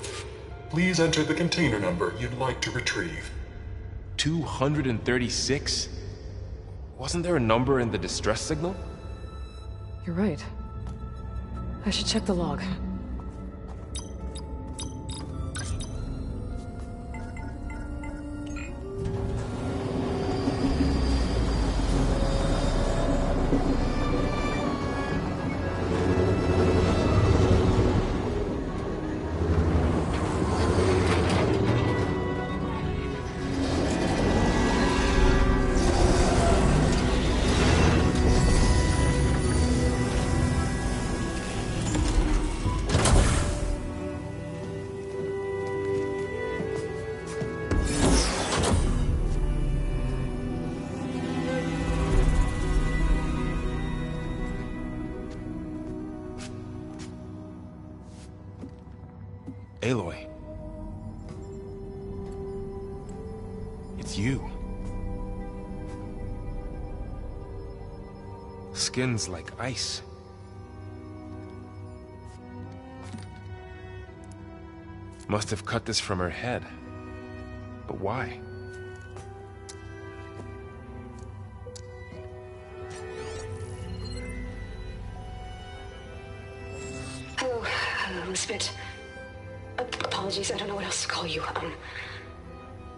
Please enter the container number you'd like to retrieve. 236? Wasn't there a number in the distress signal? You're right. I should check the log. Aloy. It's you. Skin's like ice. Must have cut this from her head. But why? Hello, Elizabeth. Apologies, I don't know what else to call you.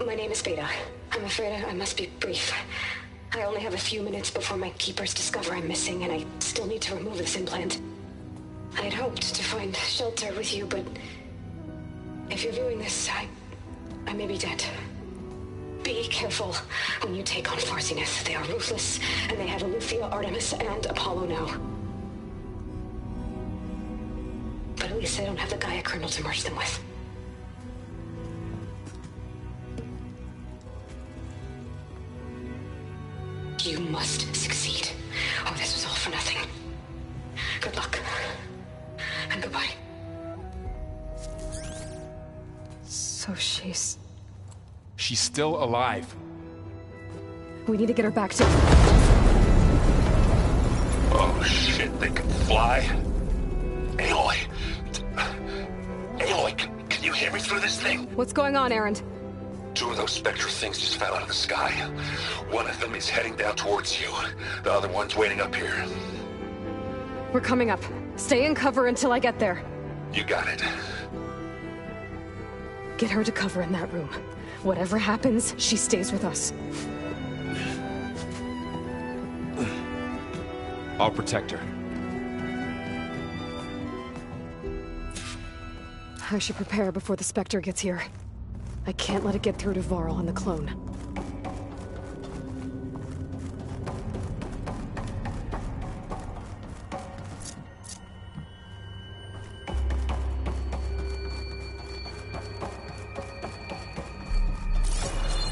My name is Beta. I'm afraid I must be brief. I only have a few minutes before my keepers discover I'm missing, and I still need to remove this implant. I had hoped to find shelter with you, but if you're viewing this, I may be dead. Be careful when you take on Far Zenith. They are ruthless, and they have Eleuthia, Artemis, and Apollo now. But at least I don't have the Gaia kernel to merge them with. You must succeed. Oh, this was all for nothing. Good luck. And goodbye. So she's still alive. We need to get her back to... Oh shit, they can fly? Aloy! Aloy, can you hear me through this thing? What's going on, Erend? 2 of those Spectre things just fell out of the sky. One of them is heading down towards you. The other one's waiting up here. We're coming up. Stay in cover until I get there. You got it. Get her to cover in that room. Whatever happens, she stays with us. I'll protect her. I should prepare before the Spectre gets here. I can't let it get through to Varl and the clone.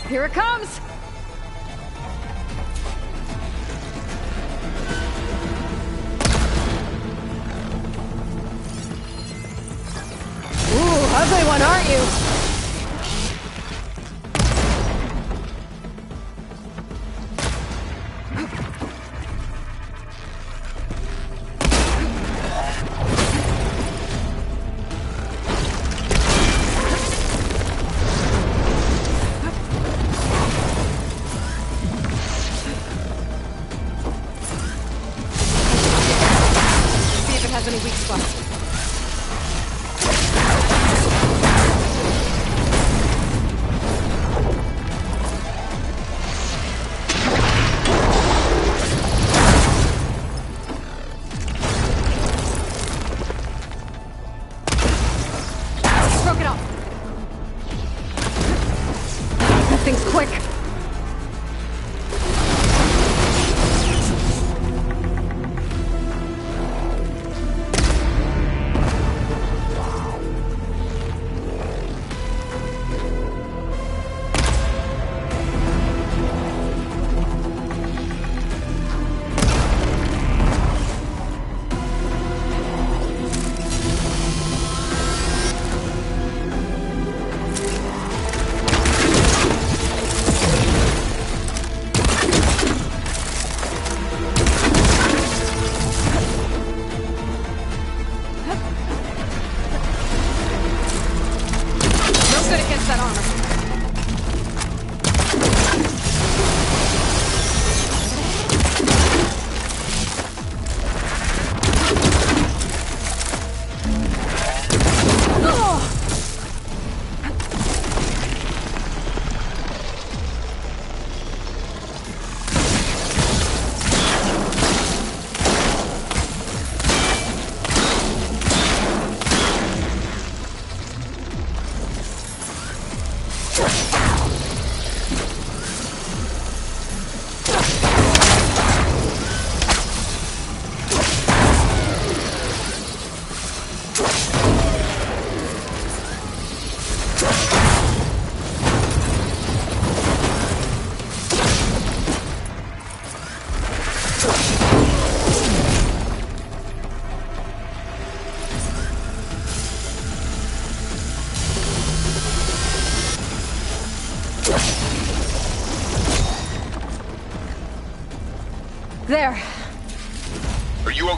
Here it comes! Ooh, ugly one, aren't you?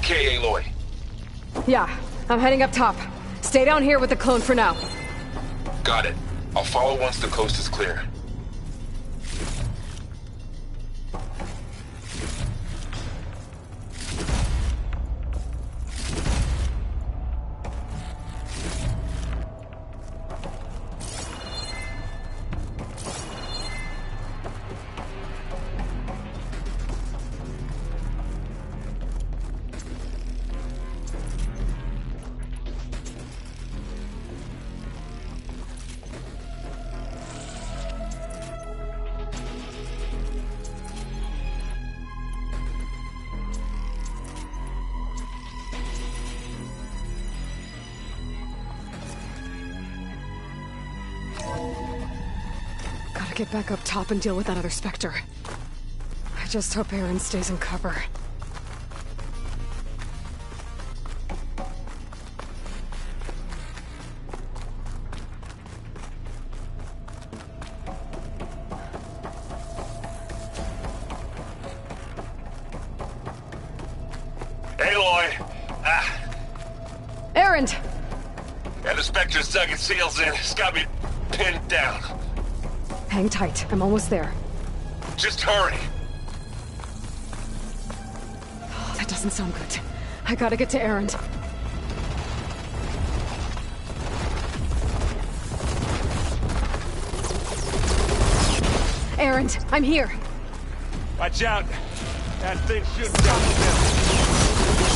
okay, Aloy? Yeah, I'm heading up top. Stay down here with the clone for now. Got it. I'll follow once the coast is clear. Gotta get back up top and deal with that other Spectre. I just hope Aaron stays in cover. Aloy! Aaron! Yeah, the Spectre's dug its heels in. It's got me pinned down. Hang tight. I'm almost there. Just hurry. Oh, that doesn't sound good. I gotta get to Aaron. Aaron, I'm here. Watch out. That thing shooting down the hill.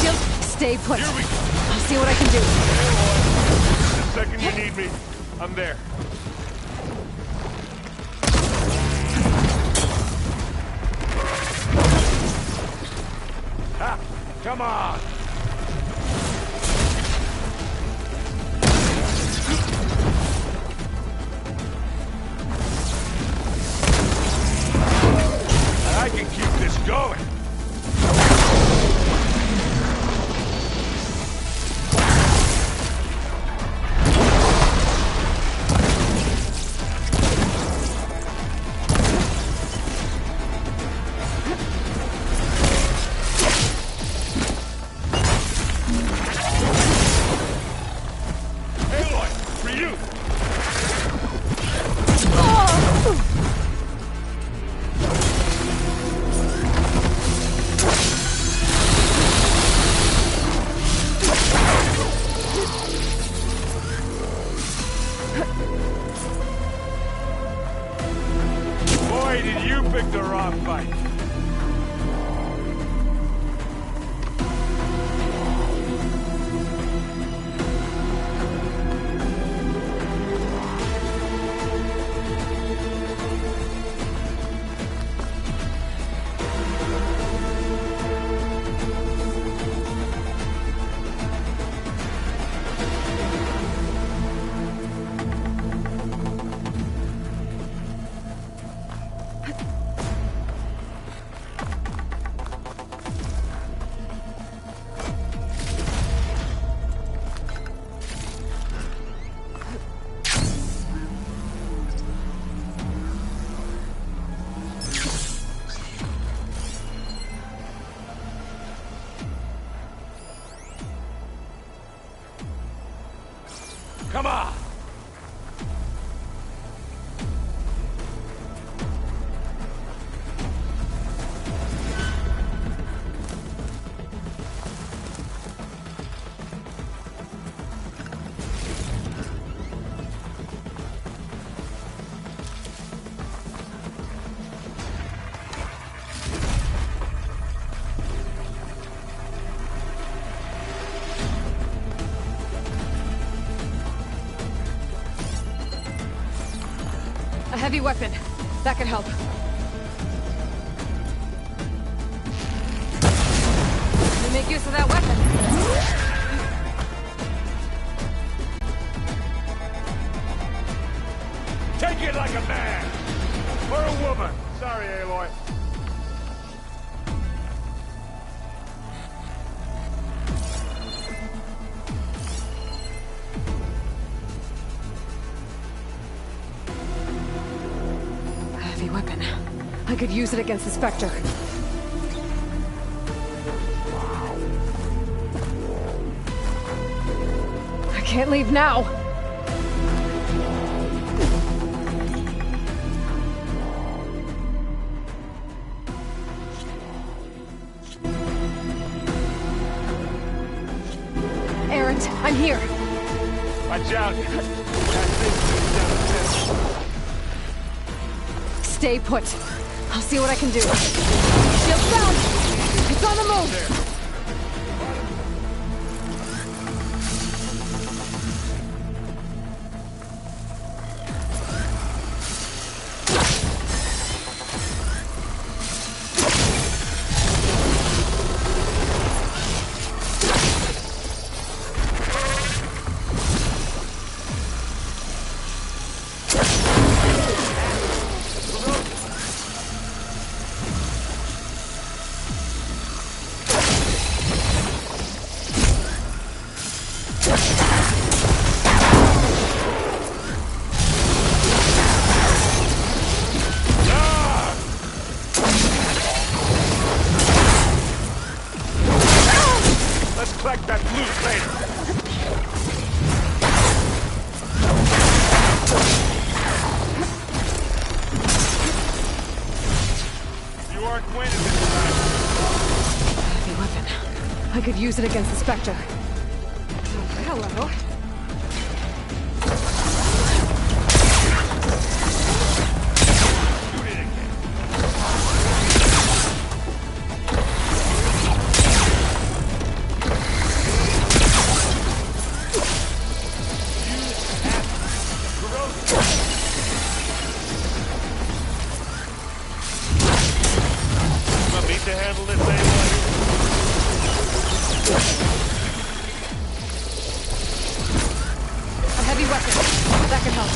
Just stay put. Here we go. I'll see what I can do. The second you need me, I'm there. Ha! Come on! I can keep this going. Boy, did you pick the wrong fight. Come on! A heavy weapon. That could help. Let me make use of that weapon. Take it like a man! Or a woman! Sorry, Aloy. Heavy weapon. I could use it against the Spectre. can't leave now! Erend, I'm here! Watch out! Stay put. I'll see what I can do. Shield found! It's on the move! Collect that loot later. You are acquainted with this time. Heavy weapon. I could use it against the Spectre. Oh, hello. To handle this anyway. A heavy weapon. That can help.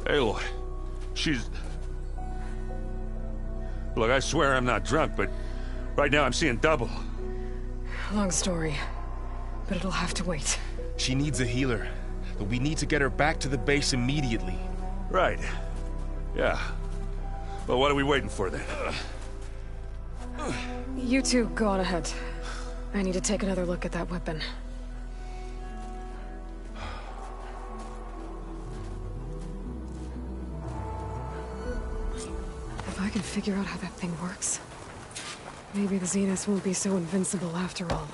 Aloy, she's... Look, I swear I'm not drunk, but right now I'm seeing double. Long story, but it'll have to wait. She needs a healer, but we need to get her back to the base immediately. Right. Yeah. Well, what are we waiting for then? You two go on ahead. I need to take another look at that weapon. If I can figure out how that thing works, maybe the Zeniths won't be so invincible after all.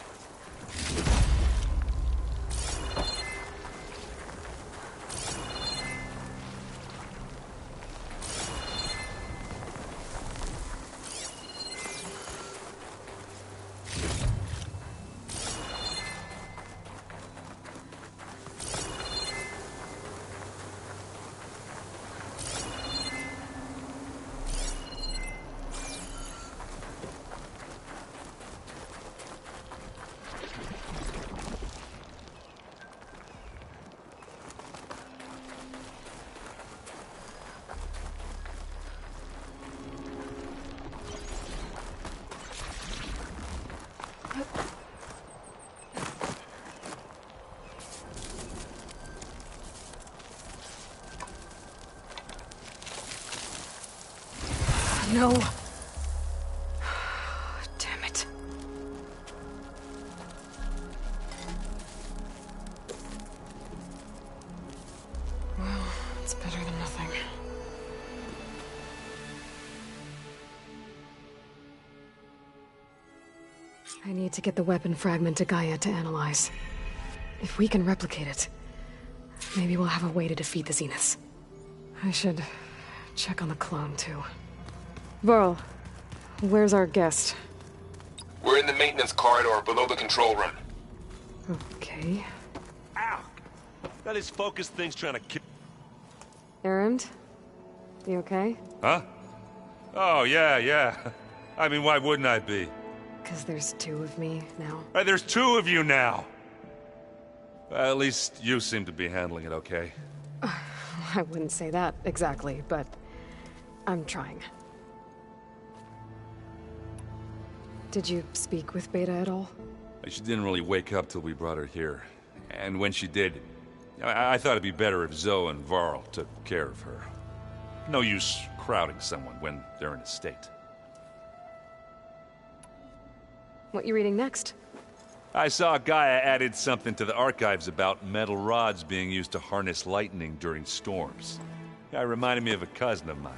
No. Damn it. Well, it's better than nothing. I need to get the weapon fragment to Gaia to analyze. If we can replicate it, maybe we'll have a way to defeat the Zeniths. I should check on the clone, too. Varl, where's our guest? We're in the maintenance corridor below the control room. Okay. Ow! That is focus thing's trying to kill. Erend? You okay? Huh? Oh, yeah. I mean, why wouldn't I be? Because there's two of me now. There's two of you now! At least you seem to be handling it okay. I wouldn't say that exactly, but I'm trying. Did you speak with Beta at all? She didn't really wake up till we brought her here. And when she did, I thought it'd be better if Zoe and Varl took care of her. No use crowding someone when they're in a state. What you reading next? I saw Gaia added something to the archives about metal rods being used to harness lightning during storms. Guy reminded me of a cousin of mine.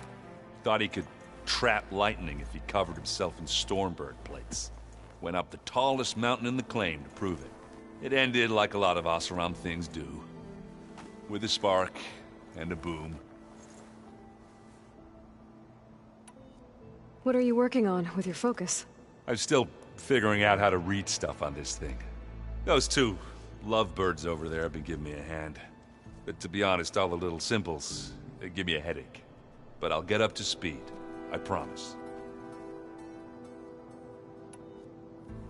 Thought he could trap lightning if he covered himself in Stormbird plates. Went up the tallest mountain in the claim to prove it. It ended like a lot of Oseram things do. With a spark and a boom. What are you working on with your focus? I'm still figuring out how to read stuff on this thing. Those two lovebirds over there have been giving me a hand. But to be honest, all the little symbols, they give me a headache. But I'll get up to speed. I promise.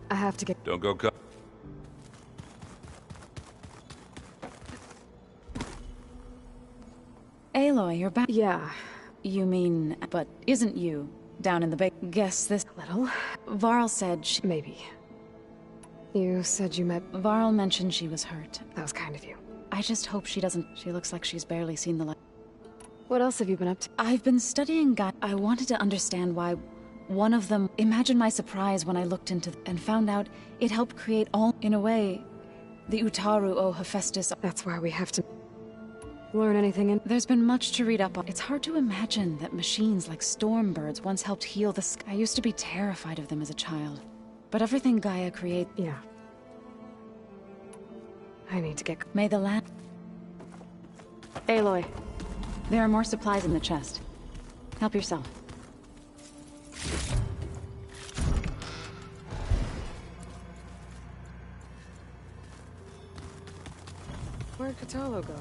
I have to get... Don't go cut. Aloy, you're back. Yeah. You mean, but isn't you down in the bay? Guess this... Little? Varl said she... Maybe. You said you met... Varl mentioned she was hurt. That was kind of you. I just hope she doesn't... She looks like she's barely seen the light. What else have you been up to? I've been studying Gaia. I wanted to understand why one of them... Imagine my surprise when I looked into... and found out it helped create all... In a way, the Utaru o Hephaestus... That's why we have to... learn anything in... There's been much to read up on. It's hard to imagine that machines like Stormbirds once helped heal the sky. I used to be terrified of them as a child. But everything Gaia creates... Yeah. I need to get... May the land... Aloy. There are more supplies in the chest. Help yourself. Where'd Katalo go?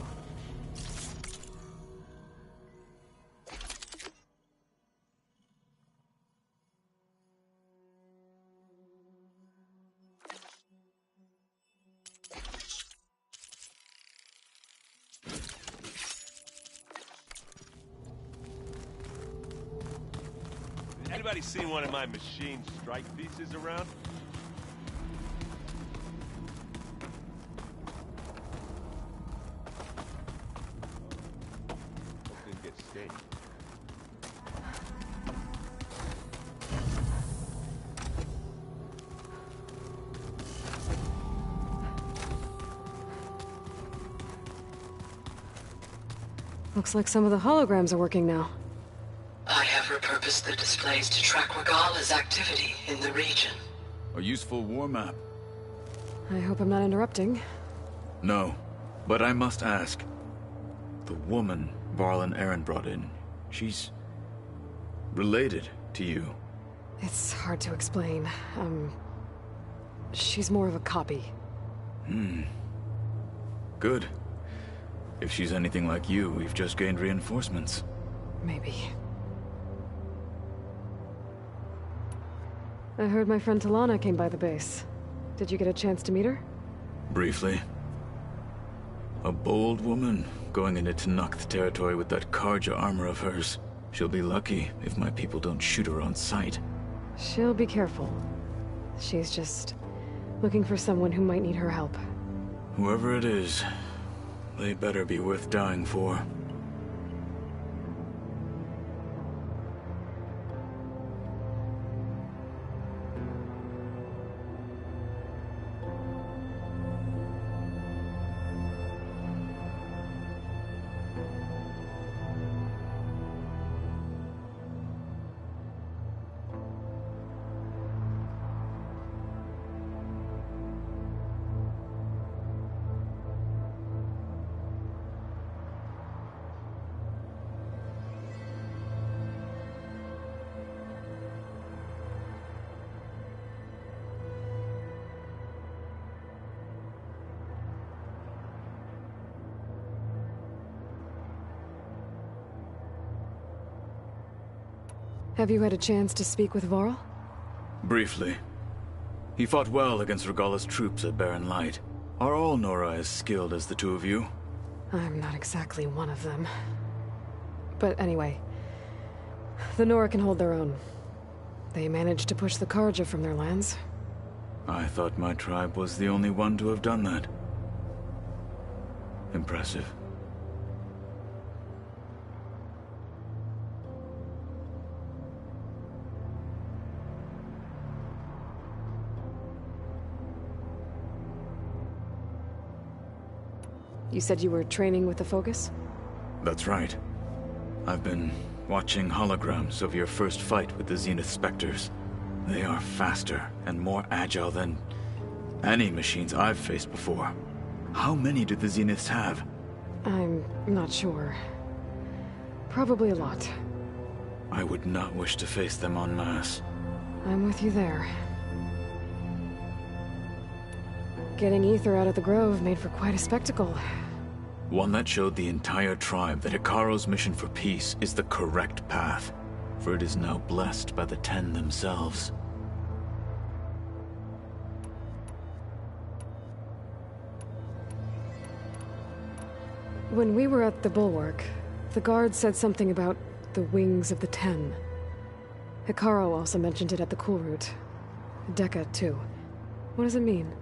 Anybody seen one of my machine strike pieces around? Didn't get staked. Looks like some of the holograms are working now. I have repurposed the displays to track Regala's activity in the region. A useful war map. I hope I'm not interrupting. No, but I must ask. The woman Varl and Aaron brought in, she's... related to you. It's hard to explain. She's more of a copy. Good. If she's anything like you, we've just gained reinforcements. Maybe. I heard my friend Talana came by the base. Did you get a chance to meet her? Briefly. A bold woman, going into Tenakth territory with that Karja armor of hers. She'll be lucky if my people don't shoot her on sight. She'll be careful. She's just looking for someone who might need her help. Whoever it is, they better be worth dying for. Have you had a chance to speak with Varl? Briefly. He fought well against Regala's troops at Barren Light. Are all Nora as skilled as the two of you? I'm not exactly one of them. But anyway, the Nora can hold their own. They managed to push the Karja from their lands. I thought my tribe was the only one to have done that. Impressive. You said you were training with the Focus? That's right. I've been watching holograms of your first fight with the Zenith Spectres. They are faster and more agile than any machines I've faced before. How many do the Zeniths have? I'm not sure. Probably a lot. I would not wish to face them en masse. I'm with you there. Getting Ether out of the Grove made for quite a spectacle. One that showed the entire tribe that Hikaro's mission for peace is the correct path, for it is now blessed by the Ten themselves. When we were at the Bulwark, the guard said something about the wings of the Ten. Hikaro also mentioned it at the Cool Route. Dekka, too. What does it mean?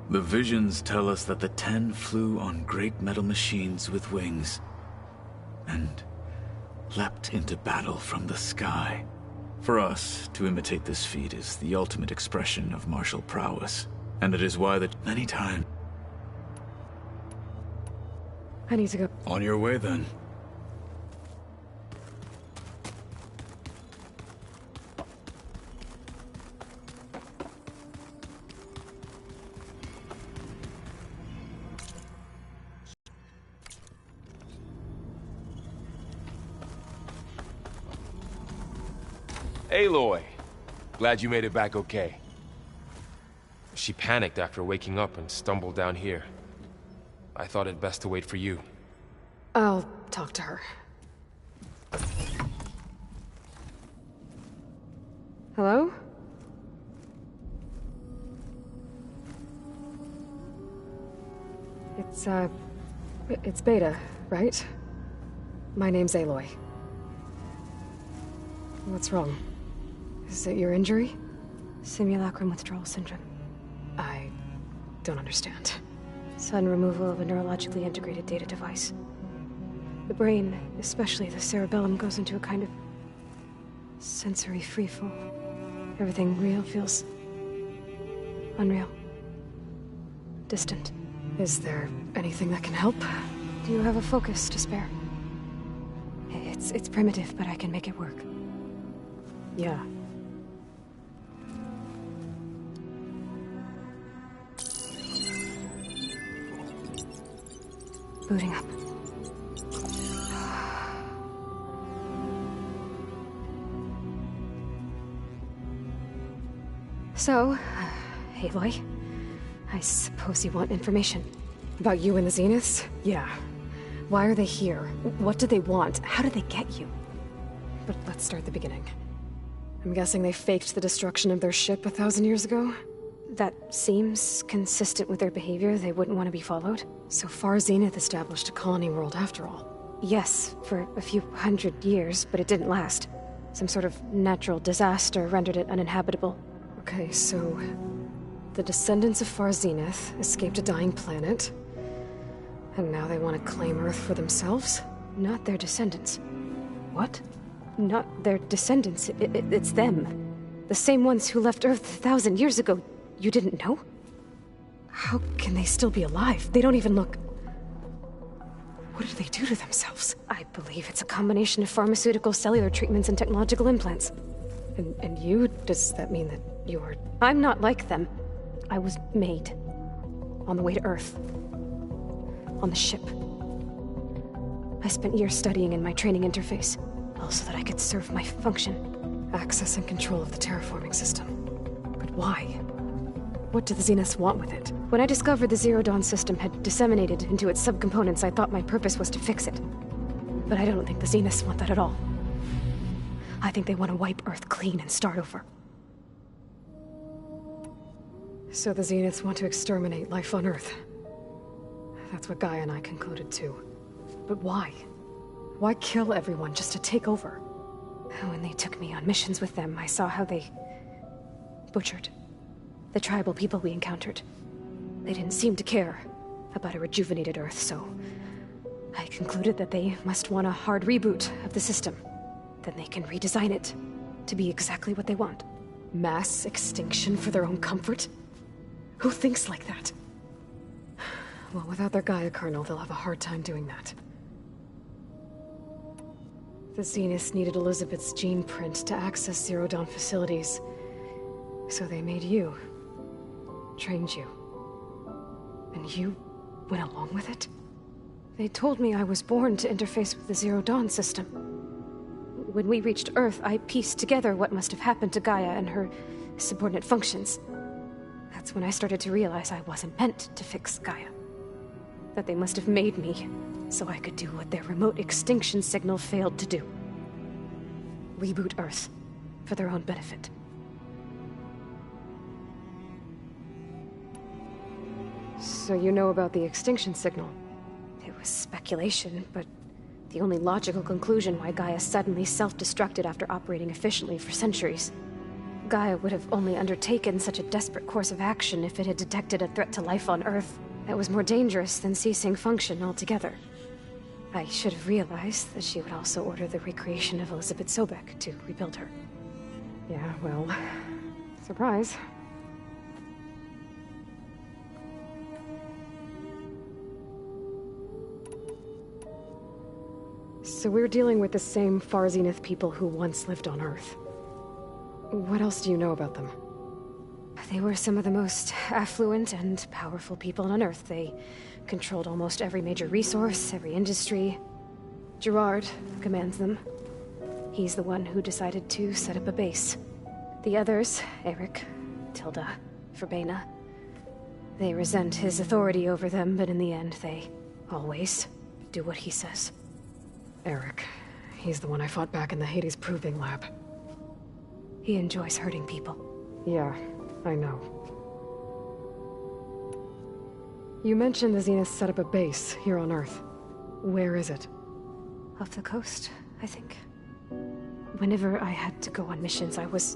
The visions tell us that the Ten flew on great metal machines with wings, and leapt into battle from the sky. For us, to imitate this feat is the ultimate expression of martial prowess, and it is why that many times... I need to go. On your way, then. Aloy! Glad you made it back okay. She panicked after waking up and stumbled down here. I thought it best to wait for you. I'll talk to her. Hello? It's Beta, right? My name's Aloy. What's wrong? Is it your injury? Simulacrum withdrawal syndrome. I don't understand. Sudden removal of a neurologically integrated data device. The brain, especially the cerebellum, goes into a kind of sensory freefall. Everything real feels unreal. Distant. Is there anything that can help? Do you have a focus to spare? It's primitive, but I can make it work. Yeah. Booting up. So, Aloy, I suppose you want information. About you and the Zeniths? Yeah. Why are they here? What do they want? How did they get you? But let's start at the beginning. I'm guessing they faked the destruction of their ship 1,000 years ago? That seems consistent with their behavior. They wouldn't want to be followed. So far, Zenith established a colony world after all. Yes, for a few hundred years, but it didn't last. Some sort of natural disaster rendered it uninhabitable. Okay, so... the descendants of Far Zenith escaped a dying planet, and now they want to claim Earth for themselves? Not their descendants. What? Not their descendants. It's them. The same ones who left Earth 1,000 years ago. You didn't know? How can they still be alive? They don't even look... What do they do to themselves? I believe it's a combination of pharmaceutical, cellular treatments, and technological implants. And you? Does that mean that you're... I'm not like them. I was made. On the way to Earth. On the ship. I spent years studying in my training interface, all so that I could serve my function. Access and control of the terraforming system. But why? What do the Zeniths want with it? When I discovered the Zero Dawn system had disseminated into its subcomponents, I thought my purpose was to fix it. But I don't think the Zeniths want that at all. I think they want to wipe Earth clean and start over. So the Zeniths want to exterminate life on Earth. That's what Gaia and I concluded too. But why? Why kill everyone just to take over? When they took me on missions with them, I saw how they butchered the tribal people we encountered. They didn't seem to care about a rejuvenated Earth, so I concluded that they must want a hard reboot of the system. Then they can redesign it to be exactly what they want. Mass extinction for their own comfort? Who thinks like that? Well, without their Gaia kernel, they'll have a hard time doing that. The Zeniths needed Elizabeth's gene print to access Zero Dawn facilities. So they made you. Trained you. And you went along with it? They told me I was born to interface with the Zero Dawn system. When we reached Earth, I pieced together what must have happened to Gaia and her subordinate functions. That's when I started to realize I wasn't meant to fix Gaia. That they must have made me so I could do what their remote extinction signal failed to do. Reboot Earth for their own benefit. So you know about the extinction signal? It was speculation, but the only logical conclusion why Gaia suddenly self-destructed after operating efficiently for centuries. Gaia would have only undertaken such a desperate course of action if it had detected a threat to life on Earth that was more dangerous than ceasing function altogether. I should have realized that she would also order the recreation of Elizabeth Sobek to rebuild her. Yeah, well, surprise. So we're dealing with the same Far Zenith people who once lived on Earth. What else do you know about them? They were some of the most affluent and powerful people on Earth. They controlled almost every major resource, every industry. Gerard commands them. He's the one who decided to set up a base. The others, Eric, Tilda, Verbena, they resent his authority over them, but in the end, they always do what he says. Eric. He's the one I fought back in the Hades Proving Lab. He enjoys hurting people. Yeah, I know. You mentioned the Zeniths set up a base here on Earth. Where is it? Off the coast, I think. Whenever I had to go on missions, I was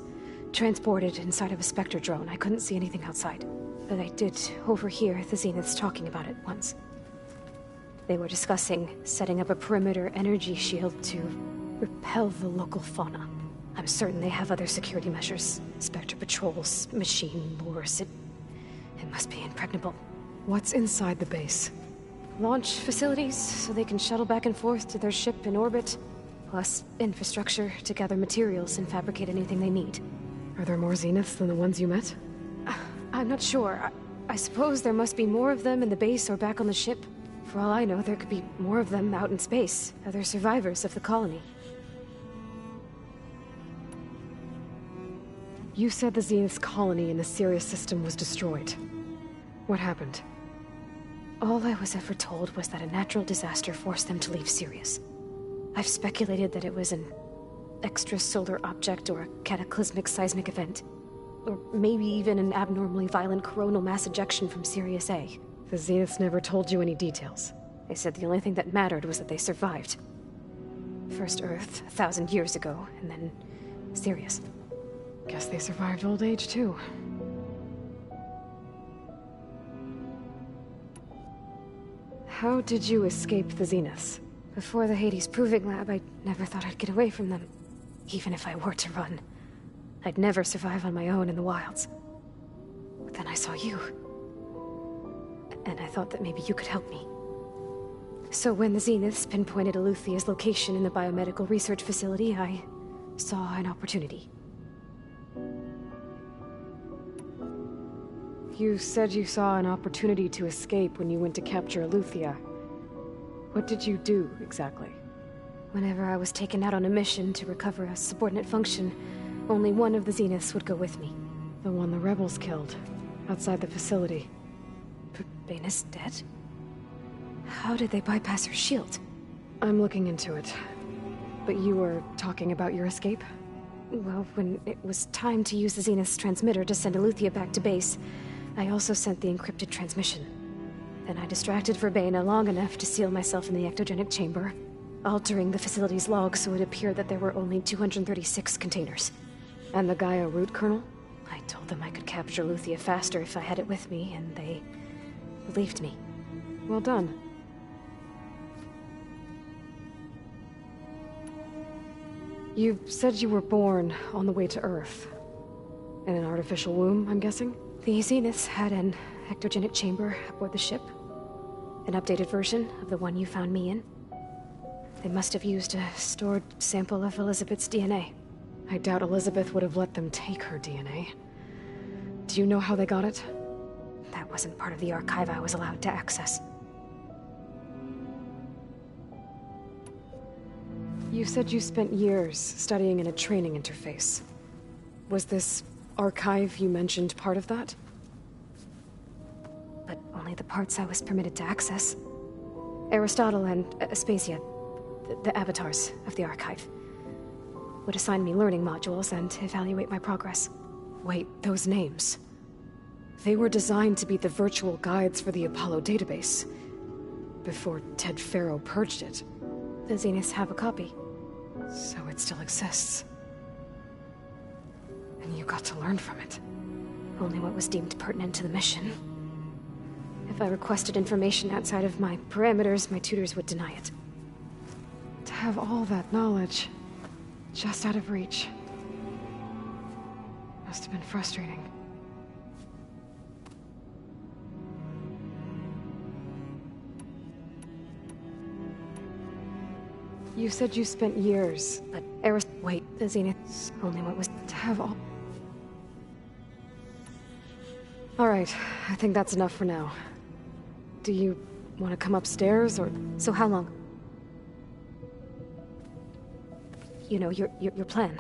transported inside of a Spectre drone. I couldn't see anything outside. But I did overhear the Zeniths talking about it once. They were discussing setting up a perimeter energy shield to repel the local fauna. I'm certain they have other security measures. Spectre patrols, machine lures. It must be impregnable. What's inside the base? Launch facilities, so they can shuttle back and forth to their ship in orbit. Plus infrastructure to gather materials and fabricate anything they need. Are there more Zeniths than the ones you met? I'm not sure. I suppose there must be more of them in the base or back on the ship. For all I know, there could be more of them out in space, other survivors of the colony. You said the Zenith's colony in the Sirius system was destroyed. What happened? All I was ever told was that a natural disaster forced them to leave Sirius. I've speculated that it was an extrasolar object or a cataclysmic seismic event. Or maybe even an abnormally violent coronal mass ejection from Sirius A. The Zeniths never told you any details. They said the only thing that mattered was that they survived. First Earth, 1,000 years ago, and then Sirius. Guess they survived old age, too. How did you escape the Zeniths? Before the Hades Proving Lab, I never thought I'd get away from them. Even if I were to run. I'd never survive on my own in the wilds. But then I saw you. And I thought that maybe you could help me. So when the Zeniths pinpointed Eluthia's location in the biomedical research facility, I saw an opportunity. You said you saw an opportunity to escape when you went to capture Eluthia. What did you do, exactly? Whenever I was taken out on a mission to recover a subordinate function, only one of the Zeniths would go with me. The one the rebels killed, outside the facility. Baina's dead? How did they bypass her shield? I'm looking into it. But you were talking about your escape? Well, when it was time to use the Zenith's transmitter to send Eluthia back to base, I also sent the encrypted transmission. Then I distracted Verbena long enough to seal myself in the ectogenic chamber, altering the facility's log so it appeared that there were only 236 containers. And the Gaia root kernel? I told them I could capture Luthia faster if I had it with me, and they believed me. Well done. You said you were born on the way to Earth. In an artificial womb, I'm guessing? The Zeniths had an ectogenic chamber aboard the ship. An updated version of the one you found me in. They must have used a stored sample of Elizabeth's DNA. I doubt Elizabeth would have let them take her DNA. Do you know how they got it? That wasn't part of the archive I was allowed to access. You said you spent years studying in a training interface. Was this archive you mentioned part of that? But only the parts I was permitted to access. Aristotle and Aspasia, the avatars of the archive, would assign me learning modules and evaluate my progress. Wait, those names. They were designed to be the virtual guides for the Apollo database. Before Ted Faro purged it. The Zeniths have a copy. So it still exists. And you got to learn from it. Only what was deemed pertinent to the mission. If I requested information outside of my parameters, my tutors would deny it. To have all that knowledge, just out of reach. Must have been frustrating. You said you spent years, but wait, the Zeniths, only what was to have all... Alright, I think that's enough for now. Do you want to come upstairs, or... So how long? You know, your plan.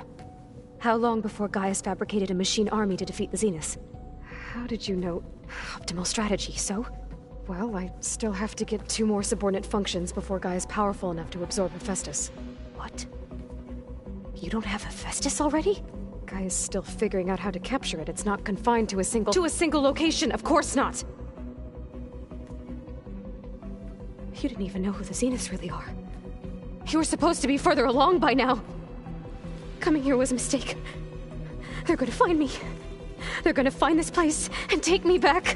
How long before Gaius fabricated a machine army to defeat the Zeniths? How did you know? Optimal strategy, so? Well, I still have to get 2 more subordinate functions before Gaia's powerful enough to absorb Hephaestus. What? You don't have Hephaestus already? Gaia's still figuring out how to capture it. It's not confined to a single... To a single location! Of course not! You didn't even know who the Zeniths really are. You were supposed to be further along by now! Coming here was a mistake. They're gonna find me. They're gonna find this place and take me back.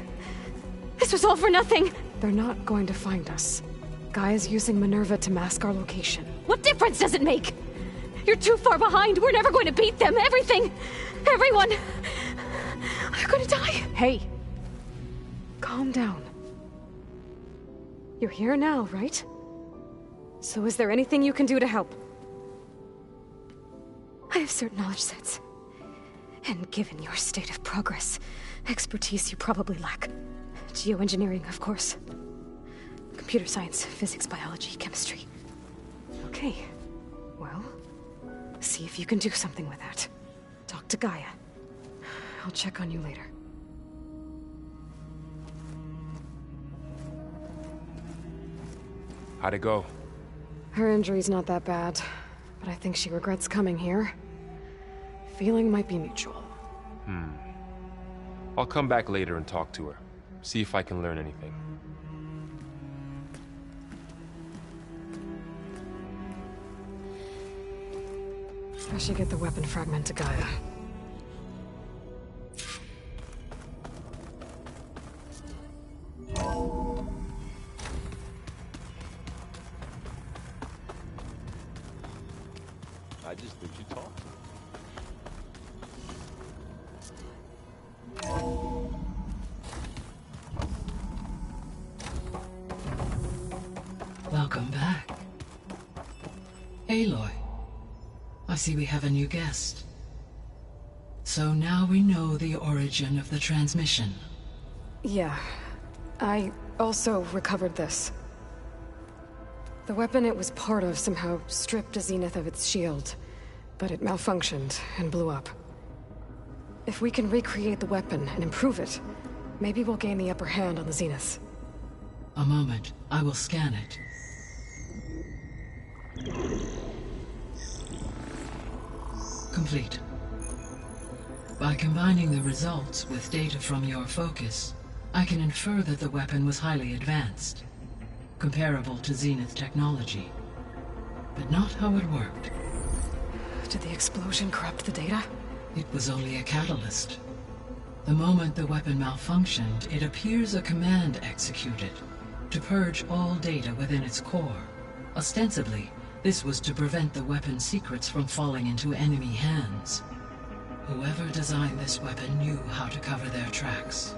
This was all for nothing! They're not going to find us. Gaia's using Minerva to mask our location. What difference does it make? You're too far behind! We're never going to beat them! Everything! Everyone! They're gonna die! Hey! Calm down. You're here now, right? So is there anything you can do to help? I have certain knowledge sets. And given your state of progress, expertise you probably lack. Geoengineering, of course. Computer science, physics, biology, chemistry. Okay. Well, see if you can do something with that. Talk to Gaia. I'll check on you later. How'd it go? Her injury's not that bad, but I think she regrets coming here. Feeling might be mutual. I'll come back later and talk to her. See if I can learn anything. I should get the weapon fragment to Gaia. I just think you talk. Welcome back. Aloy, I see we have a new guest. So now we know the origin of the transmission. Yeah. I also recovered this. The weapon it was part of somehow stripped a Zenith of its shield, but it malfunctioned and blew up. If we can recreate the weapon and improve it, maybe we'll gain the upper hand on the Zeniths. A moment, I will scan it. Complete. By combining the results with data from your focus, I can infer that the weapon was highly advanced, comparable to Zenith technology. But not how it worked. Did the explosion corrupt the data? It was only a catalyst. The moment the weapon malfunctioned, it appears a command executed to purge all data within its core. Ostensibly, this was to prevent the weapon's secrets from falling into enemy hands. Whoever designed this weapon knew how to cover their tracks.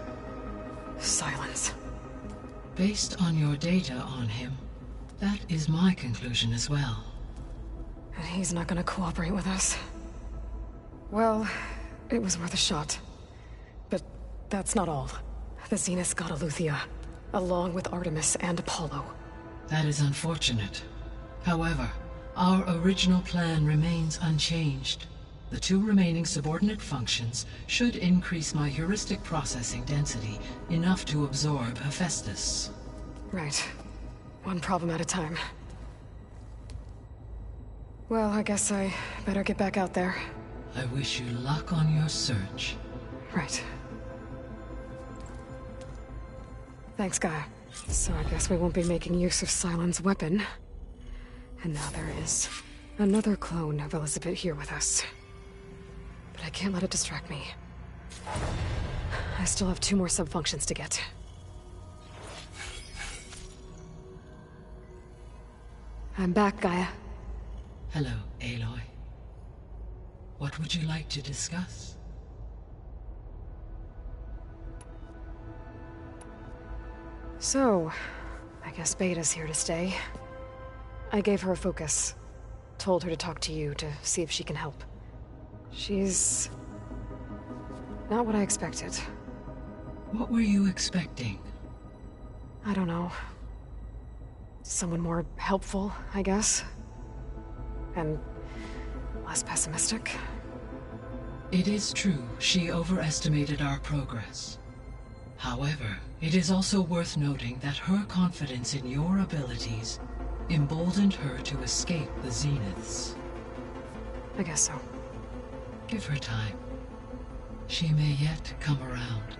Silence. Based on your data on him, that is my conclusion as well. And he's not gonna cooperate with us. Well, it was worth a shot. But that's not all. The Zeniths got Eleuthia, along with Artemis and Apollo. That is unfortunate. However, our original plan remains unchanged. The 2 remaining subordinate functions should increase my heuristic processing density enough to absorb Hephaestus. Right. One problem at a time. Well, I guess I better get back out there. I wish you luck on your search. Right. Thanks, Gaia. So I guess we won't be making use of Cylon's weapon. And now there is another clone of Elizabeth here with us. But I can't let it distract me. I still have 2 more sub-functions to get. I'm back, Gaia. Hello, Aloy. What would you like to discuss? So, I guess Beta's here to stay. I gave her a focus. Told her to talk to you to see if she can help. She's not what I expected. What were you expecting? I don't know. Someone more helpful, I guess. And less pessimistic. It is true, she overestimated our progress. However, it is also worth noting that her confidence in your abilities emboldened her to escape the Zeniths. I guess so. Give her time. She may yet come around.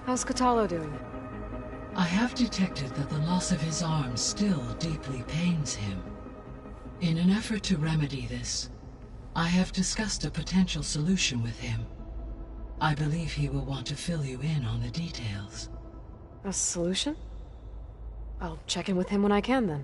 How's Kotallo doing? I have detected that the loss of his arm still deeply pains him. In an effort to remedy this, I have discussed a potential solution with him. I believe he will want to fill you in on the details. A solution? I'll check in with him when I can, then.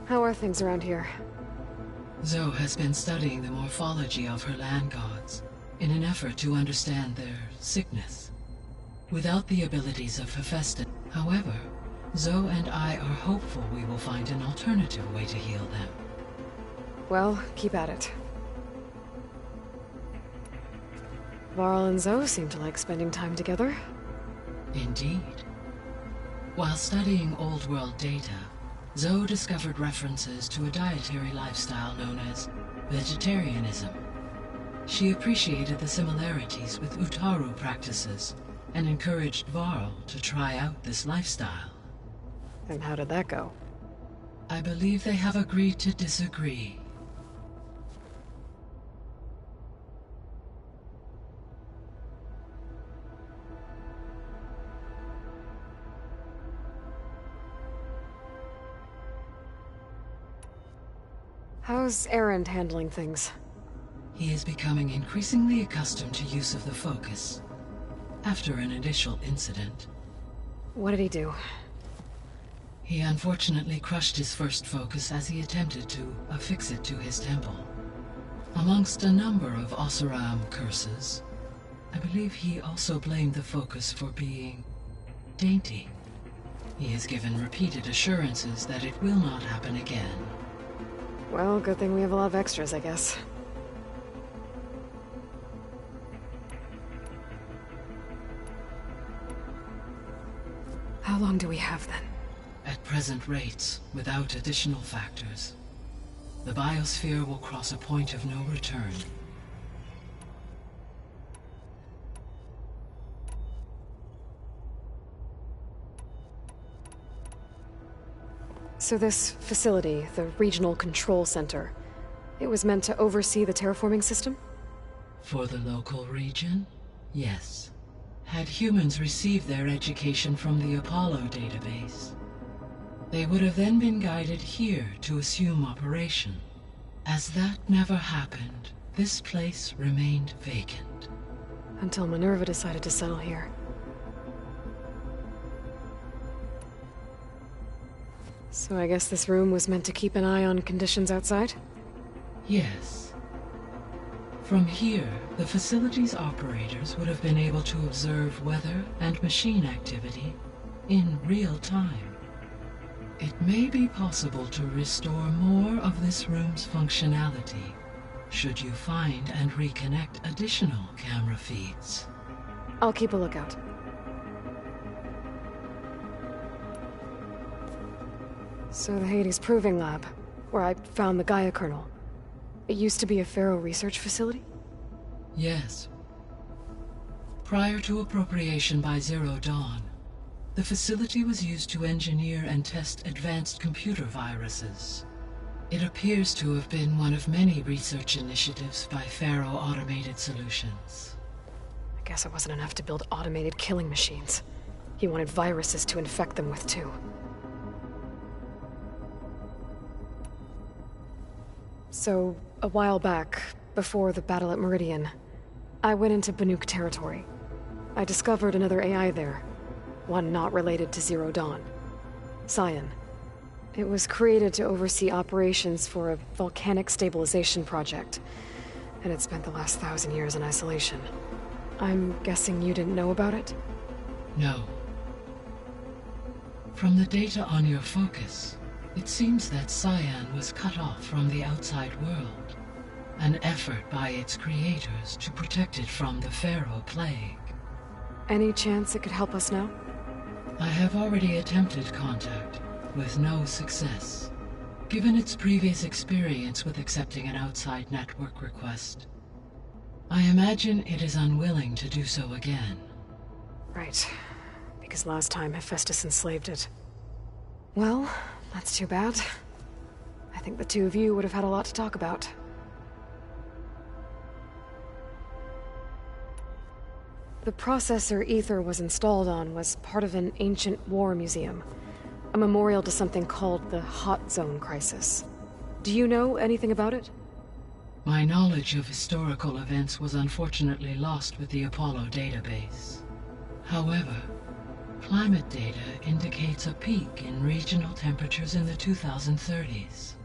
How are things around here? Zoe has been studying the morphology of her land gods in an effort to understand their sickness. Without the abilities of Hephaestus, however, Zoe and I are hopeful we will find an alternative way to heal them. Well, keep at it. Varl and Zoe seem to like spending time together. Indeed. While studying Old World data, Zoe discovered references to a dietary lifestyle known as vegetarianism. She appreciated the similarities with Utaru practices and encouraged Varl to try out this lifestyle. And how did that go? I believe they have agreed to disagree. How's Erend handling things? He is becoming increasingly accustomed to use of the focus. After an initial incident. What did he do? He unfortunately crushed his first focus as he attempted to affix it to his temple. Amongst a number of Oseram curses, I believe he also blamed the focus for being dainty. He has given repeated assurances that it will not happen again. Well, good thing we have a lot of extras, I guess. How long do we have then? At present rates, without additional factors, the biosphere will cross a point of no return. So this facility, the Regional Control Center, it was meant to oversee the terraforming system? For the local region, yes. Had humans received their education from the Apollo database, they would have then been guided here to assume operation. As that never happened, this place remained vacant. Until Minerva decided to settle here. So I guess this room was meant to keep an eye on conditions outside? Yes. From here, the facility's operators would have been able to observe weather and machine activity in real time. It may be possible to restore more of this room's functionality, should you find and reconnect additional camera feeds. I'll keep a lookout. So the Hades Proving Lab, where I found the Gaia kernel, it used to be a Pharaoh research facility? Yes. Prior to appropriation by Zero Dawn, the facility was used to engineer and test advanced computer viruses. It appears to have been one of many research initiatives by Pharaoh Automated Solutions. I guess it wasn't enough to build automated killing machines. He wanted viruses to infect them with too. So, a while back, before the battle at Meridian, I went into Banuk territory. I discovered another AI there, one not related to Zero Dawn. Cyan. It was created to oversee operations for a volcanic stabilization project, and it spent the last 1,000 years in isolation. I'm guessing you didn't know about it? No. From the data on your focus, it seems that Cyan was cut off from the outside world, an effort by its creators to protect it from the Pharaoh plague. Any chance it could help us now? I have already attempted contact, with no success. Given its previous experience with accepting an outside network request, I imagine it is unwilling to do so again. Right. Because last time Hephaestus enslaved it. Well, that's too bad. I think the two of you would have had a lot to talk about. The processor Ether was installed on was part of an ancient war museum. A memorial to something called the Hot Zone Crisis. Do you know anything about it? My knowledge of historical events was unfortunately lost with the Apollo database. However, climate data indicates a peak in regional temperatures in the 2030s.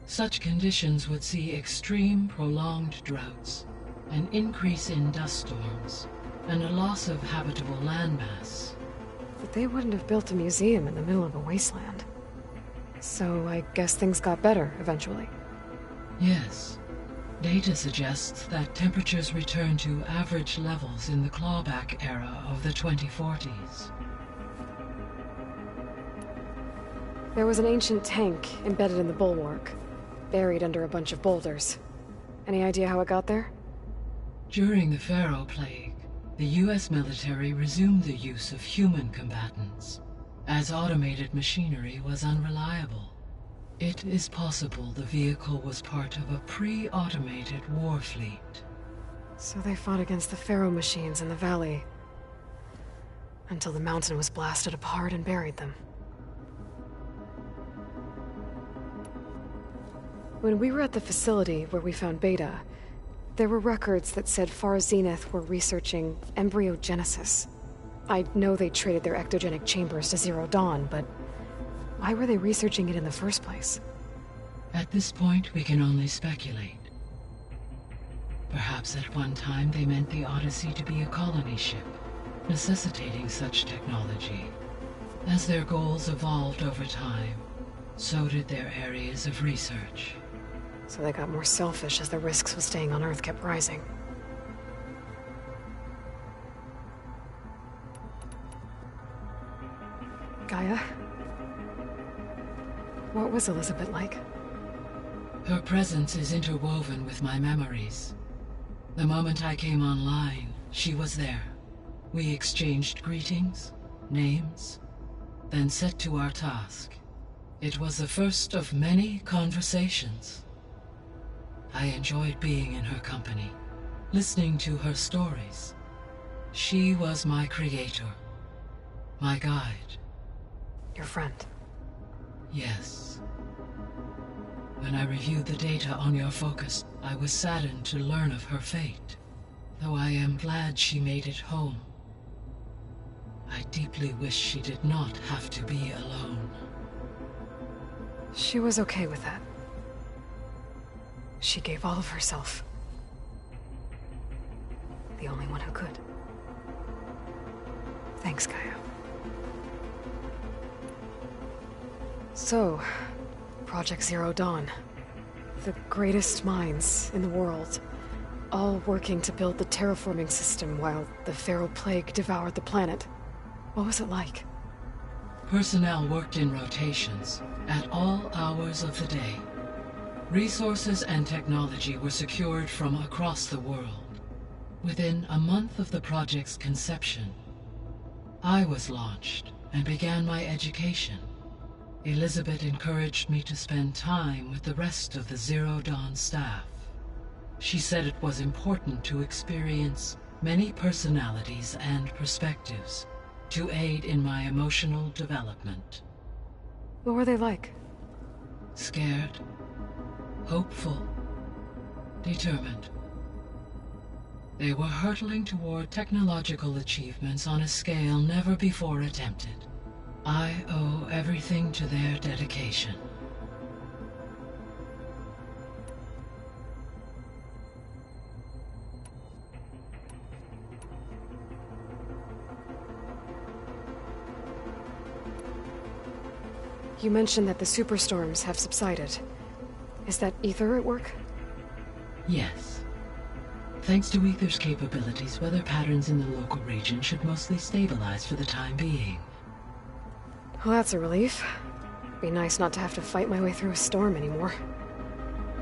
Such conditions would see extreme, prolonged droughts, an increase in dust storms, and a loss of habitable landmass. But they wouldn't have built a museum in the middle of a wasteland. So I guess things got better eventually. Yes. Data suggests that temperatures returned to average levels in the clawback era of the 2040s. There was an ancient tank embedded in the bulwark, buried under a bunch of boulders. Any idea how it got there? During the Pharaoh plague, the US military resumed the use of human combatants, as automated machinery was unreliable. It is possible the vehicle was part of a pre-automated war fleet. So they fought against the Pharaoh machines in the valley, until the mountain was blasted apart and buried them. When we were at the facility where we found Beta, there were records that said Far Zenith were researching embryogenesis. I know they traded their ectogenic chambers to Zero Dawn, but why were they researching it in the first place? At this point, we can only speculate. Perhaps at one time they meant the Odyssey to be a colony ship, necessitating such technology. As their goals evolved over time, so did their areas of research. So they got more selfish as the risks of staying on Earth kept rising. Gaia? What was Elizabeth like? Her presence is interwoven with my memories. The moment I came online, she was there. We exchanged greetings, names, then set to our task. It was the first of many conversations. I enjoyed being in her company, listening to her stories. She was my creator, my guide. Your friend? Yes. When I reviewed the data on your focus, I was saddened to learn of her fate, though I am glad she made it home. I deeply wish she did not have to be alone. She was okay with that. She gave all of herself. The only one who could. Thanks, Gaia. So, Project Zero Dawn. The greatest minds in the world, all working to build the terraforming system while the Feral Plague devoured the planet. What was it like? Personnel worked in rotations, at all hours of the day. Resources and technology were secured from across the world. Within a month of the project's conception, I was launched and began my education. Elizabeth encouraged me to spend time with the rest of the Zero Dawn staff. She said it was important to experience many personalities and perspectives to aid in my emotional development. What were they like? Scared, hopeful, determined. They were hurtling toward technological achievements on a scale never before attempted. I owe everything to their dedication. You mentioned that the superstorms have subsided. Is that Ether at work? Yes. Thanks to Ether's capabilities, weather patterns in the local region should mostly stabilize for the time being. Well, that's a relief. Be nice not to have to fight my way through a storm anymore.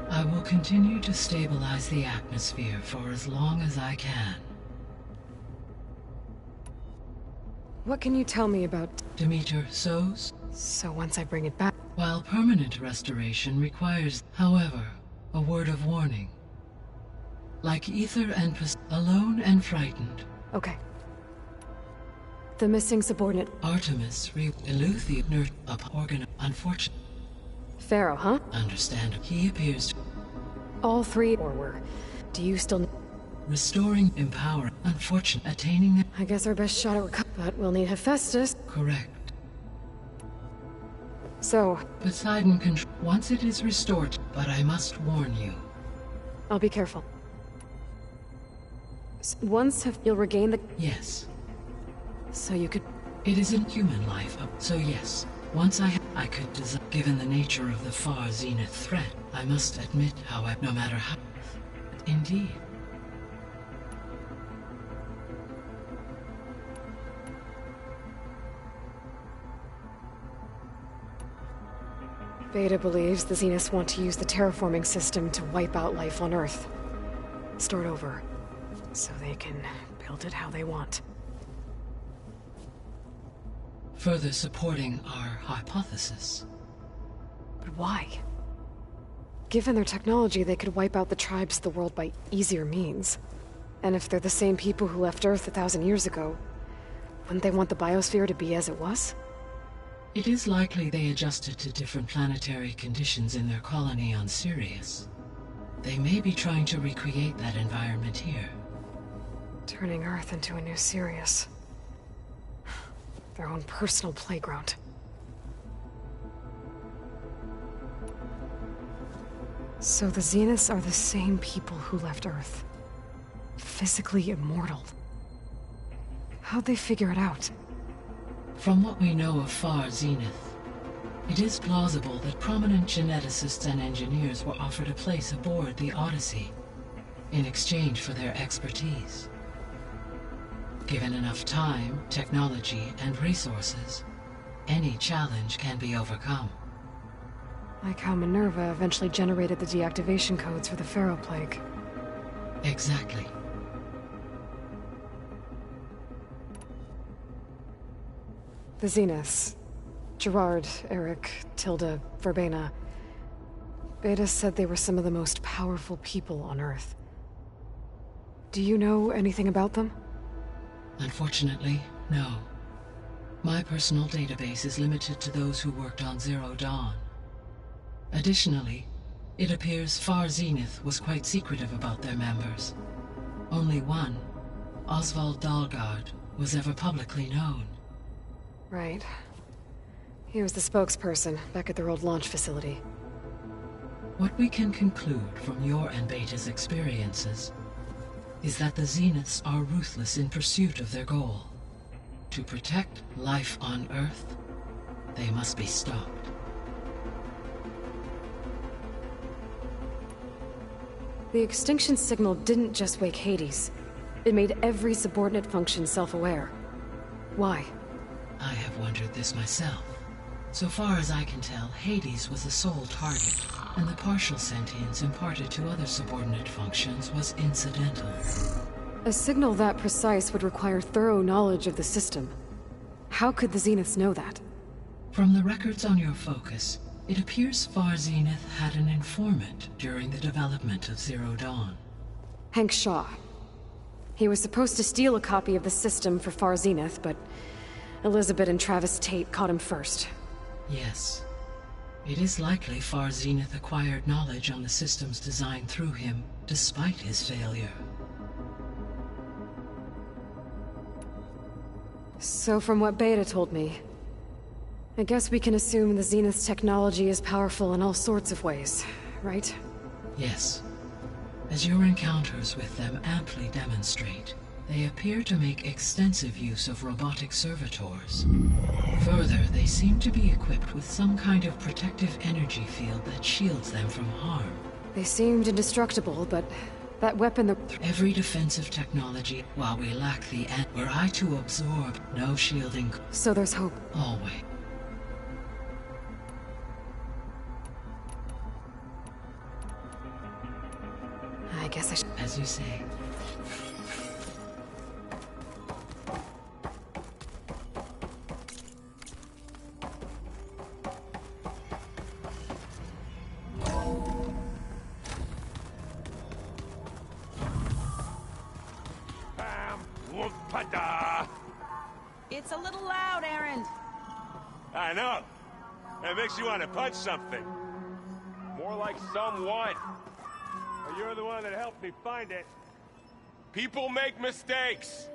I will continue to stabilize the atmosphere for as long as I can. What can you tell me about Demeter Sows? So once I bring it back... While permanent restoration requires, however, a word of warning. Like Ether and alone and frightened. Okay. The missing subordinate... Artemis, Eleuthia, Nerd, up, organ, unfortunate. Pharaoh, huh? Understand. He appears to... All three, or were... Do you still... Restoring, empowering, unfortunate, attaining the... I guess our best shot at recovery, but we'll need Hephaestus. Correct. So... Poseidon control... Once it is restored, but I must warn you. I'll be careful. Once you'll regain the... Yes. So you could... It isn't human life, so yes. Once I could design... Given the nature of the far zenith threat, I must admit, however, no matter how... Indeed. Beta believes the Zeniths want to use the terraforming system to wipe out life on Earth. Start over. So they can build it how they want. Further supporting our hypothesis. But why? Given their technology, they could wipe out the tribes of the world by easier means. And if they're the same people who left Earth 1,000 years ago, wouldn't they want the biosphere to be as it was? It is likely they adjusted to different planetary conditions in their colony on Sirius. They may be trying to recreate that environment here. Turning Earth into a new Sirius. Their own personal playground. So the Zeniths are the same people who left Earth. Physically immortal. How'd they figure it out? From what we know of Far Zenith, it is plausible that prominent geneticists and engineers were offered a place aboard the Odyssey in exchange for their expertise. Given enough time, technology, and resources, any challenge can be overcome. Like how Minerva eventually generated the deactivation codes for the Pharaoh Plague. Exactly. The Zeniths. Gerard, Eric, Tilda, Verbena. Beta said they were some of the most powerful people on Earth. Do you know anything about them? Unfortunately, no. My personal database is limited to those who worked on Zero Dawn. Additionally, it appears Far Zenith was quite secretive about their members. Only one, Oswald Dahlgard, was ever publicly known. Right. He was the spokesperson back at their old launch facility. What we can conclude from your and Beta's experiences is that the Zeniths are ruthless in pursuit of their goal. To protect life on Earth, they must be stopped. The extinction signal didn't just wake Hades. It made every subordinate function self-aware. Why? I have wondered this myself. So far as I can tell, Hades was the sole target, and the partial sentience imparted to other subordinate functions was incidental. A signal that precise would require thorough knowledge of the system. How could the Zeniths know that? From the records on your focus, it appears Far Zenith had an informant during the development of Zero Dawn. Hank Shaw. He was supposed to steal a copy of the system for Far Zenith, but Elizabeth and Travis Tate caught him first. Yes. It is likely Far Zenith acquired knowledge on the system's design through him, despite his failure. So from what Beta told me, I guess we can assume the Zenith's technology is powerful in all sorts of ways, right? Yes. As your encounters with them amply demonstrate, they appear to make extensive use of robotic servitors. Further, they seem to be equipped with some kind of protective energy field that shields them from harm. They seemed indestructible, but that weapon... Every defensive technology, while we lack the end, were I to absorb, no shielding... So there's hope. Always. I guess I should... As you say. It's a little loud, Erend. I know. It makes you want to punch something. More like someone. Well, you're the one that helped me find it. People make mistakes.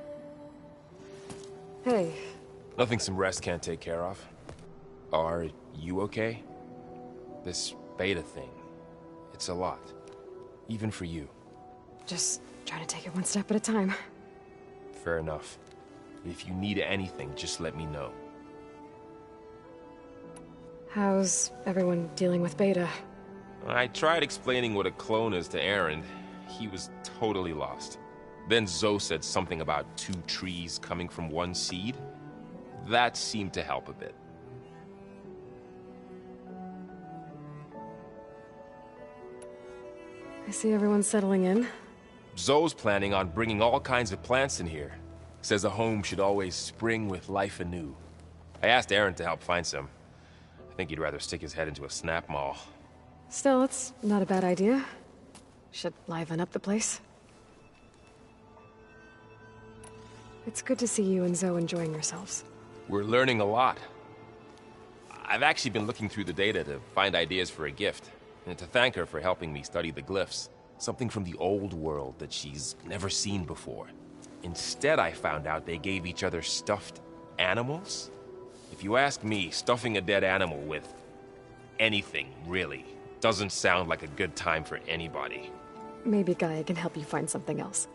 Hey. Nothing some rest can't take care of. Are you okay? This Beta thing, it's a lot. Even for you. Just trying to take it one step at a time. Fair enough. If you need anything, just let me know. How's everyone dealing with Beta? I tried explaining what a clone is to Erend. He was totally lost. Then Zoe said something about 2 trees coming from 1 seed. That seemed to help a bit. I see everyone settling in. Zoe's planning on bringing all kinds of plants in here. Says a home should always spring with life anew. I asked Erend to help find some. I think he'd rather stick his head into a snap mall. Still, it's not a bad idea. Should liven up the place. It's good to see you and Zoe enjoying yourselves. We're learning a lot. I've actually been looking through the data to find ideas for a gift, and to thank her for helping me study the glyphs. Something from the old world that she's never seen before. Instead, I found out they gave each other stuffed animals. If you ask me, stuffing a dead animal with anything, really, doesn't sound like a good time for anybody. Maybe Gaia can help you find something else.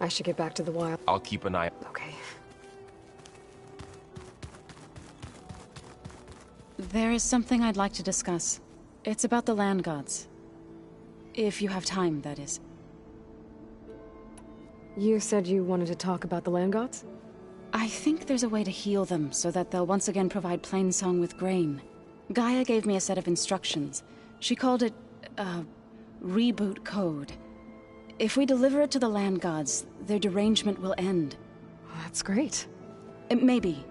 I should get back to the wild. I'll keep an eye. Okay. There is something I'd like to discuss. It's about the land gods. If you have time, that is. You said you wanted to talk about the land gods? I think there's a way to heal them so that they'll once again provide Plainsong with grain. Gaia gave me a set of instructions. She called it, reboot code. If we deliver it to the land gods, their derangement will end. That's great. Maybe.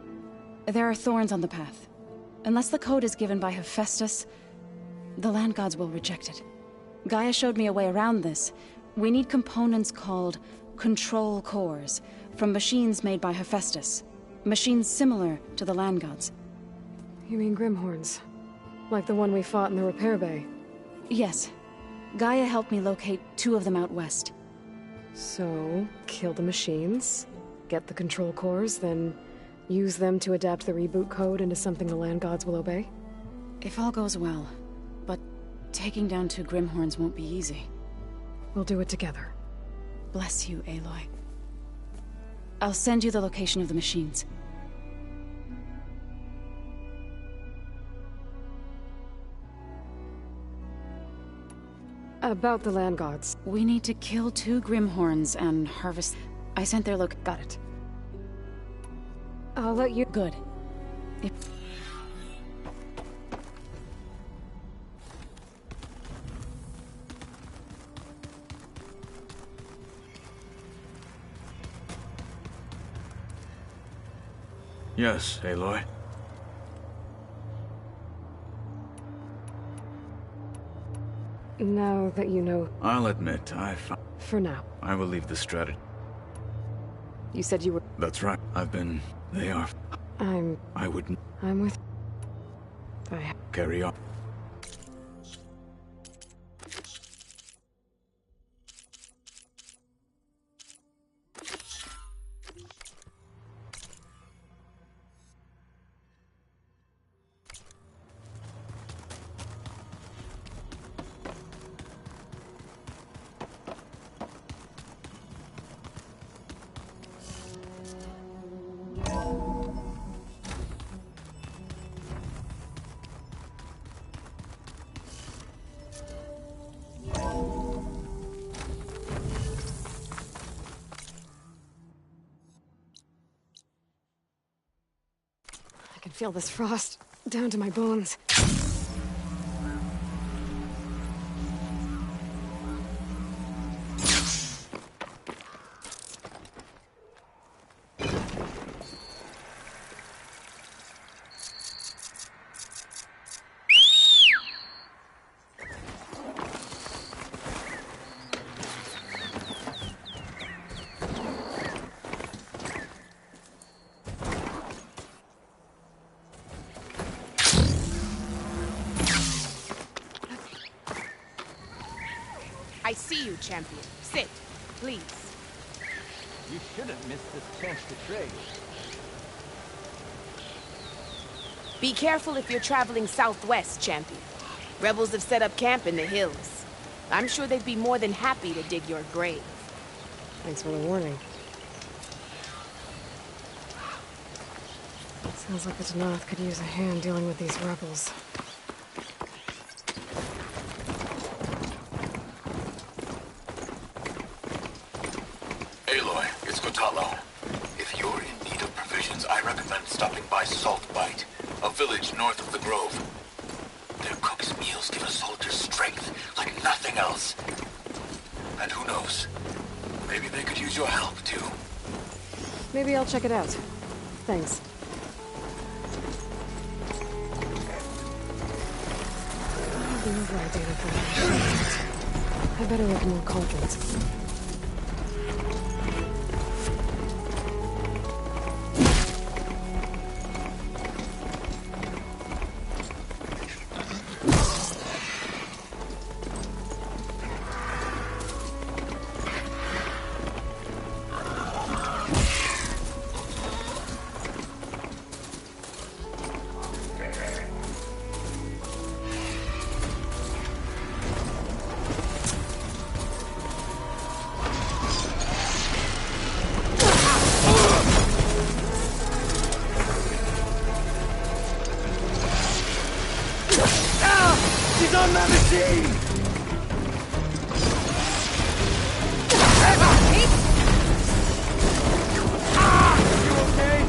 There are thorns on the path. Unless the code is given by Hephaestus, the land gods will reject it. Gaia showed me a way around this. We need components called control cores from machines made by Hephaestus. Machines similar to the land gods. You mean Grimhorns? Like the one we fought in the repair bay? Yes. Gaia helped me locate 2 of them out west. So, kill the machines, get the control cores, then use them to adapt the reboot code into something the land gods will obey? If all goes well. But taking down 2 Grimhorns won't be easy. We'll do it together. Bless you, Aloy. I'll send you the location of the machines. About the land gods. We need to kill 2 Grimhorns and harvest... I sent their look. Got it. I'll let you... Good. Yes, Aloy. Now that you know... I'll admit, For now. I will leave the strategy. You said you were... That's right. They are... I wouldn't... I'm with... Carry on. I can feel this frost down to my bones. I see you, champion. Sit, please. You shouldn't miss this chance to trade. Be careful if you're traveling southwest, champion. Rebels have set up camp in the hills. I'm sure they'd be more than happy to dig your grave. Thanks for the warning. Sounds like the Danath could use a hand dealing with these rebels. Aloy, it's Kotalo. If you're in need of provisions, I recommend stopping by Salt Bite, a village north of the Grove. Their cook's meals give a soldier strength like nothing else. And who knows, maybe they could use your help, too. Maybe I'll check it out. Thanks. The override data for I better look more cauldrons. Ah! She's on my machine! You okay?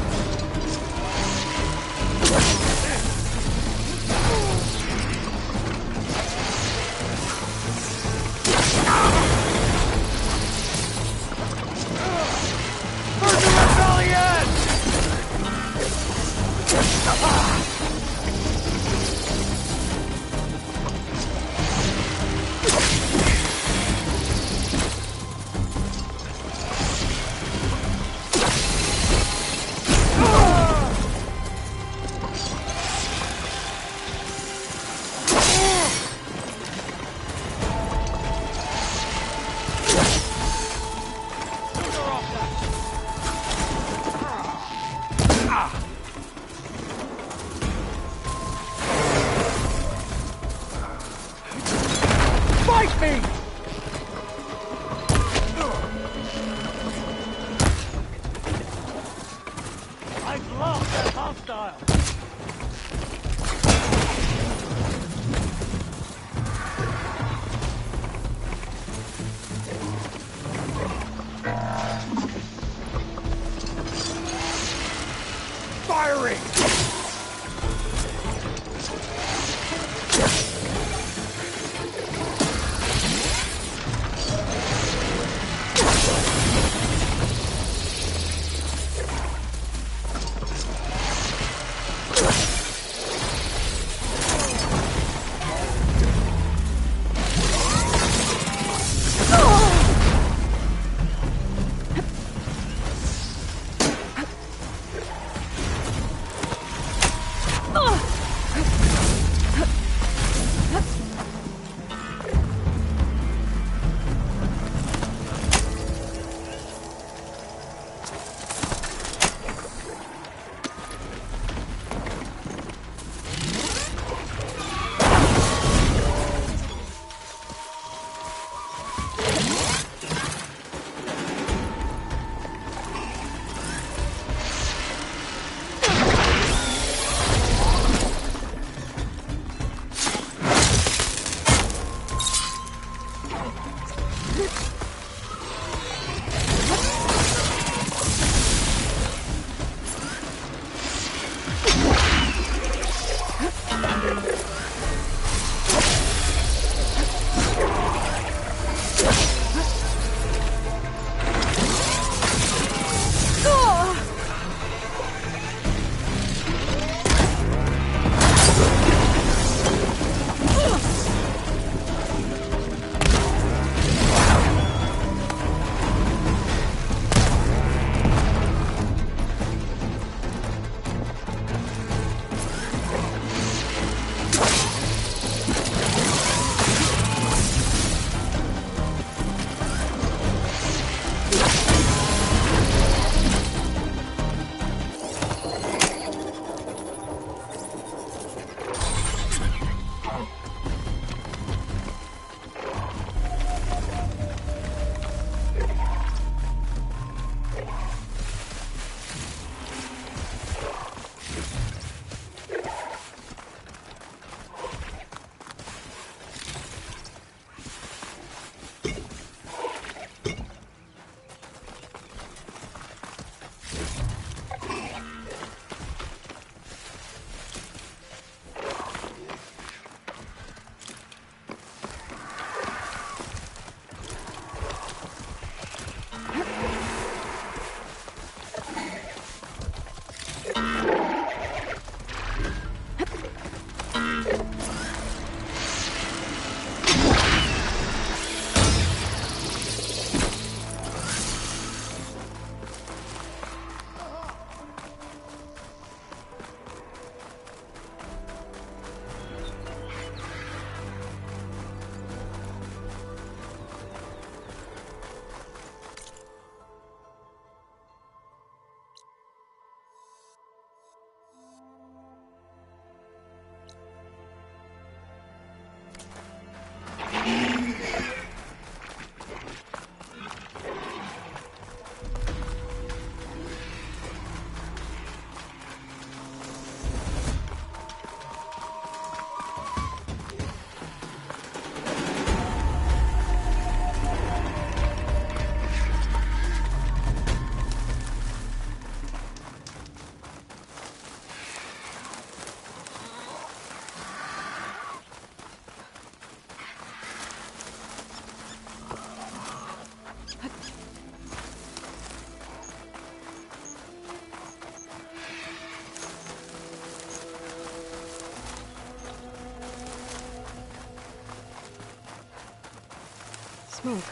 smoke.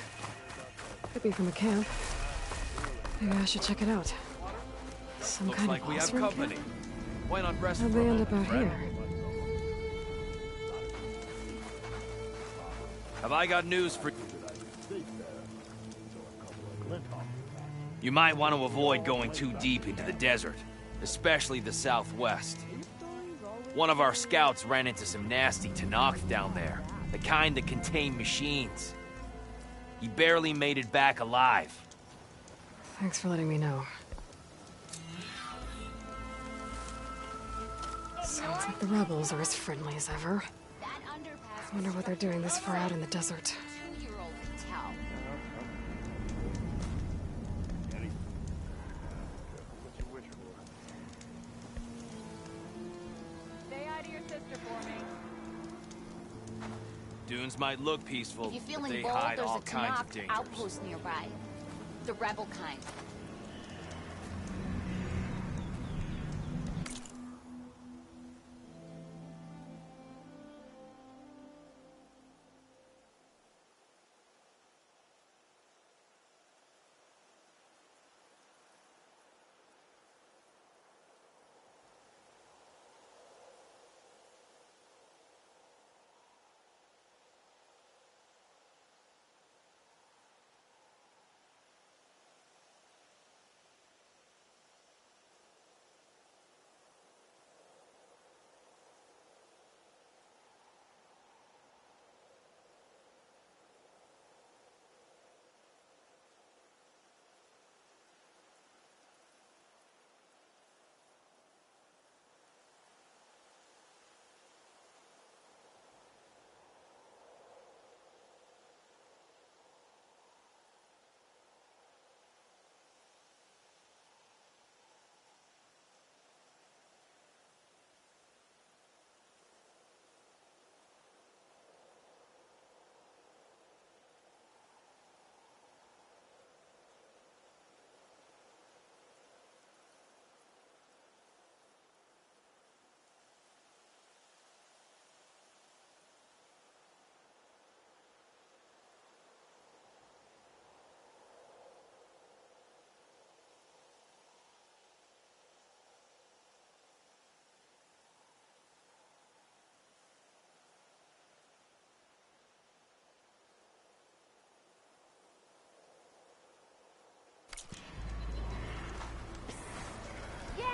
Could be from a camp. Maybe I should check it out. Some Looks kind like of we have boss room company. camp? Why not rest How'd for a they end up moment, out friend? here? Have I got news for you? You might want to avoid going too deep into the desert, especially the southwest. One of our scouts ran into some nasty Tenakth down there, the kind that contain machines. He barely made it back alive. Thanks for letting me know. Sounds like the rebels are as friendly as ever. I wonder what they're doing this far out in the desert. Dunes might look peaceful, If you're but feeling they bold, hide there's all a kinds of Tenakth dangers. outpost nearby. The rebel kind. Yeah,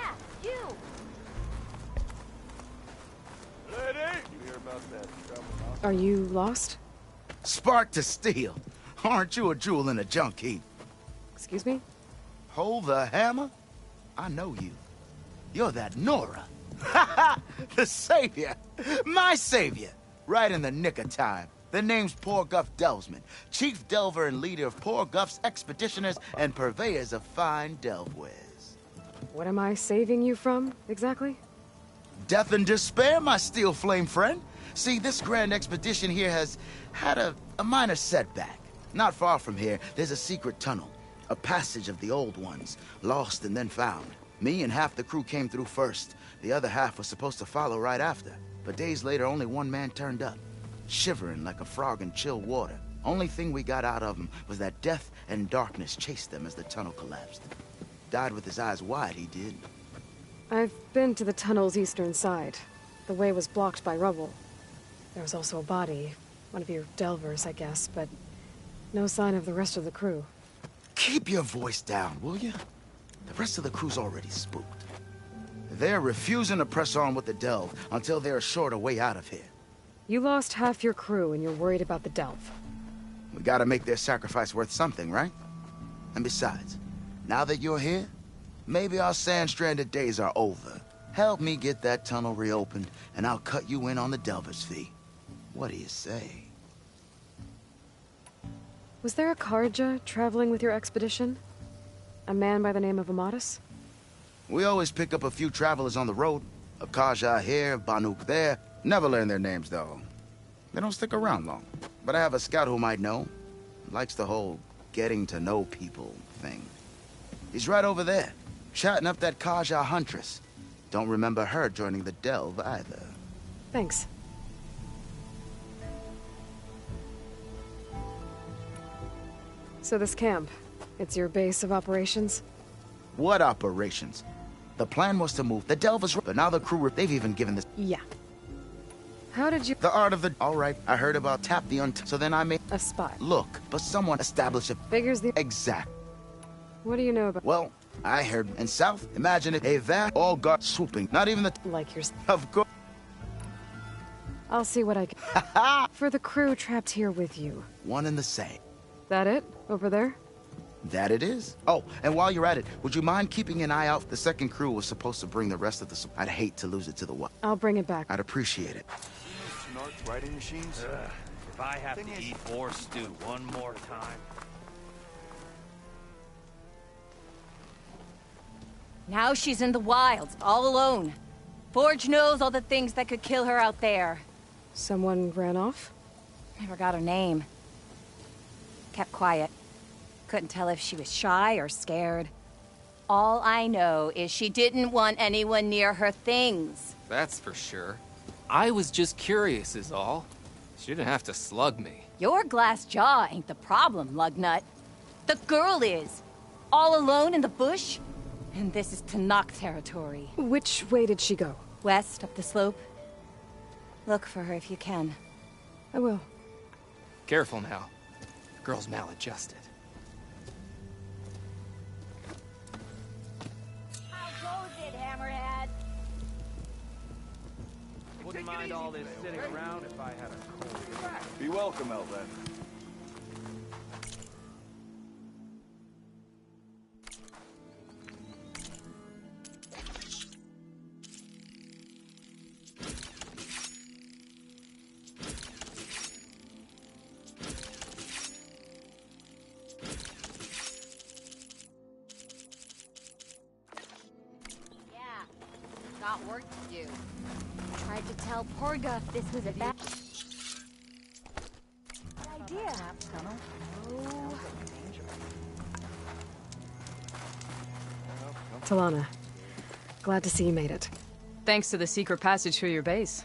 you! Lady! You hear about that trouble? Are you lost? Spark to steel. Aren't you a jewel in a junk heap? Excuse me? Hold the hammer? I know you. You're that Nora. Ha ha! The savior! My savior! Right in the nick of time. The name's Poor Guff Delvesman, chief delver and leader of Poor Guff's expeditioners and purveyors of fine delve wares. What am I saving you from, exactly? Death and despair, my steel flame friend. See, this grand expedition here has had a minor setback. Not far from here, there's a secret tunnel. A passage of the old ones, lost and then found. Me and half the crew came through first. The other half was supposed to follow right after. But days later, only one man turned up, shivering like a frog in chill water. Only thing we got out of him was that death and darkness chased them as the tunnel collapsed. Died with his eyes wide, he did. I've been to the tunnel's eastern side. The way was blocked by rubble. There was also a body. One of your delvers, I guess, but no sign of the rest of the crew. Keep your voice down, will you? The rest of the crew's already spooked. They're refusing to press on with the delve until they're assured a way out of here. You lost half your crew and you're worried about the delve. We gotta make their sacrifice worth something, right? And besides, now that you're here, maybe our sand-stranded days are over. Help me get that tunnel reopened, and I'll cut you in on the delver's fee. What do you say? Was there a Karja traveling with your expedition? A man by the name of Amatis? We always pick up a few travelers on the road. A Kaja here, Banuk there. Never learn their names, though. They don't stick around long. But I have a scout who might know. Likes the whole getting to know people thing. He's right over there, chatting up that Kaja huntress. Don't remember her joining the delve either. Thanks. So this camp, it's your base of operations? What operations? The plan was to move the Delvers, but now the crew, they've even given this... Yeah. How did you... The art of the... All right, I heard about Tap the so then I made... A spy. Look, but someone established a... Figures the... Exact. What do you know about... Well, I heard in South, imagine if a vast all guard swooping, not even the... Like yours. Of course. I'll see what I can... For the crew trapped here with you. One and the same. That it? Over there? That it is. Oh, and while you're at it, would you mind keeping an eye out? The second crew was supposed to bring the rest of the... I'd hate to lose it to the what? I'll bring it back. I'd appreciate it. Writing machines? If I have to eat more stew one more time... Now she's in the wilds, all alone. Forge knows all the things that could kill her out there. Someone ran off? Never got her name. Kept quiet. Couldn't tell if she was shy or scared. All I know is she didn't want anyone near her things. That's for sure. I was just curious is all. She didn't have to slug me. Your glass jaw ain't the problem, lugnut. The girl is. All alone in the bush. And this is Tanakh territory. Which way did she go? West, up the slope. Look for her if you can. I will. Careful now. Girl's maladjusted. How goes it, Hammerhead? Wouldn't mind all this sitting around if I had a cold. Be welcome, Elven. Got work to do. Tried to tell Porga this was a bad idea. Oh. Talana, glad to see you made it. Thanks to the secret passage through your base.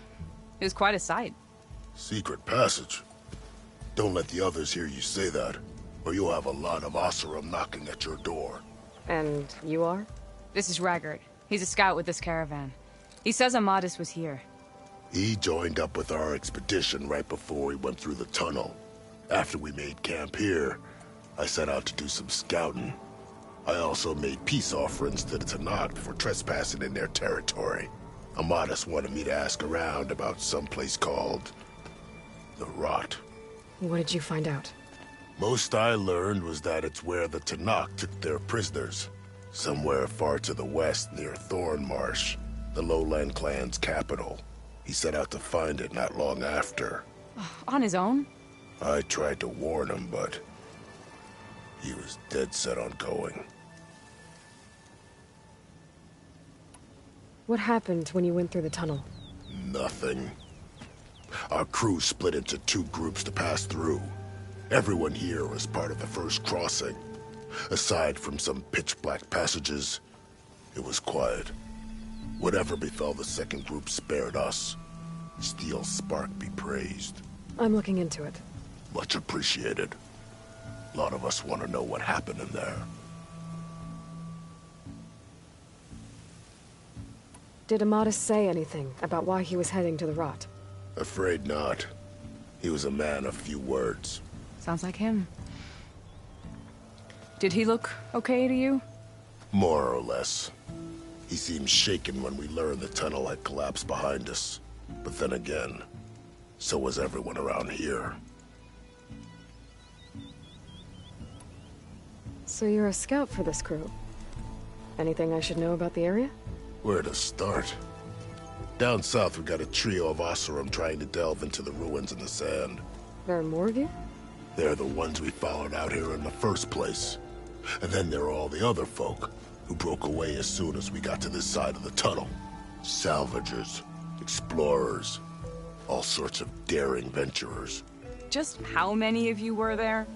It was quite a sight. Secret passage? Don't let the others hear you say that, or you'll have a lot of Oseram knocking at your door. And you are? This is Raggart. He's a scout with this caravan. He says Amadis was here. He joined up with our expedition right before we went through the tunnel. After we made camp here, I set out to do some scouting. I also made peace offerings to the Tanakh for trespassing in their territory. Amadis wanted me to ask around about some place called... the Rot. What did you find out? Most I learned was that it's where the Tanakh took their prisoners. Somewhere far to the west near Thornmarsh, the Lowland clan's capital. He set out to find it not long after. On his own? I tried to warn him, but he was dead set on going. What happened when you went through the tunnel? Nothing. Our crew split into two groups to pass through. Everyone here was part of the first crossing. Aside from some pitch-black passages, it was quiet. Whatever befell the second group spared us. Steel Spark be praised. I'm looking into it. Much appreciated. A lot of us want to know what happened in there. Did Amadis say anything about why he was heading to the Rot? Afraid not. He was a man of few words. Sounds like him. Did he look okay to you? More or less. He seemed shaken when we learned the tunnel had collapsed behind us. But then again, so was everyone around here. So you're a scout for this crew? Anything I should know about the area? Where to start? Down south we got a trio of Oseram trying to delve into the ruins in the sand. There are more of you? They're the ones we followed out here in the first place. And then there are all the other folk, who broke away as soon as we got to this side of the tunnel. Salvagers, explorers, all sorts of daring venturers. Just how many of you were there?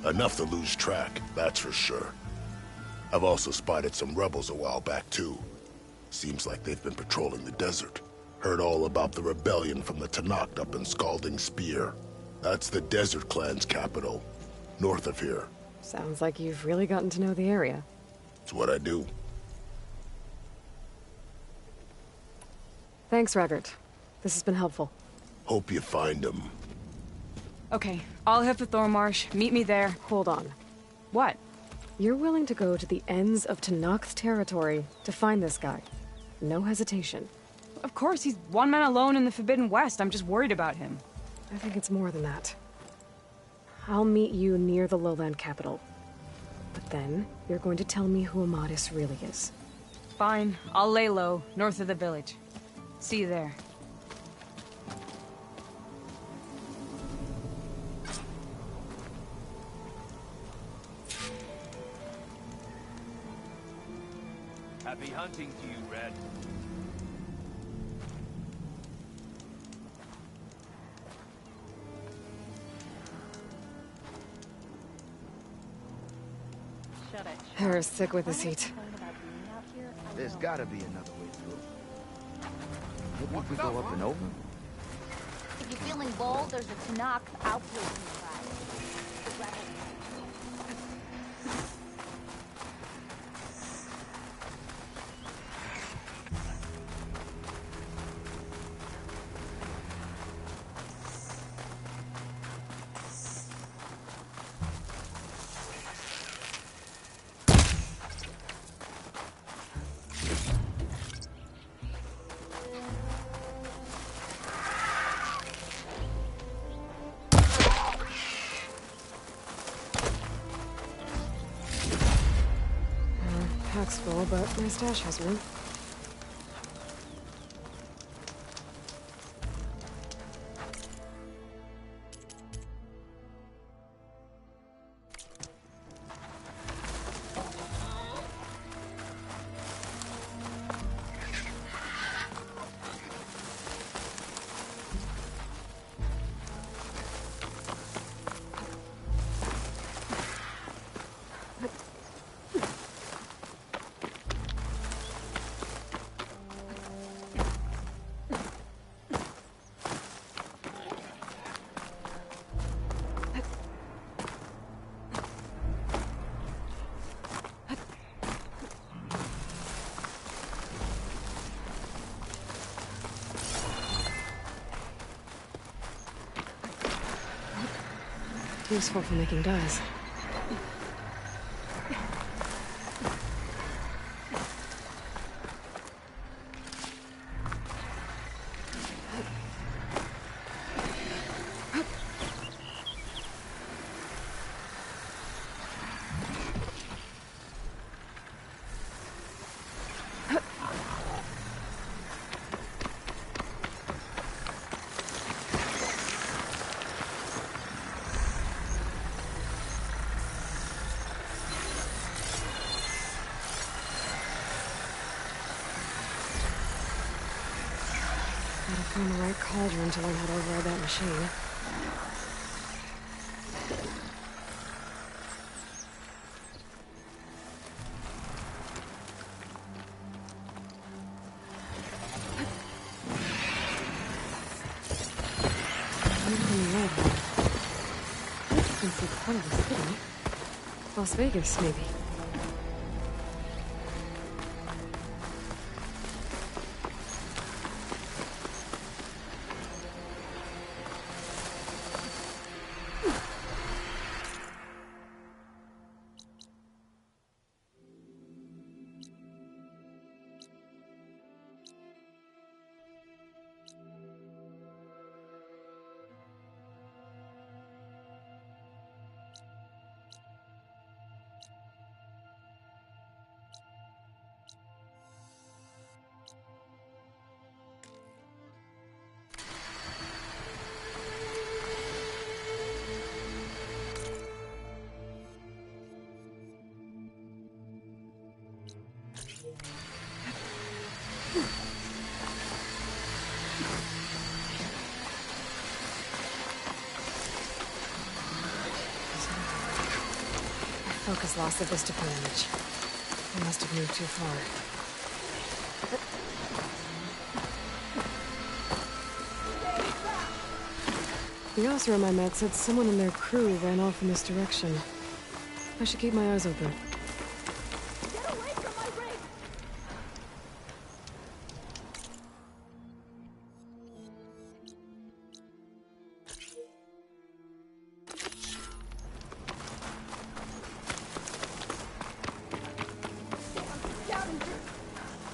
Enough to lose track, that's for sure. I've also spotted some rebels a while back, too. Seems like they've been patrolling the desert. Heard all about the rebellion from the Tanakh up in Scalding Spear. That's the Desert Clan's capital, north of here. Sounds like you've really gotten to know the area. It's what I do. Thanks, Raggart. This has been helpful. Hope you find him. Okay, I'll head for Thormarsh. Meet me there. Hold on. What? You're willing to go to the ends of Tenakth territory to find this guy. No hesitation. Of course, he's one man alone in the Forbidden West. I'm just worried about him. I think it's more than that. I'll meet you near the lowland capital. But then, you're going to tell me who Amadis really is. Fine, I'll lay low, north of the village. See you there. Happy hunting to you, Red. They're sick with this heat. There's gotta be another way through. Maybe if we go up and over? If you're feeling bold, there's a Tenakth outpost nearby. Pack's full, but my stash has room. Useful for making dyes. Gotta find the right cauldron to learn how to override that machine. Part of the city. Las Vegas, maybe. Focus lost the vista point image. I must have moved too far. The officer I met said someone in their crew ran off in this direction. I should keep my eyes open.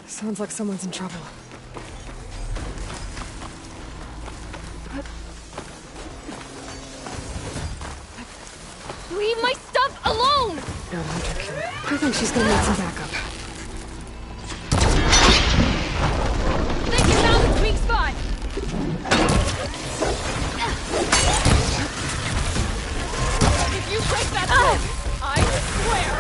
Sounds like someone's in trouble. Leave my stuff alone! No, hunter killer. I think she's gonna need some backup. Think you found the weak spot! If you break that thing, I swear!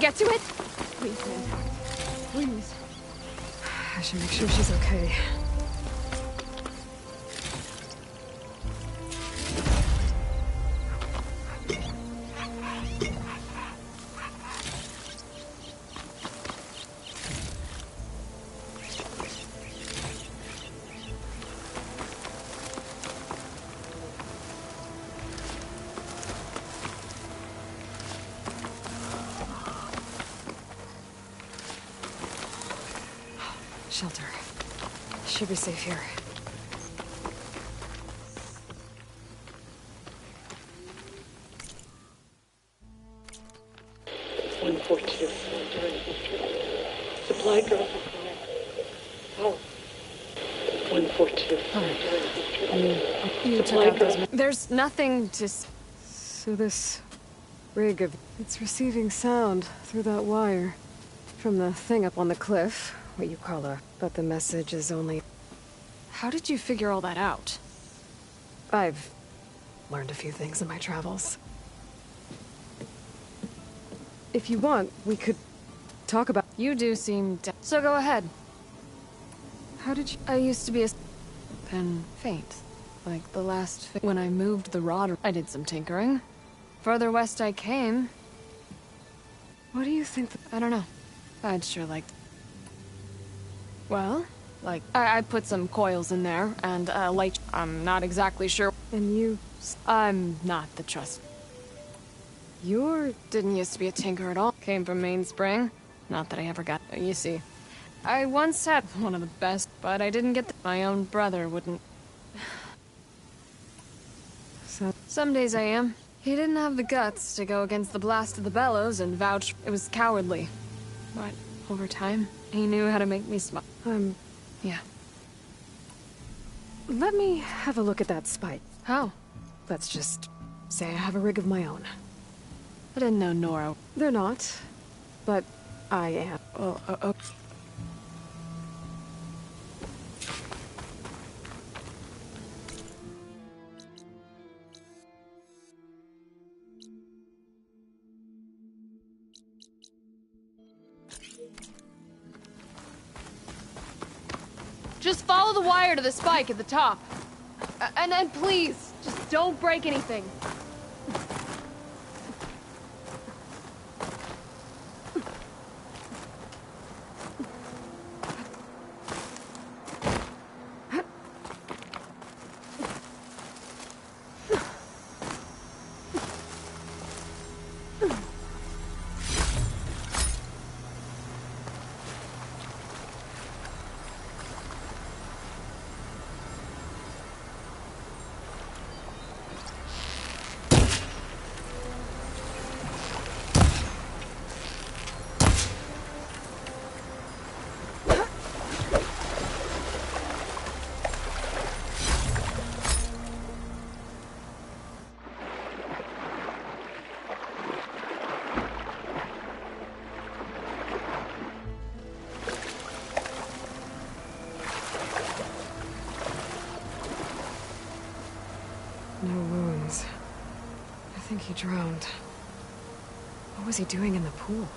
Get to it? Please, man. Please. I should make sure she's okay. Shelter. Should be safe here. Supply drop. Oh. 142. You took out those. There's nothing to. So this rig of it's receiving sound through that wire from the thing up on the cliff. What you call a... But the message is only... How did you figure all that out? I've learned a few things in my travels. If you want, we could talk about... You do seem... So go ahead. How did you... I used to be a... Then faint. Like the last... When I moved the rod, I did some tinkering. Further west I came. What do you think... I don't know. I'd sure like... Well, like, I put some coils in there, and, light... I'm not exactly sure. And you... I'm not the trust. Didn't used to be a tinker at all. Came from Mainspring. Not that I ever got... You see. I once had one of the best, but I didn't get my own brother wouldn't... So... Some days I am. He didn't have the guts to go against the blast of the bellows and vouch it was cowardly. But over time, he knew how to make me smile. Yeah. Let me have a look at that spike. How? Let's just say I have a rig of my own. I didn't know Nora. They're not, but I am. Well, Just follow the wire to the spike at the top. And then please, just don't break anything. No wounds. I think he drowned. What was he doing in the pool?